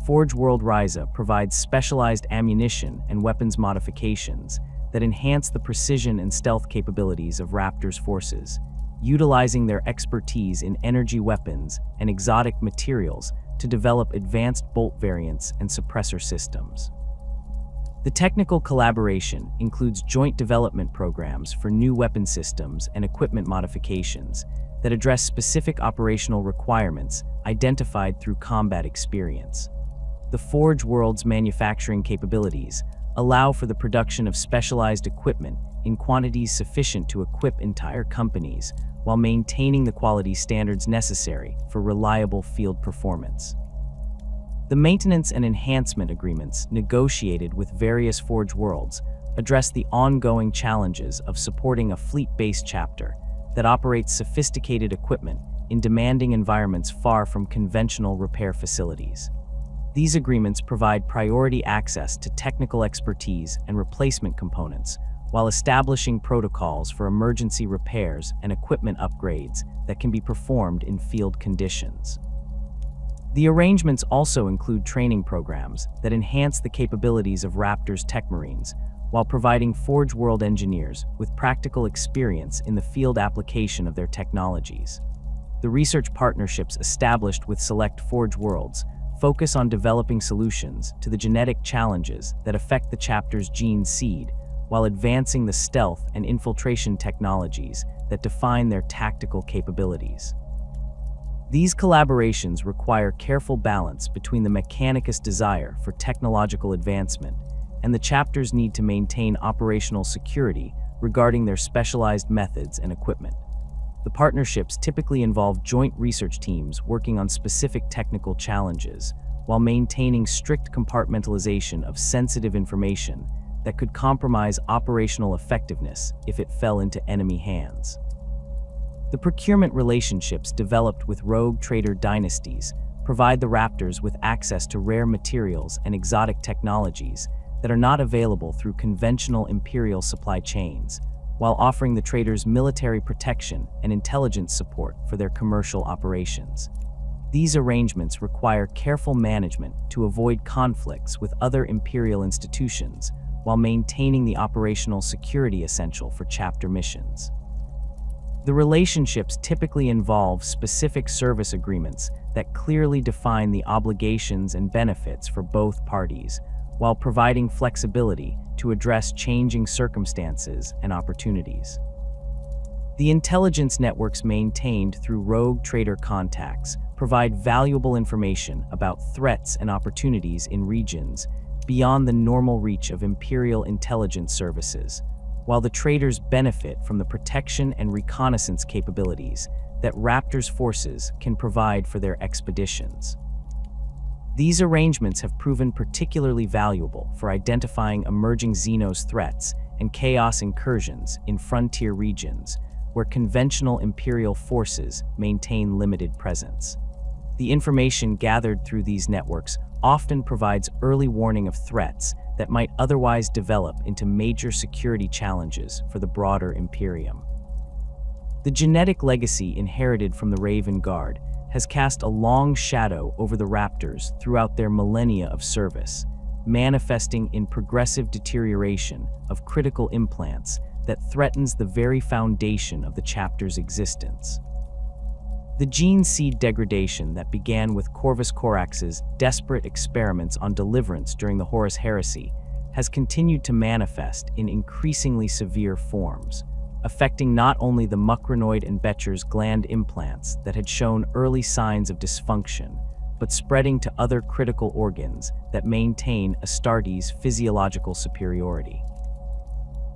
Forge World Ryza provides specialized ammunition and weapons modifications that enhance the precision and stealth capabilities of Raptors forces, utilizing their expertise in energy weapons and exotic materials to develop advanced bolt variants and suppressor systems. The technical collaboration includes joint development programs for new weapon systems and equipment modifications that address specific operational requirements identified through combat experience. The Forge World's manufacturing capabilities allow for the production of specialized equipment in quantities sufficient to equip entire companies while maintaining the quality standards necessary for reliable field performance. The maintenance and enhancement agreements negotiated with various Forge worlds address the ongoing challenges of supporting a fleet-based chapter that operates sophisticated equipment in demanding environments far from conventional repair facilities. These agreements provide priority access to technical expertise and replacement components, while establishing protocols for emergency repairs and equipment upgrades that can be performed in field conditions. The arrangements also include training programs that enhance the capabilities of Raptors Techmarines, while providing Forge World engineers with practical experience in the field application of their technologies. The research partnerships established with select Forge Worlds focus on developing solutions to the genetic challenges that affect the chapter's gene seed, while advancing the stealth and infiltration technologies that define their tactical capabilities. These collaborations require careful balance between the Mechanicus' desire for technological advancement and the chapter's need to maintain operational security regarding their specialized methods and equipment. The partnerships typically involve joint research teams working on specific technical challenges, while maintaining strict compartmentalization of sensitive information that could compromise operational effectiveness if it fell into enemy hands. The procurement relationships developed with rogue trader dynasties provide the Raptors with access to rare materials and exotic technologies that are not available through conventional Imperial supply chains, while offering the traders military protection and intelligence support for their commercial operations. These arrangements require careful management to avoid conflicts with other Imperial institutions, while maintaining the operational security essential for chapter missions. The relationships typically involve specific service agreements that clearly define the obligations and benefits for both parties, while providing flexibility to address changing circumstances and opportunities. The intelligence networks maintained through rogue trader contacts provide valuable information about threats and opportunities in regions beyond the normal reach of Imperial intelligence services, while the traders benefit from the protection and reconnaissance capabilities that Raptors forces can provide for their expeditions. These arrangements have proven particularly valuable for identifying emerging Xenos threats and chaos incursions in frontier regions, where conventional Imperial forces maintain limited presence. The information gathered through these networks often provides early warning of threats that might otherwise develop into major security challenges for the broader Imperium. The genetic legacy inherited from the Raven Guard has cast a long shadow over the Raptors throughout their millennia of service, manifesting in progressive deterioration of critical implants that threatens the very foundation of the chapter's existence. The gene seed degradation that began with Corvus Corax's desperate experiments on deliverance during the Horus Heresy has continued to manifest in increasingly severe forms, affecting not only the Mucranoid and Becher's gland implants that had shown early signs of dysfunction, but spreading to other critical organs that maintain Astartes' physiological superiority.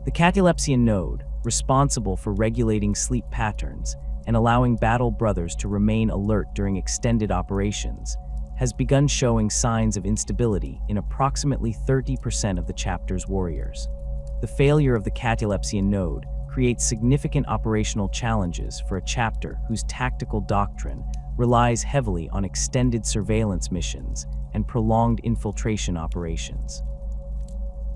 The catalepsian node, responsible for regulating sleep patterns and allowing battle brothers to remain alert during extended operations, has begun showing signs of instability in approximately 30% of the chapter's warriors. The failure of the catalepsian node creates significant operational challenges for a chapter whose tactical doctrine relies heavily on extended surveillance missions and prolonged infiltration operations.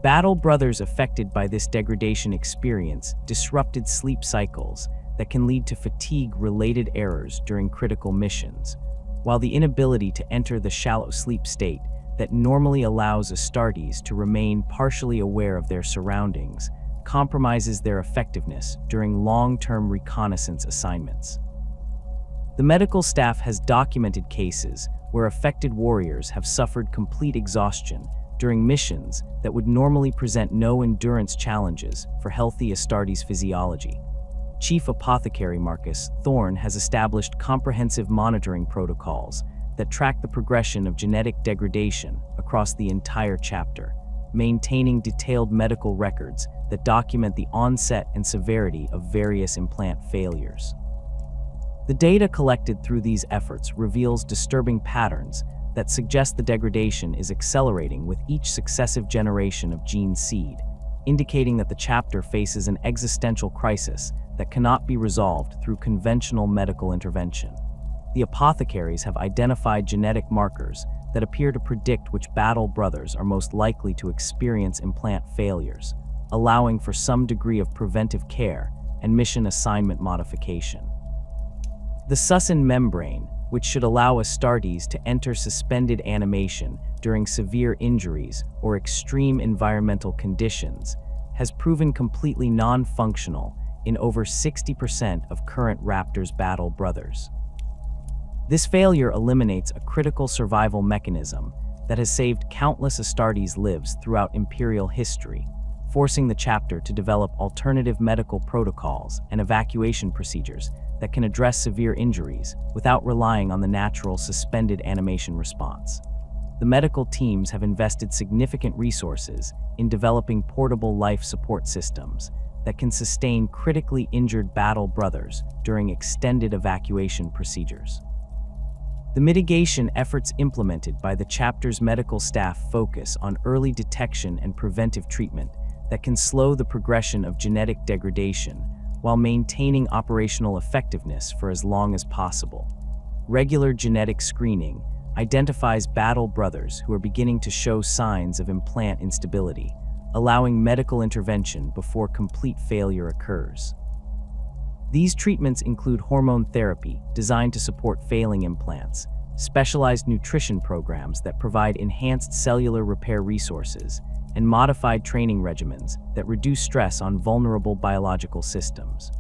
Battle brothers affected by this degradation experience disrupted sleep cycles that can lead to fatigue-related errors during critical missions, while the inability to enter the shallow sleep state that normally allows Astartes to remain partially aware of their surroundings compromises their effectiveness during long-term reconnaissance assignments. The medical staff has documented cases where affected warriors have suffered complete exhaustion during missions that would normally present no endurance challenges for healthy Astartes physiology. Chief Apothecary Marcus Thorne has established comprehensive monitoring protocols that track the progression of genetic degradation across the entire chapter, maintaining detailed medical records that document the onset and severity of various implant failures. The data collected through these efforts reveals disturbing patterns that suggest the degradation is accelerating with each successive generation of gene seed, indicating that the chapter faces an existential crisis that cannot be resolved through conventional medical intervention. The apothecaries have identified genetic markers that appear to predict which battle brothers are most likely to experience implant failures, allowing for some degree of preventive care and mission assignment modification. The successor membrane, which should allow Astartes to enter suspended animation during severe injuries or extreme environmental conditions, has proven completely non-functional in over 60% of current Raptors battle brothers. This failure eliminates a critical survival mechanism that has saved countless Astartes lives throughout Imperial history, forcing the chapter to develop alternative medical protocols and evacuation procedures that can address severe injuries without relying on the natural suspended animation response. The medical teams have invested significant resources in developing portable life support systems that can sustain critically injured battle brothers during extended evacuation procedures. The mitigation efforts implemented by the chapter's medical staff focus on early detection and preventive treatment that can slow the progression of genetic degradation while maintaining operational effectiveness for as long as possible. Regular genetic screening identifies battle brothers who are beginning to show signs of implant instability, allowing medical intervention before complete failure occurs. These treatments include hormone therapy designed to support failing implants, specialized nutrition programs that provide enhanced cellular repair resources, and modified training regimens that reduce stress on vulnerable biological systems.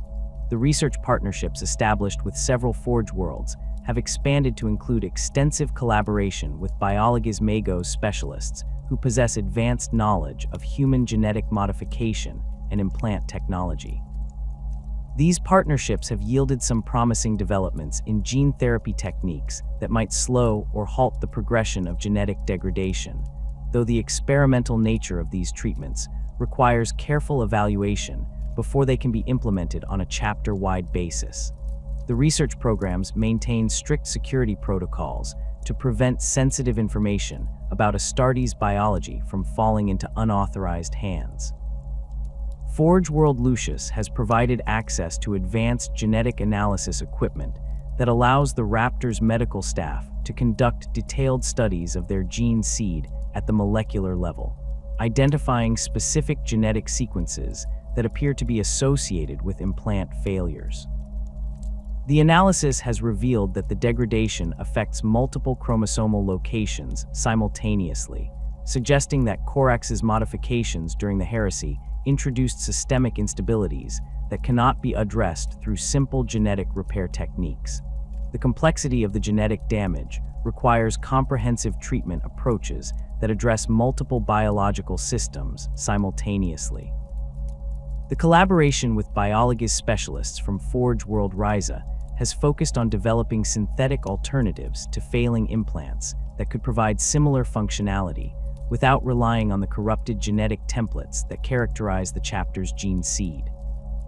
The research partnerships established with several Forge worlds have expanded to include extensive collaboration with biologist magos specialists who possess advanced knowledge of human genetic modification and implant technology. These partnerships have yielded some promising developments in gene therapy techniques that might slow or halt the progression of genetic degradation, though the experimental nature of these treatments requires careful evaluation before they can be implemented on a chapter-wide basis. The research programs maintain strict security protocols to prevent sensitive information about Astartes biology from falling into unauthorized hands. Forge World Lucius has provided access to advanced genetic analysis equipment that allows the Raptors' medical staff to conduct detailed studies of their gene seed at the molecular level, identifying specific genetic sequences that appear to be associated with implant failures. The analysis has revealed that the degradation affects multiple chromosomal locations simultaneously, suggesting that Corax's modifications during the heresy introduced systemic instabilities that cannot be addressed through simple genetic repair techniques. The complexity of the genetic damage requires comprehensive treatment approaches that address multiple biological systems simultaneously. The collaboration with biologist specialists from Forge World Ryza has focused on developing synthetic alternatives to failing implants that could provide similar functionality without relying on the corrupted genetic templates that characterize the chapter's gene seed.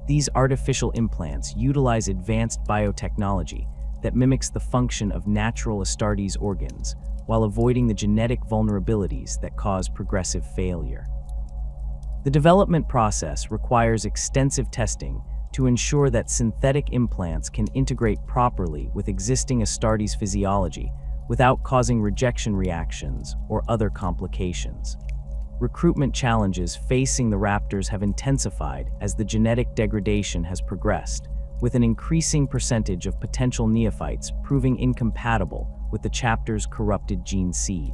These artificial implants utilize advanced biotechnology that mimics the function of natural Astartes organs while avoiding the genetic vulnerabilities that cause progressive failure. The development process requires extensive testing to ensure that synthetic implants can integrate properly with existing Astartes physiology without causing rejection reactions or other complications. Recruitment challenges facing the Raptors have intensified as the genetic degradation has progressed, with an increasing percentage of potential neophytes proving incompatible with the chapter's corrupted gene seed.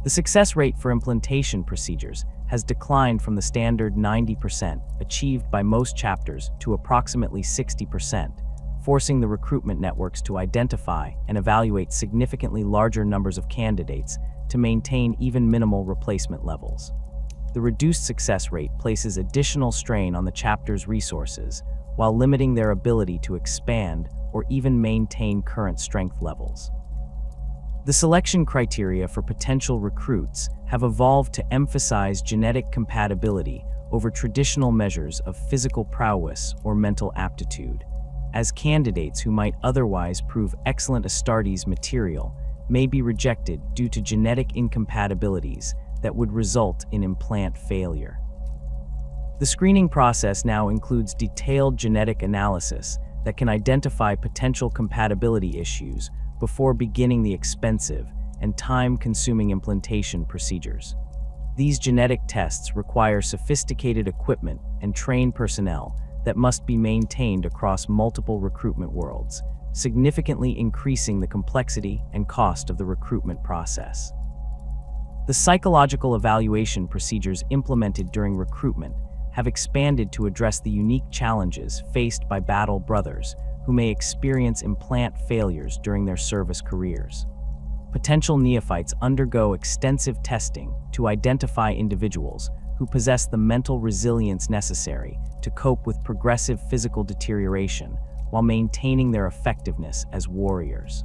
The success rate for implantation procedures has declined from the standard 90% achieved by most chapters to approximately 60%, forcing the recruitment networks to identify and evaluate significantly larger numbers of candidates to maintain even minimal replacement levels. The reduced success rate places additional strain on the chapter's resources while limiting their ability to expand or even maintain current strength levels. The selection criteria for potential recruits have evolved to emphasize genetic compatibility over traditional measures of physical prowess or mental aptitude, as candidates who might otherwise prove excellent Astartes material may be rejected due to genetic incompatibilities that would result in implant failure. The screening process now includes detailed genetic analysis that can identify potential compatibility issues before beginning the expensive and time-consuming implantation procedures. These genetic tests require sophisticated equipment and trained personnel that must be maintained across multiple recruitment worlds, significantly increasing the complexity and cost of the recruitment process. The psychological evaluation procedures implemented during recruitment have expanded to address the unique challenges faced by battle brothers who may experience implant failures during their service careers. Potential neophytes undergo extensive testing to identify individuals who possess the mental resilience necessary to cope with progressive physical deterioration while maintaining their effectiveness as warriors.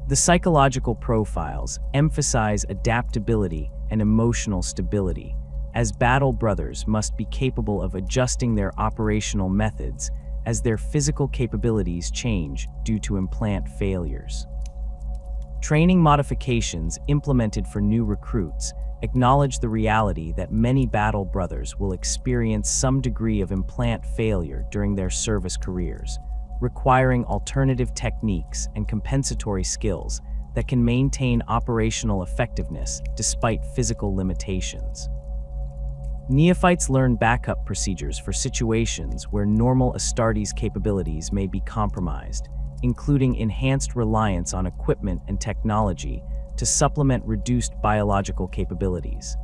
The psychological profiles emphasize adaptability and emotional stability, as battle brothers must be capable of adjusting their operational methods as their physical capabilities change due to implant failures. Training modifications implemented for new recruits acknowledge the reality that many battle brothers will experience some degree of implant failure during their service careers, requiring alternative techniques and compensatory skills that can maintain operational effectiveness despite physical limitations. Neophytes learn backup procedures for situations where normal Astartes capabilities may be compromised, including enhanced reliance on equipment and technology to supplement reduced biological capabilities.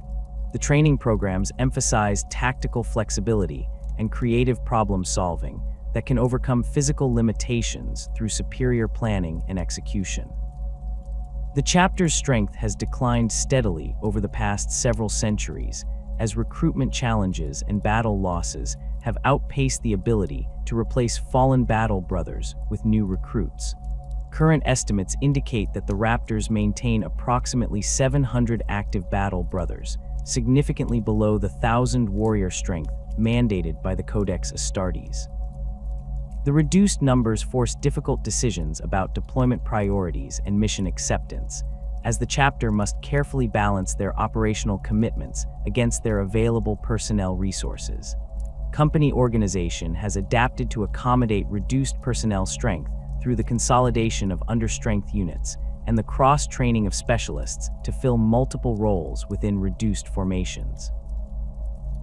The training programs emphasize tactical flexibility and creative problem solving that can overcome physical limitations through superior planning and execution. The chapter's strength has declined steadily over the past several centuries as recruitment challenges and battle losses have outpaced the ability to replace fallen battle brothers with new recruits. Current estimates indicate that the Raptors maintain approximately 700 active battle brothers, significantly below the 1,000 warrior strength mandated by the Codex Astartes. The reduced numbers force difficult decisions about deployment priorities and mission acceptance, as the chapter must carefully balance their operational commitments against their available personnel resources. Company organization has adapted to accommodate reduced personnel strength through the consolidation of understrength units and the cross-training of specialists to fill multiple roles within reduced formations.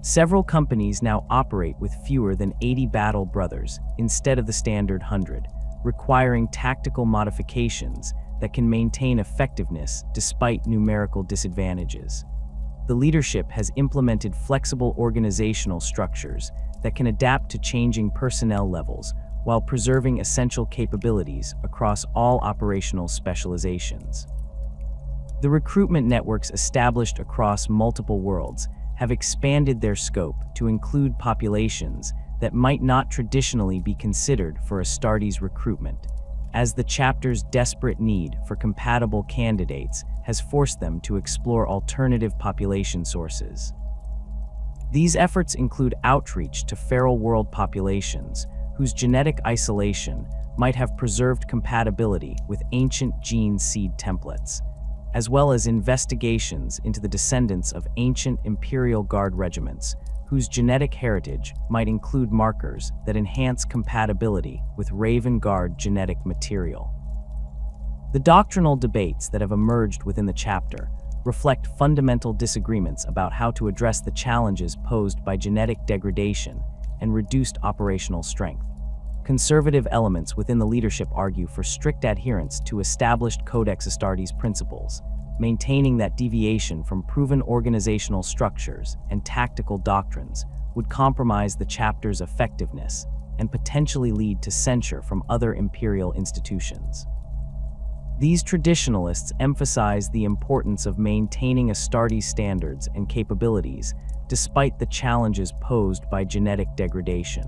Several companies now operate with fewer than 80 battle brothers instead of the standard 100, requiring tactical modifications that can maintain effectiveness despite numerical disadvantages. The leadership has implemented flexible organizational structures that can adapt to changing personnel levels while preserving essential capabilities across all operational specializations. The recruitment networks established across multiple worlds have expanded their scope to include populations that might not traditionally be considered for Astartes recruitment, as the chapter's desperate need for compatible candidates has forced them to explore alternative population sources. These efforts include outreach to feral world populations whose genetic isolation might have preserved compatibility with ancient gene seed templates, as well as investigations into the descendants of ancient Imperial Guard regiments whose genetic heritage might include markers that enhance compatibility with Raven Guard genetic material. The doctrinal debates that have emerged within the chapter reflect fundamental disagreements about how to address the challenges posed by genetic degradation and reduced operational strength. Conservative elements within the leadership argue for strict adherence to established Codex Astartes principles, maintaining that deviation from proven organizational structures and tactical doctrines would compromise the chapter's effectiveness and potentially lead to censure from other imperial institutions. These traditionalists emphasize the importance of maintaining Astartes standards and capabilities despite the challenges posed by genetic degradation.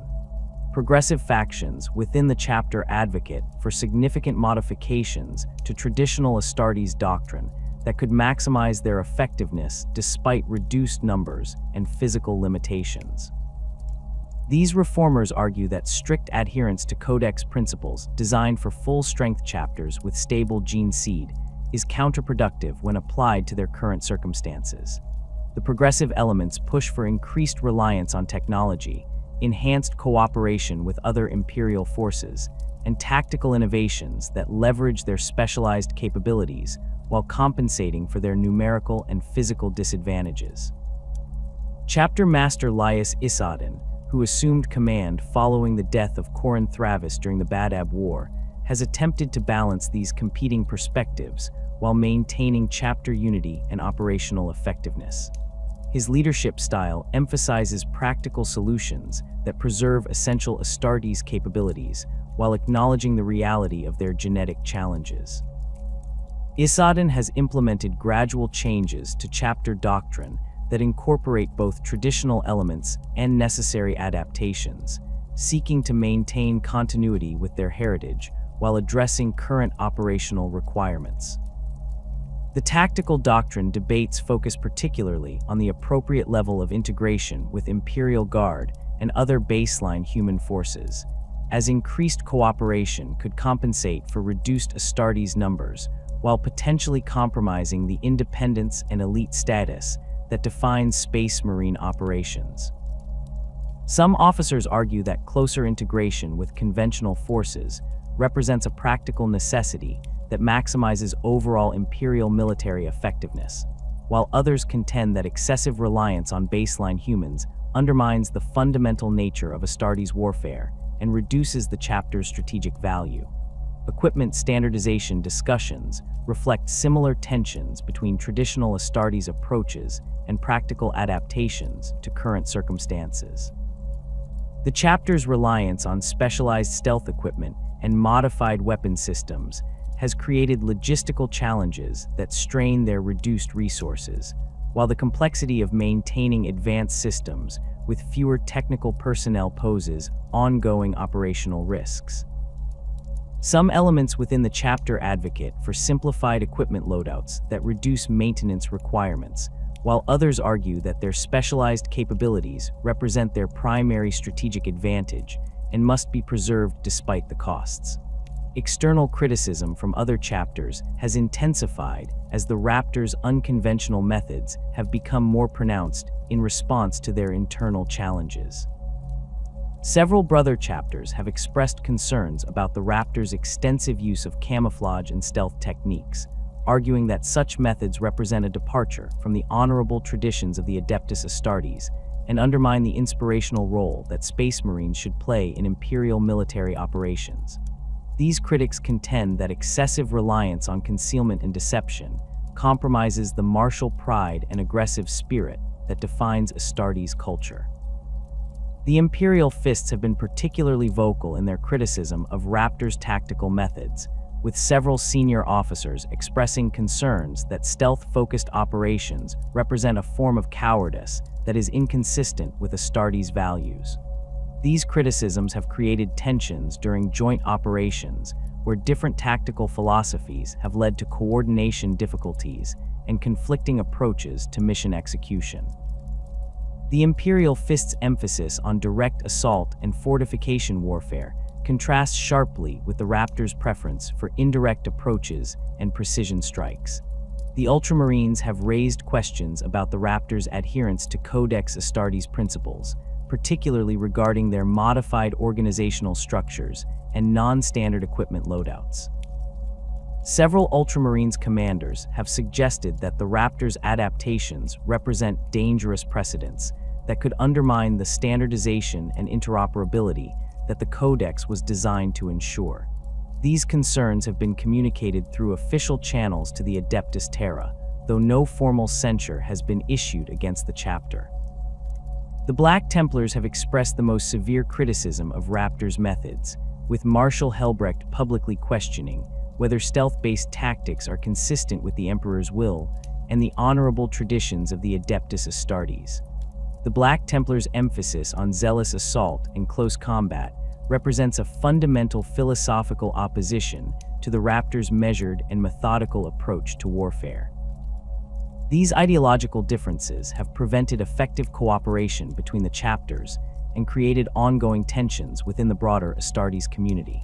Progressive factions within the chapter advocate for significant modifications to traditional Astartes doctrine that could maximize their effectiveness despite reduced numbers and physical limitations. These reformers argue that strict adherence to Codex principles designed for full-strength chapters with stable gene seed is counterproductive when applied to their current circumstances. The progressive elements push for increased reliance on technology, enhanced cooperation with other Imperial forces, and tactical innovations that leverage their specialized capabilities while compensating for their numerical and physical disadvantages. Chapter Master Laius Isadin, who assumed command following the death of Corin Thravis during the Badab War, has attempted to balance these competing perspectives while maintaining chapter unity and operational effectiveness. His leadership style emphasizes practical solutions that preserve essential Astartes capabilities while acknowledging the reality of their genetic challenges. Isadin has implemented gradual changes to chapter doctrine that incorporate both traditional elements and necessary adaptations, seeking to maintain continuity with their heritage while addressing current operational requirements. The tactical doctrine debates focus particularly on the appropriate level of integration with Imperial Guard and other baseline human forces, as increased cooperation could compensate for reduced Astartes numbers while potentially compromising the independence and elite status that defines Space Marine operations. Some officers argue that closer integration with conventional forces represents a practical necessity that maximizes overall Imperial military effectiveness, while others contend that excessive reliance on baseline humans undermines the fundamental nature of Astartes warfare and reduces the chapter's strategic value. Equipment standardization discussions reflect similar tensions between traditional Astartes approaches and practical adaptations to current circumstances. The chapter's reliance on specialized stealth equipment and modified weapon systems has created logistical challenges that strain their reduced resources, while the complexity of maintaining advanced systems with fewer technical personnel poses ongoing operational risks. Some elements within the chapter advocate for simplified equipment loadouts that reduce maintenance requirements, while others argue that their specialized capabilities represent their primary strategic advantage and must be preserved despite the costs. External criticism from other chapters has intensified as the Raptors' unconventional methods have become more pronounced in response to their internal challenges. Several brother chapters have expressed concerns about the Raptors' extensive use of camouflage and stealth techniques, arguing that such methods represent a departure from the honorable traditions of the Adeptus Astartes and undermine the inspirational role that Space Marines should play in Imperial military operations. These critics contend that excessive reliance on concealment and deception compromises the martial pride and aggressive spirit that defines Astartes culture. The Imperial Fists have been particularly vocal in their criticism of Raptors' tactical methods, with several senior officers expressing concerns that stealth-focused operations represent a form of cowardice that is inconsistent with Astartes' values. These criticisms have created tensions during joint operations, where different tactical philosophies have led to coordination difficulties and conflicting approaches to mission execution. The Imperial Fist's emphasis on direct assault and fortification warfare contrasts sharply with the Raptors' preference for indirect approaches and precision strikes. The Ultramarines have raised questions about the Raptors' adherence to Codex Astartes principles, particularly regarding their modified organizational structures and non-standard equipment loadouts. Several Ultramarines commanders have suggested that the Raptors' adaptations represent dangerous precedents that could undermine the standardization and interoperability that the Codex was designed to ensure. These concerns have been communicated through official channels to the Adeptus Terra, though no formal censure has been issued against the chapter. The Black Templars have expressed the most severe criticism of Raptors' methods, with Marshal Helbrecht publicly questioning whether stealth-based tactics are consistent with the Emperor's will and the honorable traditions of the Adeptus Astartes. The Black Templars' emphasis on zealous assault and close combat represents a fundamental philosophical opposition to the Raptors' measured and methodical approach to warfare. These ideological differences have prevented effective cooperation between the chapters and created ongoing tensions within the broader Astartes community.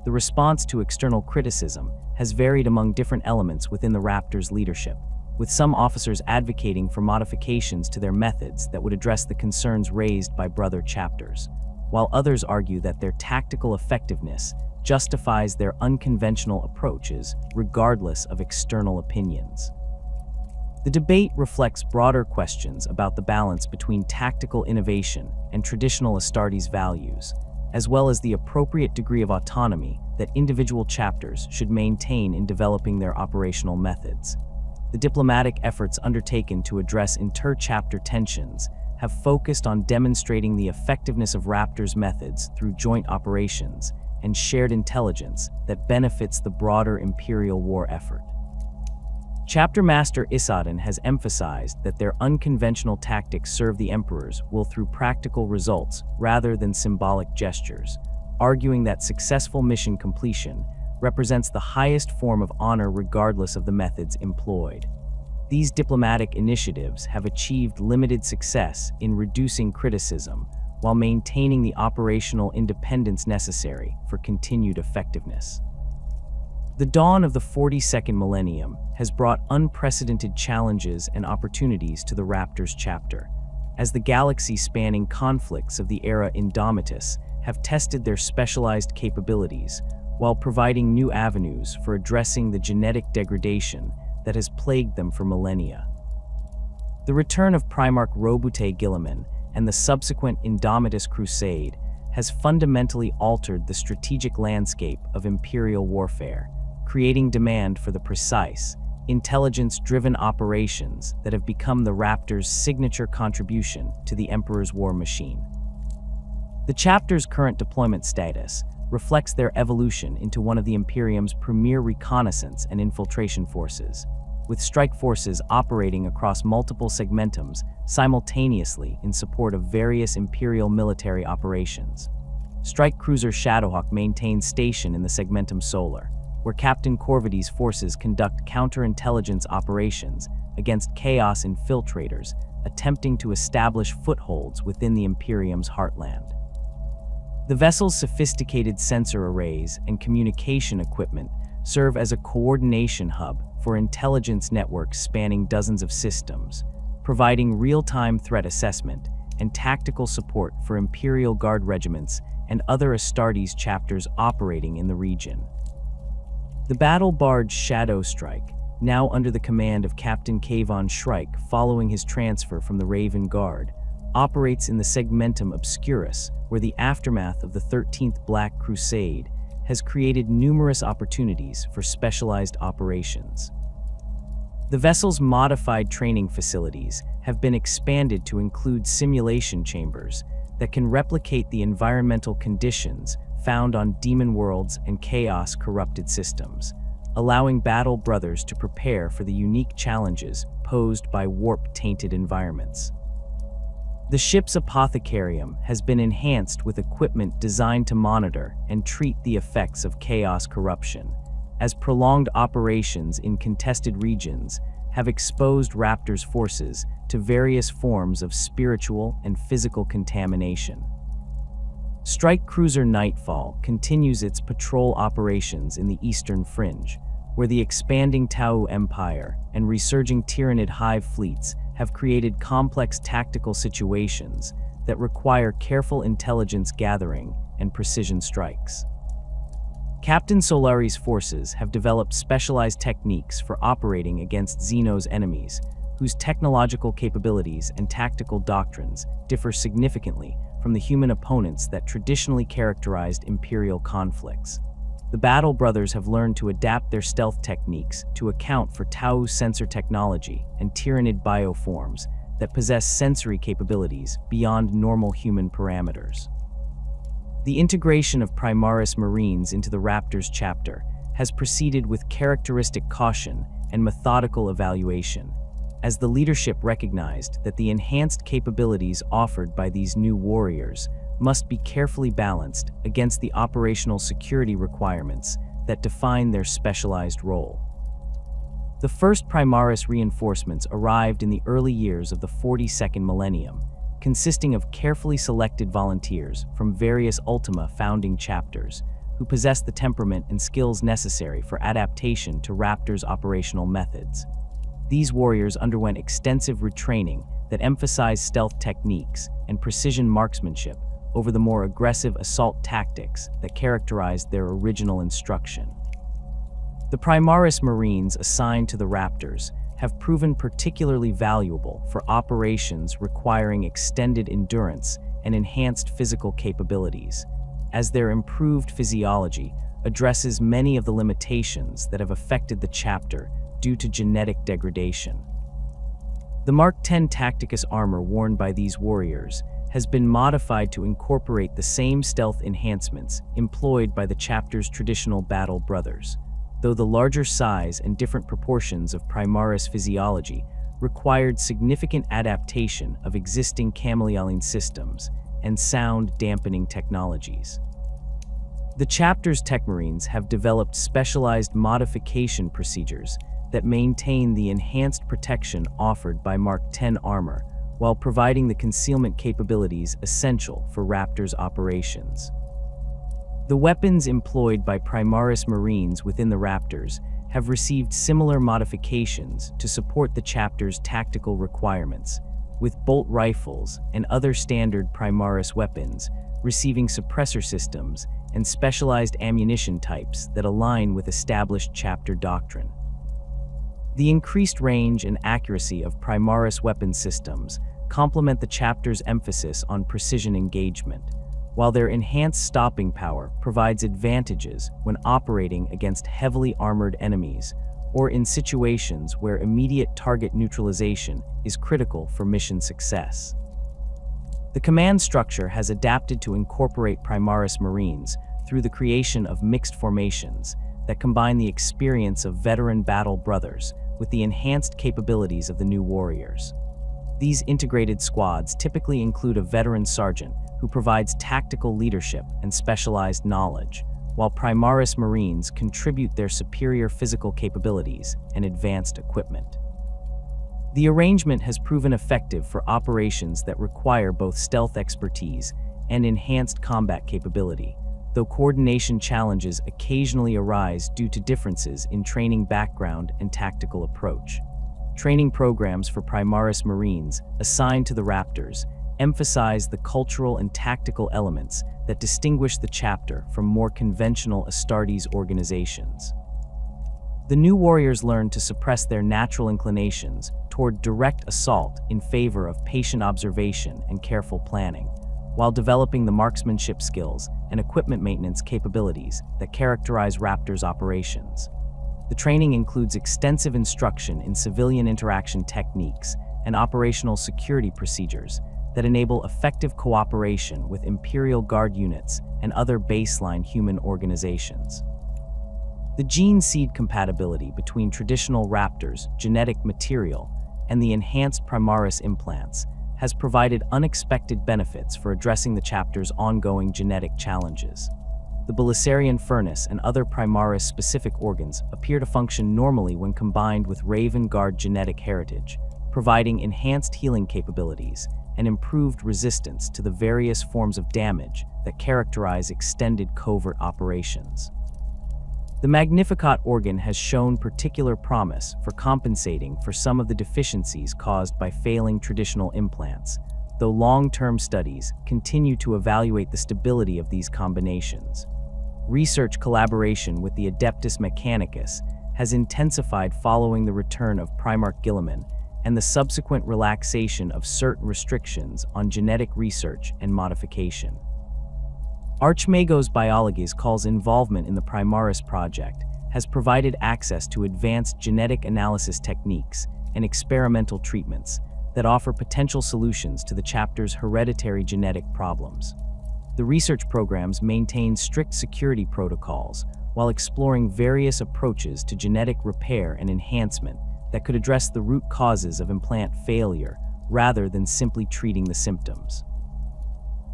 The response to external criticism has varied among different elements within the Raptors' leadership, with some officers advocating for modifications to their methods that would address the concerns raised by brother chapters, while others argue that their tactical effectiveness justifies their unconventional approaches regardless of external opinions. The debate reflects broader questions about the balance between tactical innovation and traditional Astartes values, as well as the appropriate degree of autonomy that individual chapters should maintain in developing their operational methods. The diplomatic efforts undertaken to address inter-chapter tensions have focused on demonstrating the effectiveness of Raptors' methods through joint operations and shared intelligence that benefits the broader Imperial war effort. Chapter Master Isadin has emphasized that their unconventional tactics serve the Emperor's will through practical results rather than symbolic gestures, arguing that successful mission completion represents the highest form of honor regardless of the methods employed. These diplomatic initiatives have achieved limited success in reducing criticism while maintaining the operational independence necessary for continued effectiveness. The dawn of the 42nd millennium has brought unprecedented challenges and opportunities to the Raptors chapter, as the galaxy-spanning conflicts of the era Indomitus have tested their specialized capabilities while providing new avenues for addressing the genetic degradation that has plagued them for millennia. The return of Primarch Robute Guilliman and the subsequent Indomitus Crusade has fundamentally altered the strategic landscape of Imperial warfare, creating demand for the precise, intelligence-driven operations that have become the Raptors' signature contribution to the Emperor's war machine. The chapter's current deployment status reflects their evolution into one of the Imperium's premier reconnaissance and infiltration forces, with strike forces operating across multiple segmentums simultaneously in support of various Imperial military operations. Strike cruiser Shadowhawk maintains station in the segmentum Solar, where Captain Corvides' forces conduct counterintelligence operations against Chaos infiltrators attempting to establish footholds within the Imperium's heartland. The vessel's sophisticated sensor arrays and communication equipment serve as a coordination hub for intelligence networks spanning dozens of systems, providing real-time threat assessment and tactical support for Imperial Guard regiments and other Astartes chapters operating in the region. The battle barge Shadow Strike, now under the command of Captain Kayvon Shrike following his transfer from the Raven Guard, operates in the segmentum Obscurus, where the aftermath of the 13th Black Crusade has created numerous opportunities for specialized operations. The vessel's modified training facilities have been expanded to include simulation chambers that can replicate the environmental conditions found on demon worlds and chaos-corrupted systems, allowing battle brothers to prepare for the unique challenges posed by warp-tainted environments. The ship's apothecarium has been enhanced with equipment designed to monitor and treat the effects of chaos corruption, as prolonged operations in contested regions have exposed Raptors' forces to various forms of spiritual and physical contamination. Strike cruiser Nightfall continues its patrol operations in the Eastern Fringe, where the expanding Tau Empire and resurging Tyranid Hive fleets have created complex tactical situations that require careful intelligence gathering and precision strikes. Captain Solari's forces have developed specialized techniques for operating against Xeno's enemies, whose technological capabilities and tactical doctrines differ significantly from the human opponents that traditionally characterized Imperial conflicts. The Battle Brothers have learned to adapt their stealth techniques to account for Tau sensor technology and Tyranid bioforms that possess sensory capabilities beyond normal human parameters. The integration of Primaris Marines into the Raptors chapter has proceeded with characteristic caution and methodical evaluation, as the leadership recognized that the enhanced capabilities offered by these new warriors must be carefully balanced against the operational security requirements that define their specialized role. The first Primaris reinforcements arrived in the early years of the 42nd millennium, consisting of carefully selected volunteers from various Ultima founding chapters, who possess the temperament and skills necessary for adaptation to Raptors' operational methods. These warriors underwent extensive retraining that emphasized stealth techniques and precision marksmanship over the more aggressive assault tactics that characterized their original instruction. The Primaris Marines assigned to the Raptors have proven particularly valuable for operations requiring extended endurance and enhanced physical capabilities, as their improved physiology addresses many of the limitations that have affected the chapter due to genetic degradation. The Mark X Tacticus armor worn by these warriors has been modified to incorporate the same stealth enhancements employed by the chapter's traditional battle brothers, though the larger size and different proportions of Primaris physiology required significant adaptation of existing chameleoning systems and sound dampening technologies. The chapter's Techmarines have developed specialized modification procedures that maintain the enhanced protection offered by Mark X armor while providing the concealment capabilities essential for Raptors' operations. The weapons employed by Primaris Marines within the Raptors have received similar modifications to support the chapter's tactical requirements, with bolt rifles and other standard Primaris weapons receiving suppressor systems and specialized ammunition types that align with established chapter doctrine. The increased range and accuracy of Primaris weapon systems complement the chapter's emphasis on precision engagement, while their enhanced stopping power provides advantages when operating against heavily armored enemies or in situations where immediate target neutralization is critical for mission success. The command structure has adapted to incorporate Primaris Marines through the creation of mixed formations that combine the experience of veteran battle brothers with the enhanced capabilities of the new warriors. These integrated squads typically include a veteran sergeant who provides tactical leadership and specialized knowledge, while Primaris Marines contribute their superior physical capabilities and advanced equipment. The arrangement has proven effective for operations that require both stealth expertise and enhanced combat capability, though coordination challenges occasionally arise due to differences in training background and tactical approach. Training programs for Primaris Marines assigned to the Raptors emphasize the cultural and tactical elements that distinguish the chapter from more conventional Astartes organizations. The new warriors learn to suppress their natural inclinations toward direct assault in favor of patient observation and careful planning, while developing the marksmanship skills and equipment maintenance capabilities that characterize Raptors' operations. The training includes extensive instruction in civilian interaction techniques and operational security procedures that enable effective cooperation with Imperial Guard units and other baseline human organizations. The gene seed compatibility between traditional Raptors' genetic material and the enhanced Primaris implants has provided unexpected benefits for addressing the chapter's ongoing genetic challenges. The Belisarian furnace and other Primaris-specific organs appear to function normally when combined with Raven Guard genetic heritage, providing enhanced healing capabilities and improved resistance to the various forms of damage that characterize extended covert operations. The Magnificat organ has shown particular promise for compensating for some of the deficiencies caused by failing traditional implants, though long-term studies continue to evaluate the stability of these combinations. Research collaboration with the Adeptus Mechanicus has intensified following the return of Primarch Guilliman and the subsequent relaxation of certain restrictions on genetic research and modification. Archmagos Biologies calls involvement in the Primaris project has provided access to advanced genetic analysis techniques and experimental treatments that offer potential solutions to the chapter's hereditary genetic problems. The research programs maintain strict security protocols while exploring various approaches to genetic repair and enhancement that could address the root causes of implant failure rather than simply treating the symptoms.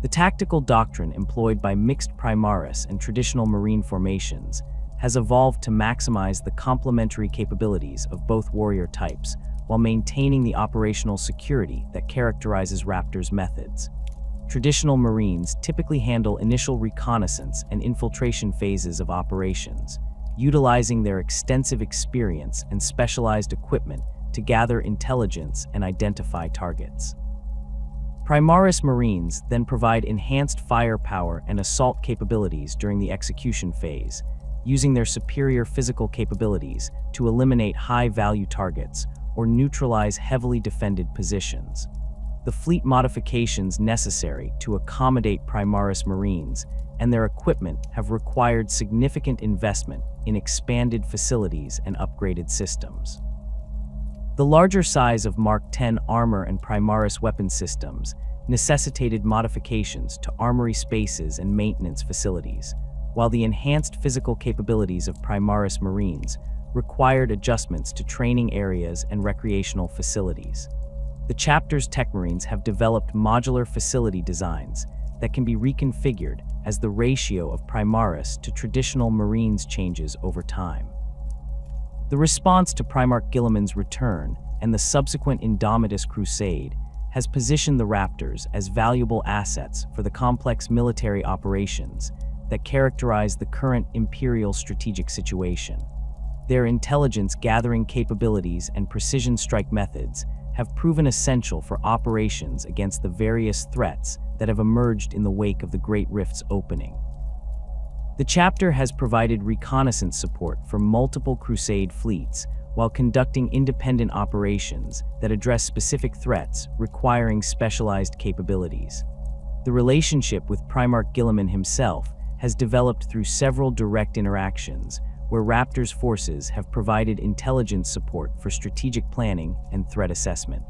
The tactical doctrine employed by mixed Primaris and traditional Marine formations has evolved to maximize the complementary capabilities of both warrior types while maintaining the operational security that characterizes Raptors' methods. traditional Marines typically handle initial reconnaissance and infiltration phases of operations, utilizing their extensive experience and specialized equipment to gather intelligence and identify targets. Primaris Marines then provide enhanced firepower and assault capabilities during the execution phase, using their superior physical capabilities to eliminate high-value targets or neutralize heavily defended positions. The fleet modifications necessary to accommodate Primaris Marines and their equipment have required significant investment in expanded facilities and upgraded systems. The larger size of Mark X armor and Primaris weapon systems necessitated modifications to armory spaces and maintenance facilities, while the enhanced physical capabilities of Primaris Marines required adjustments to training areas and recreational facilities. The chapter's Tech Marines have developed modular facility designs that can be reconfigured as the ratio of Primaris to traditional Marines changes over time. The response to Primarch Guilliman's return and the subsequent Indomitus Crusade has positioned the Raptors as valuable assets for the complex military operations that characterize the current Imperial strategic situation. Their intelligence-gathering capabilities and precision strike methods have proven essential for operations against the various threats that have emerged in the wake of the Great Rift's opening. The chapter has provided reconnaissance support for multiple Crusade fleets while conducting independent operations that address specific threats requiring specialized capabilities. The relationship with Primarch Guilliman himself has developed through several direct interactions where Raptors forces have provided intelligence support for strategic planning and threat assessment.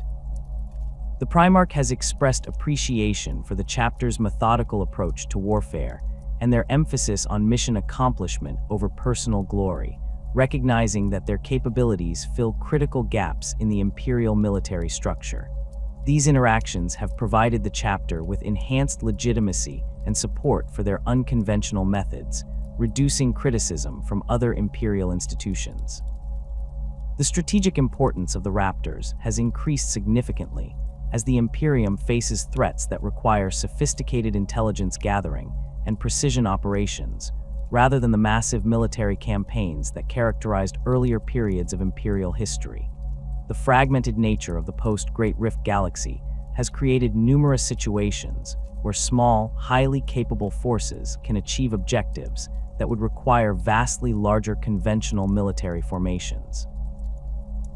The Primarch has expressed appreciation for the chapter's methodical approach to warfare and their emphasis on mission accomplishment over personal glory, recognizing that their capabilities fill critical gaps in the Imperial military structure. These interactions have provided the chapter with enhanced legitimacy and support for their unconventional methods, reducing criticism from other Imperial institutions. The strategic importance of the Raptors has increased significantly as the Imperium faces threats that require sophisticated intelligence gathering and precision operations, rather than the massive military campaigns that characterized earlier periods of Imperial history. The fragmented nature of the post-Great Rift galaxy has created numerous situations where small, highly capable forces can achieve objectives that would require vastly larger conventional military formations.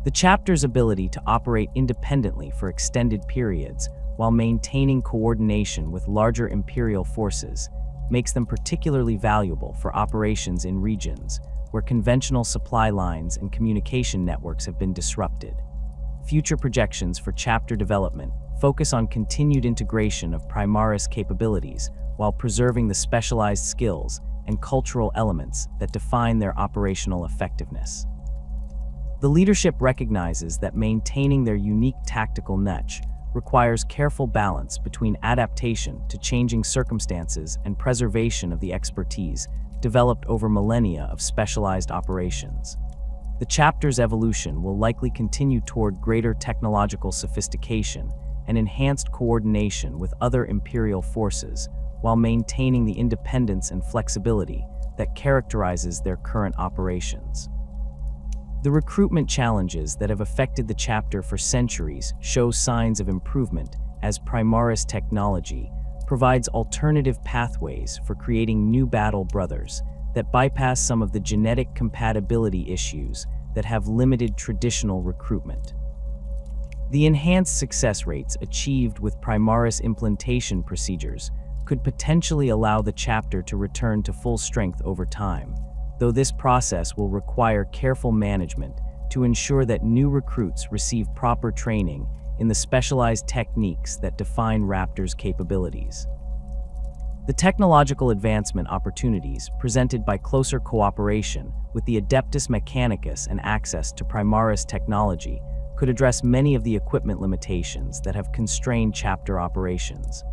The chapter's ability to operate independently for extended periods while maintaining coordination with larger Imperial forces makes them particularly valuable for operations in regions where conventional supply lines and communication networks have been disrupted. Future projections for chapter development focus on continued integration of Primaris capabilities while preserving the specialized skills and cultural elements that define their operational effectiveness. The leadership recognizes that maintaining their unique tactical niche requires careful balance between adaptation to changing circumstances and preservation of the expertise developed over millennia of specialized operations. The chapter's evolution will likely continue toward greater technological sophistication and enhanced coordination with other Imperial forces while maintaining the independence and flexibility that characterizes their current operations. The recruitment challenges that have affected the chapter for centuries show signs of improvement as Primaris technology provides alternative pathways for creating new battle brothers that bypass some of the genetic compatibility issues that have limited traditional recruitment. The enhanced success rates achieved with Primaris implantation procedures could potentially allow the chapter to return to full strength over time, though this process will require careful management to ensure that new recruits receive proper training in the specialized techniques that define Raptors' capabilities. The technological advancement opportunities presented by closer cooperation with the Adeptus Mechanicus and access to Primaris technology could address many of the equipment limitations that have constrained chapter operations.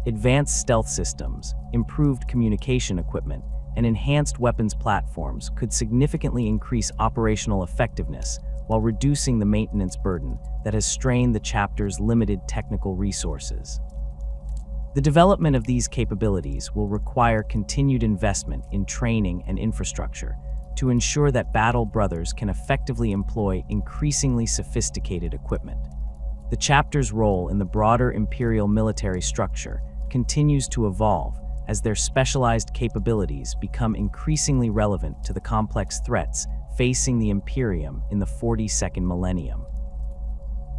Advanced stealth systems, improved communication equipment, and enhanced weapons platforms could significantly increase operational effectiveness while reducing the maintenance burden that has strained the chapter's limited technical resources. The development of these capabilities will require continued investment in training and infrastructure to ensure that Battle Brothers can effectively employ increasingly sophisticated equipment. The chapter's role in the broader Imperial military structure continues to evolve as their specialized capabilities become increasingly relevant to the complex threats facing the Imperium in the 42nd millennium.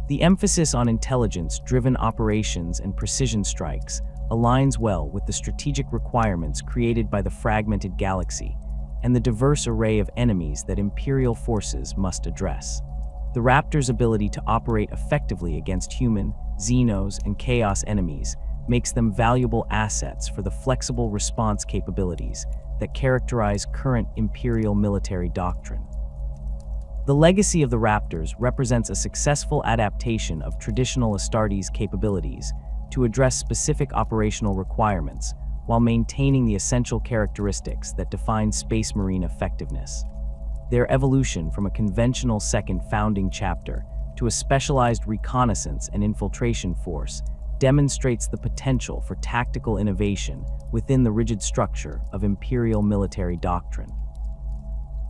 The emphasis on intelligence-driven operations and precision strikes aligns well with the strategic requirements created by the fragmented galaxy and the diverse array of enemies that Imperial forces must address. The Raptors' ability to operate effectively against human, Xenos, and Chaos enemies makes them valuable assets for the flexible response capabilities that characterize current Imperial military doctrine. The legacy of the Raptors represents a successful adaptation of traditional Astartes capabilities to address specific operational requirements while maintaining the essential characteristics that define Space Marine effectiveness. Their evolution from a conventional second founding chapter to a specialized reconnaissance and infiltration force demonstrates the potential for tactical innovation within the rigid structure of Imperial military doctrine.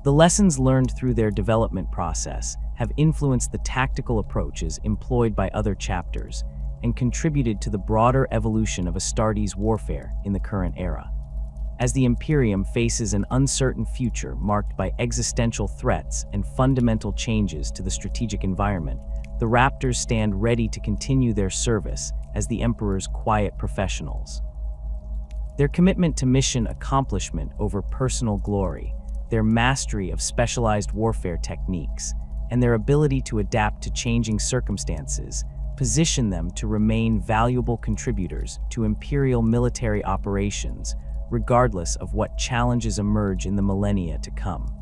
The lessons learned through their development process have influenced the tactical approaches employed by other chapters and contributed to the broader evolution of Astartes warfare in the current era. As the Imperium faces an uncertain future marked by existential threats and fundamental changes to the strategic environment, the Raptors stand ready to continue their service as the Emperor's quiet professionals. Their commitment to mission accomplishment over personal glory, their mastery of specialized warfare techniques, and their ability to adapt to changing circumstances position them to remain valuable contributors to Imperial military operations, regardless of what challenges emerge in the millennia to come.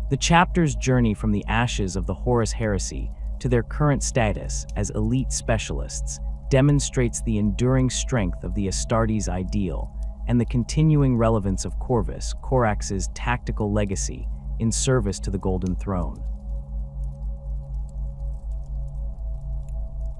The chapter's journey from the ashes of the Horus Heresy to their current status as elite specialists demonstrates the enduring strength of the Astartes ideal and the continuing relevance of Corvus Corax's tactical legacy in service to the Golden Throne.